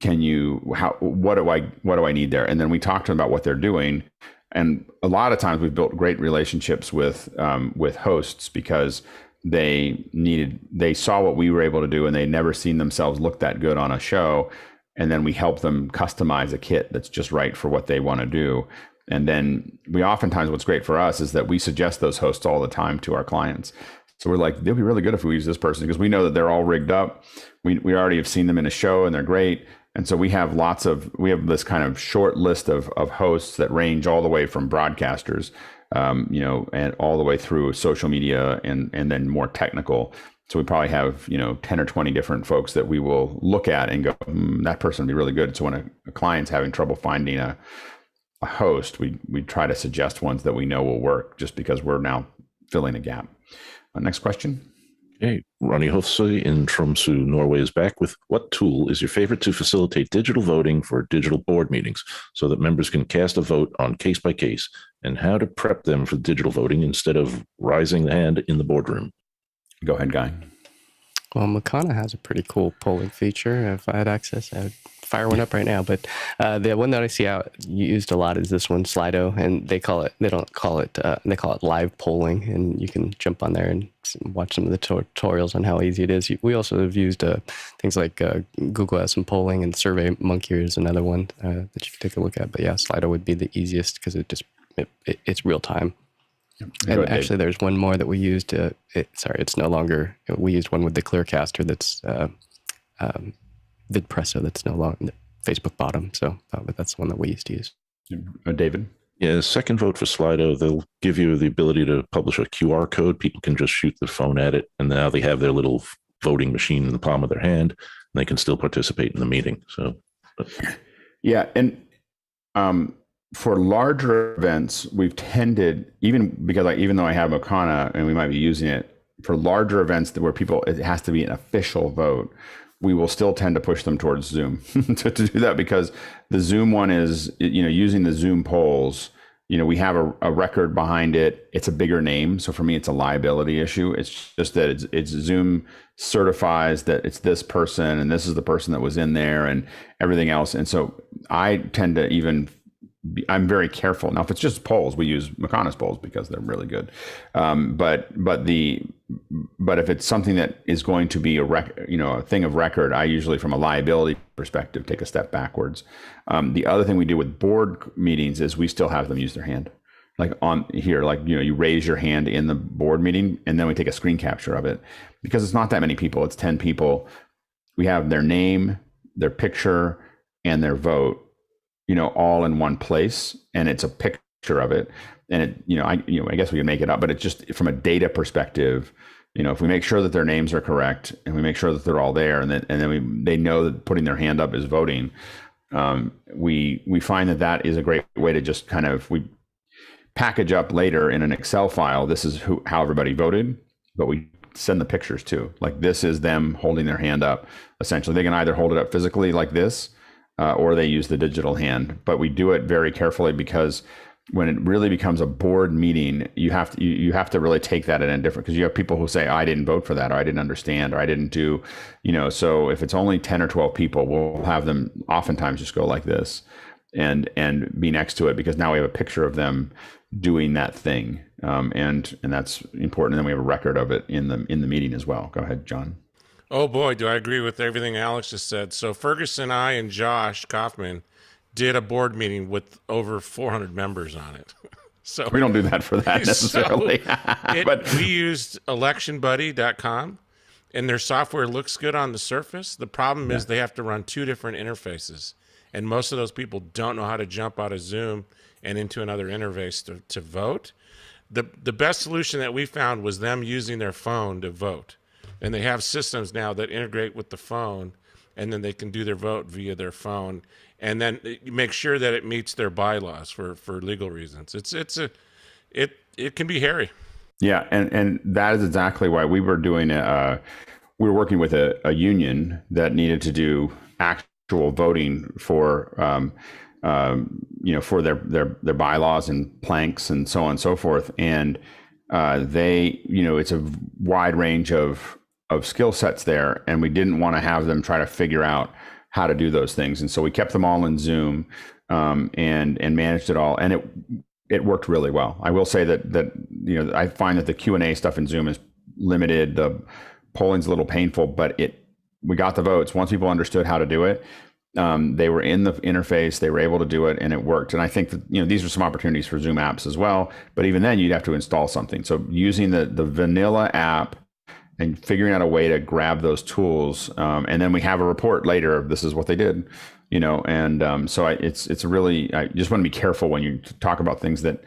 What do I need there? And then we talk to them about what they're doing. And a lot of times we've built great relationships with hosts because they saw what we were able to do and they'd never seen themselves look that good on a show. And then we help them customize a kit that's just right for what they want to do. And then what's great for us is that we suggest those hosts all the time to our clients. So we're like, they'll be really good if we use this person, because we know that they're all rigged up. We already have seen them in a show and they're great. And so we have this kind of short list of hosts that range all the way from broadcasters, and all the way through social media and then more technical. So we probably have, 10 or 20 different folks that we will look at and go, that person would be really good. So when a client's having trouble finding a host, we try to suggest ones that we know will work, just because we're now filling a gap. Next question. Okay, Ronnie Hofsøy in Tromsø, Norway is back with, what tool is your favorite to facilitate digital voting for digital board meetings so that members can cast a vote on case by case, and how to prep them for digital voting instead of raising the hand in the boardroom? Go ahead, Guy. Well, Makana has a pretty cool polling feature. If I had access, I would fire one up right now. But the one that I see out used a lot is this one, Slido, and they call it live polling, and you can jump on there and watch some of the tutorials on how easy it is. We also have used things like Google has some polling, and SurveyMonkey is another one that you can take a look at. But yeah, Slido would be the easiest because it's real time. And actually, there's one more that we used. It's no longer. We used one with the Clearcaster that's VidPresso. That's no longer Facebook bottom. So, but that's the one that we used to use. David. Yeah, second vote for Slido. They'll give you the ability to publish a QR code. People can just shoot their phone at it, and now they have their little voting machine in the palm of their hand, and they can still participate in the meeting. So, yeah, and for larger events, we've tended, even though I have Makana and we might be using it for larger events where it has to be an official vote, we will still tend to push them towards Zoom to do that, because the Zoom one is, using the Zoom polls, we have a record behind it. It's a bigger name. So for me, it's a liability issue. It's just that it's Zoom certifies that it's this person and this is the person that was in there and everything else. And so I tend to I'm very careful. Now, if it's just polls, we use Makana's polls because they're really good. But if it's something that is going to be a thing of record, I usually, from a liability perspective, take a step backwards. The other thing we do with board meetings is we still have them use their hand. like on here, like, you raise your hand in the board meeting, and then we take a screen capture of it, because it's not that many people. It's 10 people. We have their name, their picture, and their vote, all in one place, and it's a picture of it. And it, I guess we can make it up, but it's just from a data perspective. If we make sure that their names are correct, and we make sure that they're all there, and then they know that putting their hand up is voting, we find that is a great way to just kind of, we package up later in an Excel file. This is how everybody voted, but we send the pictures too. Like, this is them holding their hand up. Essentially, they can either hold it up physically like this, or they use the digital hand. But we do it very carefully, because when it really becomes a board meeting, you have to really take that in a different, because you have people who say, I didn't vote for that, or I didn't understand, or I didn't do, so if it's only 10 or 12 people, we'll have them oftentimes just go like this and be next to it, because now we have a picture of them doing that thing. And that's important. And then we have a record of it in the meeting as well. Go ahead, John. Oh boy, do I agree with everything Alex just said. So Ferguson, I, and Josh Kaufman did a board meeting with over 400 members on it. So we don't do that for that necessarily. But we used electionbuddy.com, and their software looks good on the surface. The problem is they have to run two different interfaces, and most of those people don't know how to jump out of Zoom and into another interface to vote. The best solution that we found was them using their phone to vote. And they have systems now that integrate with the phone, and then they can do their vote via their phone, and then make sure that it meets their bylaws for legal reasons. It can be hairy. Yeah, and that is exactly why we were doing we were working with a union that needed to do actual voting for for their bylaws and planks and so on and so forth. And it's a wide range of skill sets there, and we didn't want to have them try to figure out how to do those things. And so we kept them all in Zoom, and managed it all, and it worked really well. I will say that I find that the Q&A stuff in Zoom is limited. The polling's a little painful, but we got the votes. Once people understood how to do it, they were in the interface, they were able to do it, and it worked. And I think that these are some opportunities for Zoom apps as well, but even then you'd have to install something. So using the vanilla app and figuring out a way to grab those tools, and then we have a report later of this is what they did, so it's really, I just want to be careful when you talk about things that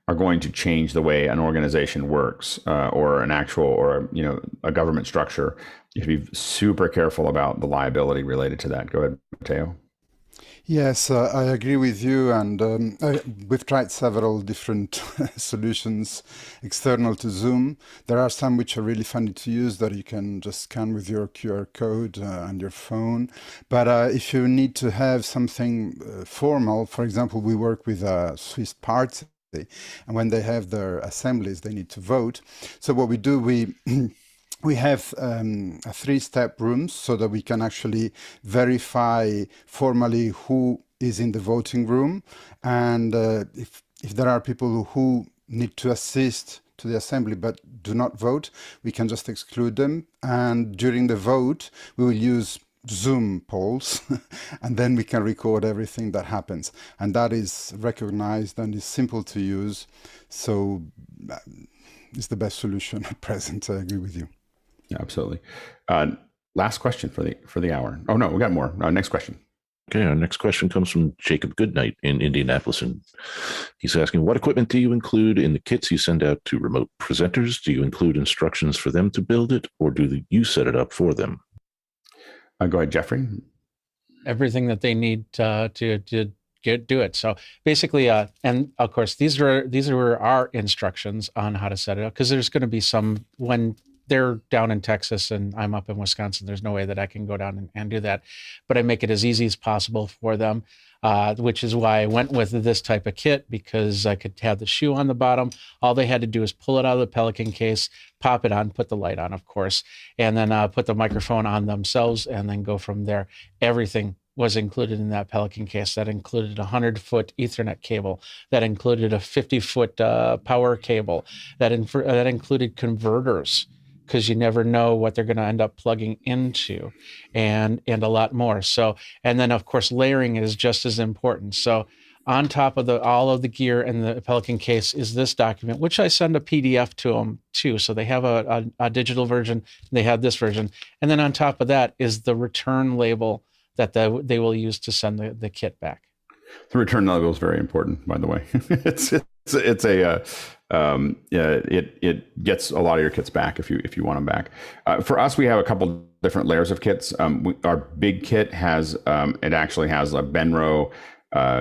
are going to change the way an organization works, or an actual, or a government structure. You have to be super careful about the liability related to that. Go ahead, Matteo. Yes, I agree with you, and we've tried several different solutions external to Zoom. There are some which are really funny to use that you can just scan with your QR code and your phone. But if you need to have something formal, for example, we work with a Swiss party, and when they have their assemblies, they need to vote. So what we do, we have a 3-step room so that we can actually verify formally who is in the voting room. And if there are people who need to assist to the assembly but do not vote, we can just exclude them. And during the vote, we will use Zoom polls, and then we can record everything that happens. And that is recognized and is simple to use. So it's the best solution at present. I agree with you. Yeah, absolutely. Last question for the hour. Oh no, we got more. Next question. Okay, our next question comes from Jacob Goodnight in Indianapolis, and he's asking, what equipment do you include in the kits you send out to remote presenters? Do you include instructions for them to build it, or do you set it up for them? Go ahead, Jeffrey. Everything that they need to do it. So basically, and of course, these are our instructions on how to set it up, because there's going to be some, when they're down in Texas and I'm up in Wisconsin, there's no way that I can go down and do that. But I make it as easy as possible for them, which is why I went with this type of kit, because I could have the shoe on the bottom. All they had to do is pull it out of the Pelican case, pop it on, put the light on, of course, and then put the microphone on themselves, and then go from there. Everything was included in that Pelican case. That included a 100-foot Ethernet cable. That included a 50-foot power cable. That included converters, because you never know what they're going to end up plugging into, and a lot more. So, and then of course, layering is just as important. So On top of all of the gear and the Pelican case is this document, which I send a PDF to them too. So they have a digital version, and they have this version. And then on top of that is the return label that they will use to send the kit back. The return label is very important, by the way. It gets a lot of your kits back if you want them back. For us, we have a couple different layers of kits. Our big kit has it actually has a Benro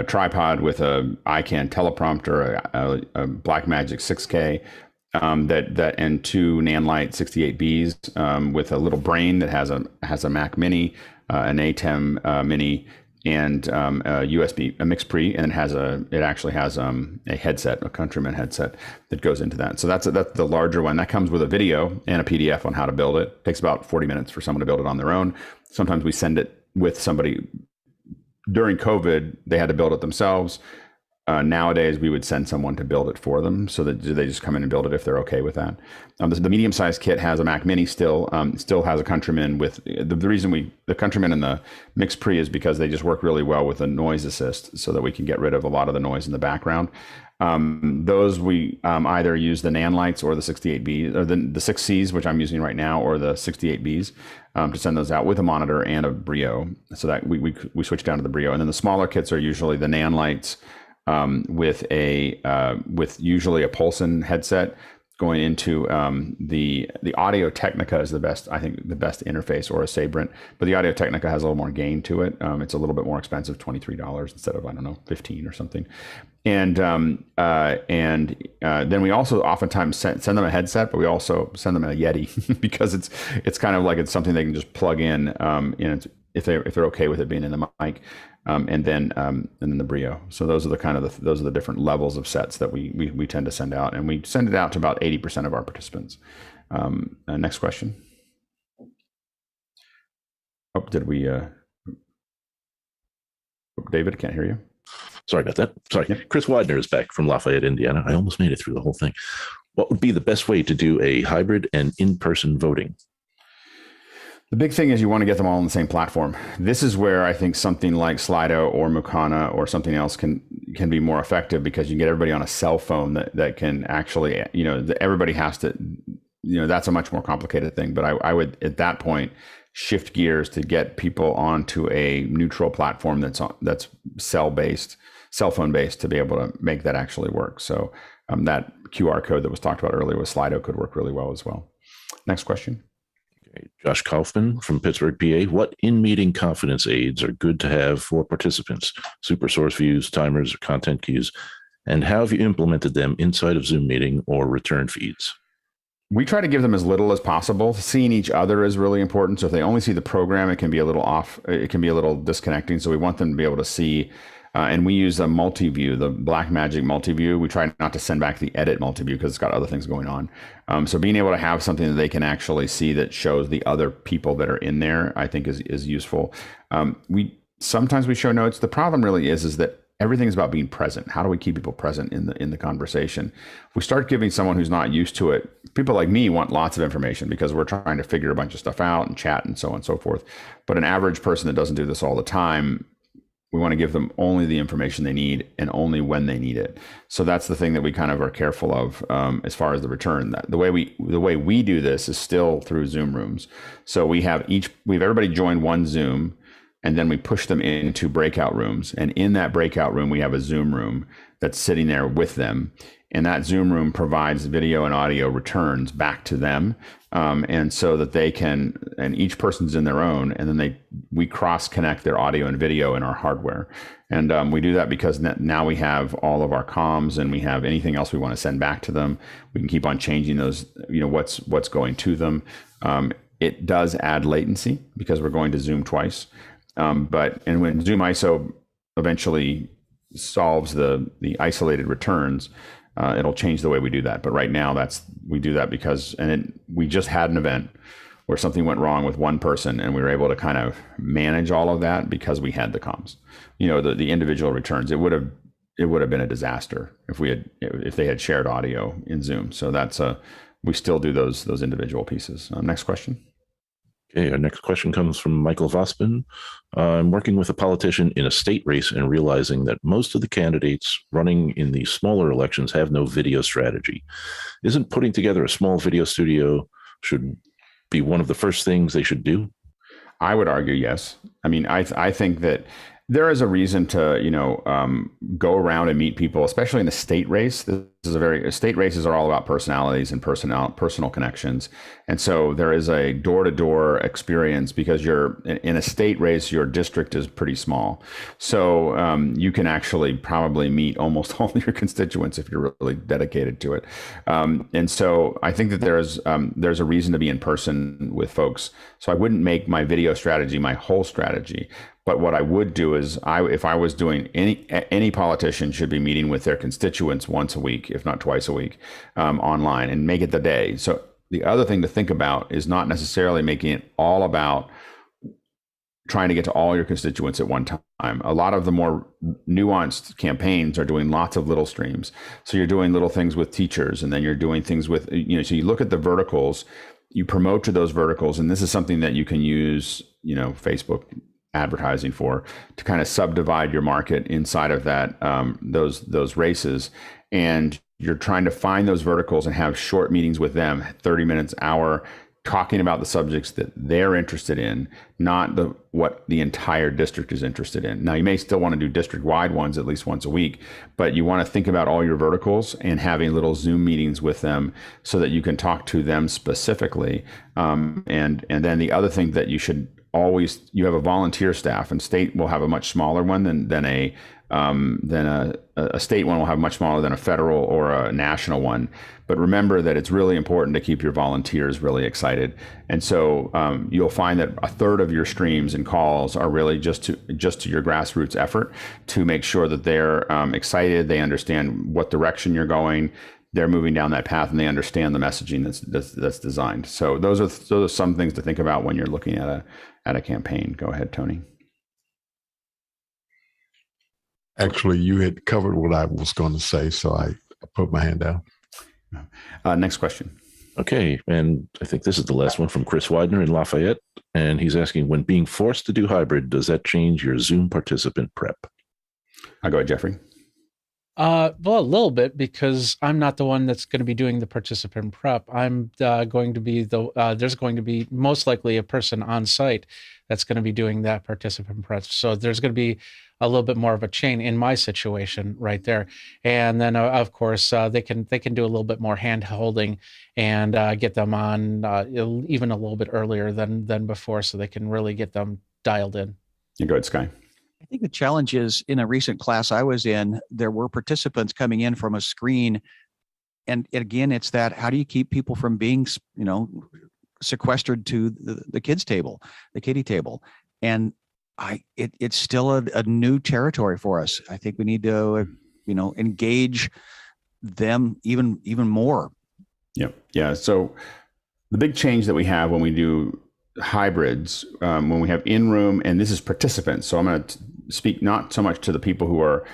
tripod with a ICANN teleprompter, a Blackmagic 6K, that and two Nanlite 68Bs with a little brain that has a Mac Mini, an ATEM Mini, and a USB, a mix pre, and it actually has a headset, a Countryman headset that goes into that. So that's the larger one. That comes with a video and a PDF on how to build it. It takes about 40 minutes for someone to build it on their own. Sometimes we send it with somebody. During COVID, they had to build it themselves. Nowadays, we would send someone to build it for them, so that they just come in and build it if they're okay with that. The medium-sized kit has a Mac Mini still has a Countryman with the reason the Countryman and the Mix Pre is because they just work really well with a noise assist, so that we can get rid of a lot of the noise in the background. Those we either use the Nanlites or the 68B or the 6Cs, which I'm using right now, or the 68Bs to send those out with a monitor and a Brio, so that we switch down to the Brio. And then the smaller kits are usually the Nanlites with usually a Pulson headset going into the Audio Technica is the best interface, or a Sabrent, but the Audio Technica has a little more gain to it. It's a little bit more expensive, $23 instead of, I don't know, 15 or something. And then we also oftentimes send them a headset, but we also send them a Yeti because it's kind of like it's something they can just plug in, and if they're okay with it being in the mic. And then the Brio. So those are the different levels of sets that we tend to send out, and we send it out to about 80% of our participants. Next question. Oh, did we? David, can't hear you. Sorry about that. Sorry. Yep. Chris Widener is back from Lafayette, Indiana. I almost made it through the whole thing. What would be the best way to do a hybrid and in-person voting? The big thing is you want to get them all on the same platform. This is where I think something like Slido or Mukana or something else can be more effective, because you can get everybody on a cell phone that can actually, everybody has to, that's a much more complicated thing. But I would, at that point, shift gears to get people onto a neutral platform that's cell phone based, to be able to make that actually work. So that QR code that was talked about earlier with Slido could work really well as well. Next question. Josh Kaufman from Pittsburgh, PA. What in-meeting confidence aids are good to have for participants? Super source views, timers, or content queues? And how have you implemented them inside of Zoom meeting or return feeds? We try to give them as little as possible. Seeing each other is really important. So if they only see the program, it can be a little off. It can be a little disconnecting. So we want them to be able to see. And we use a multi-view, the Blackmagic multi-view. We try not to send back the edit multi-view because it's got other things going on. So being able to have something that they can actually see that shows the other people that are in there, I think is useful. Sometimes we show notes. The problem really is that everything is about being present. How do we keep people present in the conversation? If we start giving someone who's not used to it, people like me want lots of information because we're trying to figure a bunch of stuff out and chat and so on and so forth. But an average person that doesn't do this all the time, we want to give them only the information they need and only when they need it. So that's the thing that we kind of are careful of as far as the return. The way we do this is still through Zoom rooms. So we have everybody join one Zoom, and then we push them into breakout rooms. And in that breakout room, we have a Zoom room that's sitting there with them. And that Zoom room provides video and audio returns back to them. And so that they can, and each person's in their own, and then we cross connect their audio and video in our hardware. And we do that because now we have all of our comms, and we have anything else we want to send back to them. We can keep on changing those, what's going to them. It does add latency because we're going to Zoom twice. But when Zoom ISO eventually solves the isolated returns, it'll change the way we do that. But right now we do that because, we just had an event where something went wrong with one person, and we were able to kind of manage all of that because we had the comms, the individual returns. It would have been a disaster if they had shared audio in Zoom. So we still do those individual pieces. Next question. Okay, our next question comes from Michael Vospin. I'm working with a politician in a state race and realizing that most of the candidates running in the smaller elections have no video strategy. Isn't putting together a small video studio should be one of the first things they should do? I would argue yes. I mean, I think that there is a reason to, go around and meet people, especially in the state race. This is state races are all about personalities and personal connections. And so there is a door-to-door experience because you're in a state race, your district is pretty small. So you can actually probably meet almost all of your constituents if you're really dedicated to it. And so I think that there's a reason to be in person with folks. So I wouldn't make my video strategy my whole strategy. But what I would do is, if I was doing any politician should be meeting with their constituents once a week, if not twice a week, online, and make it the day. So the other thing to think about is not necessarily making it all about trying to get to all your constituents at one time. A lot of the more nuanced campaigns are doing lots of little streams. So you're doing little things with teachers, and then you're doing things with, so you look at the verticals, you promote to those verticals, and this is something that you can use, Facebook advertising for, to kind of subdivide your market inside of that, those races. And you're trying to find those verticals and have short meetings with them, 30 minutes, hour, talking about the subjects that they're interested in, not what the entire district is interested in. Now, you may still want to do district-wide ones at least once a week, but you want to think about all your verticals and having little Zoom meetings with them so that you can talk to them specifically. And then the other thing that you should you have a volunteer staff, and state will have a much smaller one than a state one will have much smaller than a federal or a national one. But remember that it's really important to keep your volunteers really excited. And so you'll find that a third of your streams and calls are really just to your grassroots effort to make sure that they're excited, they understand what direction you're going, they're moving down that path, and they understand the messaging that's designed. So those are some things to think about when you're looking at a campaign. Go ahead, Tony. Actually, you had covered what I was going to say, so I put my hand down. Next question. Okay, and I think this is the last one from Chris Widener in Lafayette, and he's asking, when being forced to do hybrid, does that change your Zoom participant prep? I'll go ahead, Jeffrey. Well, a little bit, because I'm not the one that's going to be doing the participant prep. I'm going to be there's going to be most likely a person on site that's going to be doing that participant prep. So there's going to be a little bit more of a chain in my situation right there. And then of course they can do a little bit more hand holding and get them on even a little bit earlier than before, so they can really get them dialed in. You go ahead, Sky. I think the challenge is, in a recent class I was in, there were participants coming in from a screen. And again, it's that, how do you keep people from being, sequestered to the kids table, the kiddie table? And it's still a new territory for us. I think we need to, engage them even more. Yeah. So the big change that we have when we do hybrids, when we have in-room, and this is participants. So I'm going to speak not so much to the people who are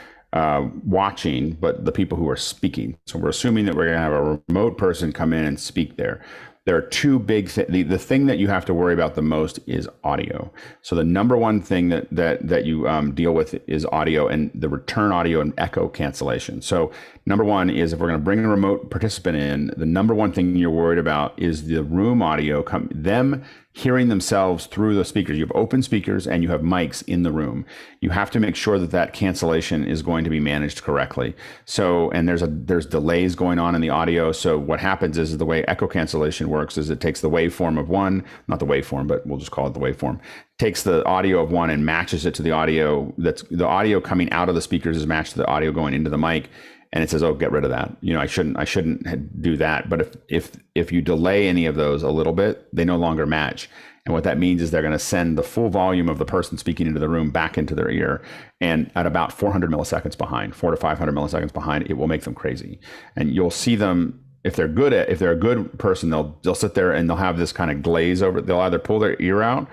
watching, but the people who are speaking. So we're assuming that we're going to have a remote person come in and speak there. There are two big things. The thing that you have to worry about the most is audio. So the number one thing that you deal with is audio, and the return audio and echo cancellation. So number one is, if we're going to bring a remote participant in, the number one thing you're worried about is the room audio, them hearing themselves through the speakers. You have open speakers and you have mics in the room. You have to make sure that cancellation is going to be managed correctly. So, and there's delays going on in the audio. So what happens is, the way echo cancellation works is it takes the waveform of one, not the waveform, but we'll just call it the waveform, takes the audio of one and matches it to the audio. That's the audio coming out of the speakers is matched to the audio going into the mic. And it says, oh, get rid of that. I shouldn't do that. But if you delay any of those a little bit, they no longer match. And what that means is they're going to send the full volume of the person speaking into the room back into their ear. And at about 400 milliseconds behind, 400 to 500 milliseconds behind, it will make them crazy. And you'll see them, if they're a good person, they'll sit there and they'll have this kind of glaze over it. They'll either pull their ear out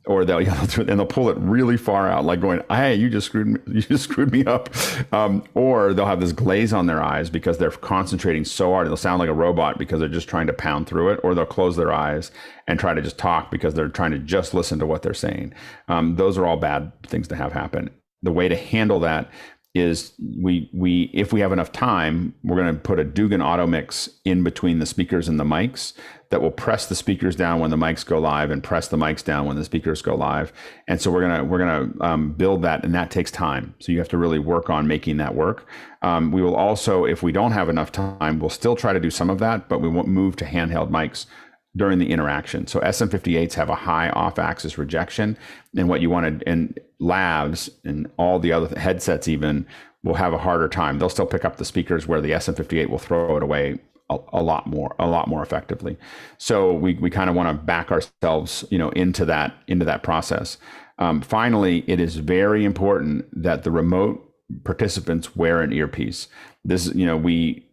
or they'll pull it really far out, like going, "Hey, you just screwed me up," or they'll have this glaze on their eyes because they're concentrating so hard. They'll sound like a robot because they're just trying to pound through it, or they'll close their eyes and try to just talk because they're trying to just listen to what they're saying. Those are all bad things to have happen. The way to handle that is we if we have enough time, we're going to put a Dugan auto mix in between the speakers and the mics that will press the speakers down when the mics go live and press the mics down when the speakers go live. And so we're gonna build that, and that takes time. So you have to really work on making that work. We will also, if we don't have enough time, we'll still try to do some of that, but we won't move to handheld mics during the interaction. So SM58s have a high off-axis rejection, and what you want to, and labs and all the other headsets even will have a harder time. They'll still pick up the speakers where the SM58 will throw it away a lot more effectively. So we kind of want to back ourselves, into that process. Finally, it is very important that the remote participants wear an earpiece. This, we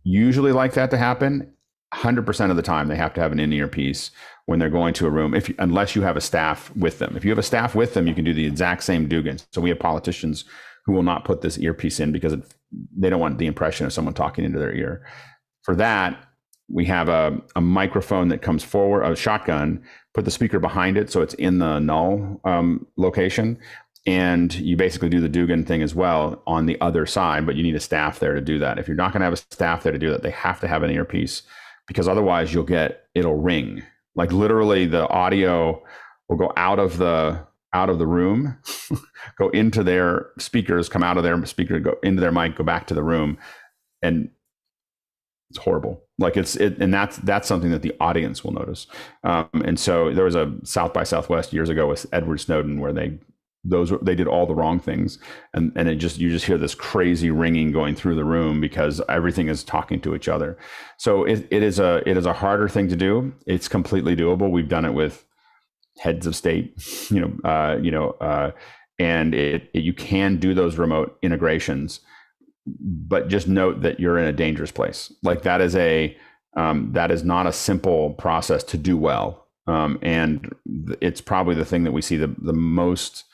usually like that to happen. 100% of the time, they have to have an in-ear piece when they're going to a room, unless you have a staff with them. If you have a staff with them, you can do the exact same Dugan. So we have politicians who will not put this earpiece in because they don't want the impression of someone talking into their ear. For that, we have a microphone that comes forward, a shotgun, put the speaker behind it so it's in the null location. And you basically do the Dugan thing as well on the other side, but you need a staff there to do that. If you're not going to have a staff there to do that, they have to have an earpiece, because otherwise it'll ring. Like literally the audio will go out of the room, go into their speakers, come out of their speaker, go into their mic, go back to the room. And it's horrible. Like and that's something that the audience will notice. And so there was a South by Southwest years ago with Edward Snowden where they did all the wrong things, and you just hear this crazy ringing going through the room because everything is talking to each other. So it is a harder thing to do. It's completely doable. We've done it with heads of state, and you can do those remote integrations, but just note that you're in a dangerous place. Like that is not a simple process to do well, and it's probably the thing that we see the most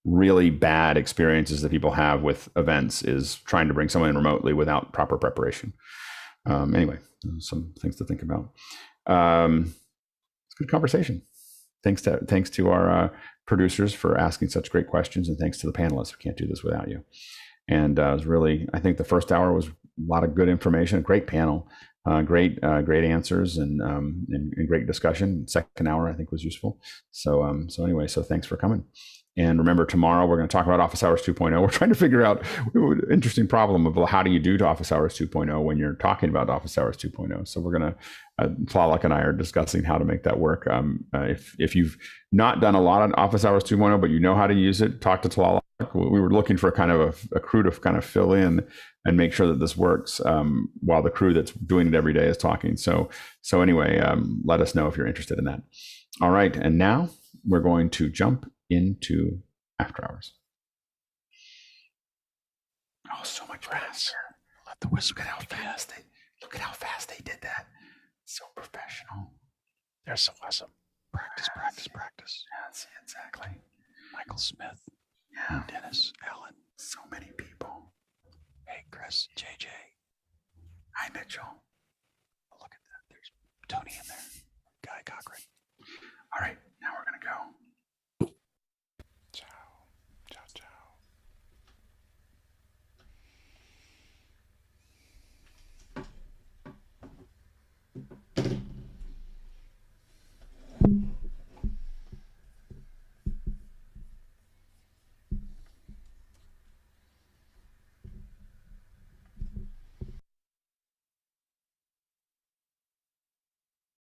really bad experiences that people have with events is trying to bring someone in remotely without proper preparation. Anyway, some things to think about. It's a good conversation. Thanks to our producers for asking such great questions, and thanks to the panelists. We can't do this without you. And it was really, I think the first hour was a lot of good information, great panel, great answers, and great discussion. Second hour, I think, was useful. So anyway, thanks for coming. And remember, tomorrow we're going to talk about Office Hours 2.0. We're trying to figure out an interesting problem of how do you do to Office Hours 2.0 when you're talking about Office Hours 2.0. So we're going to, Tlaloc and I are discussing how to make that work. If you've not done a lot on Office Hours 2.0, but you know how to use it, talk to Tlaloc. We were looking for kind of a crew to kind of fill in and make sure that this works while the crew that's doing it every day is talking. So anyway, let us know if you're interested in that. All right. And now we're going to jump into After Hours. Oh, so much faster. Let the whisper. Look at how fast they did that. So professional. They're so awesome. Practice. Yes, exactly. Michael Smith. Yeah. Dennis Allen. So many people. Hey, Chris. JJ. Hi, Mitchell. Look at that. There's Tony in there.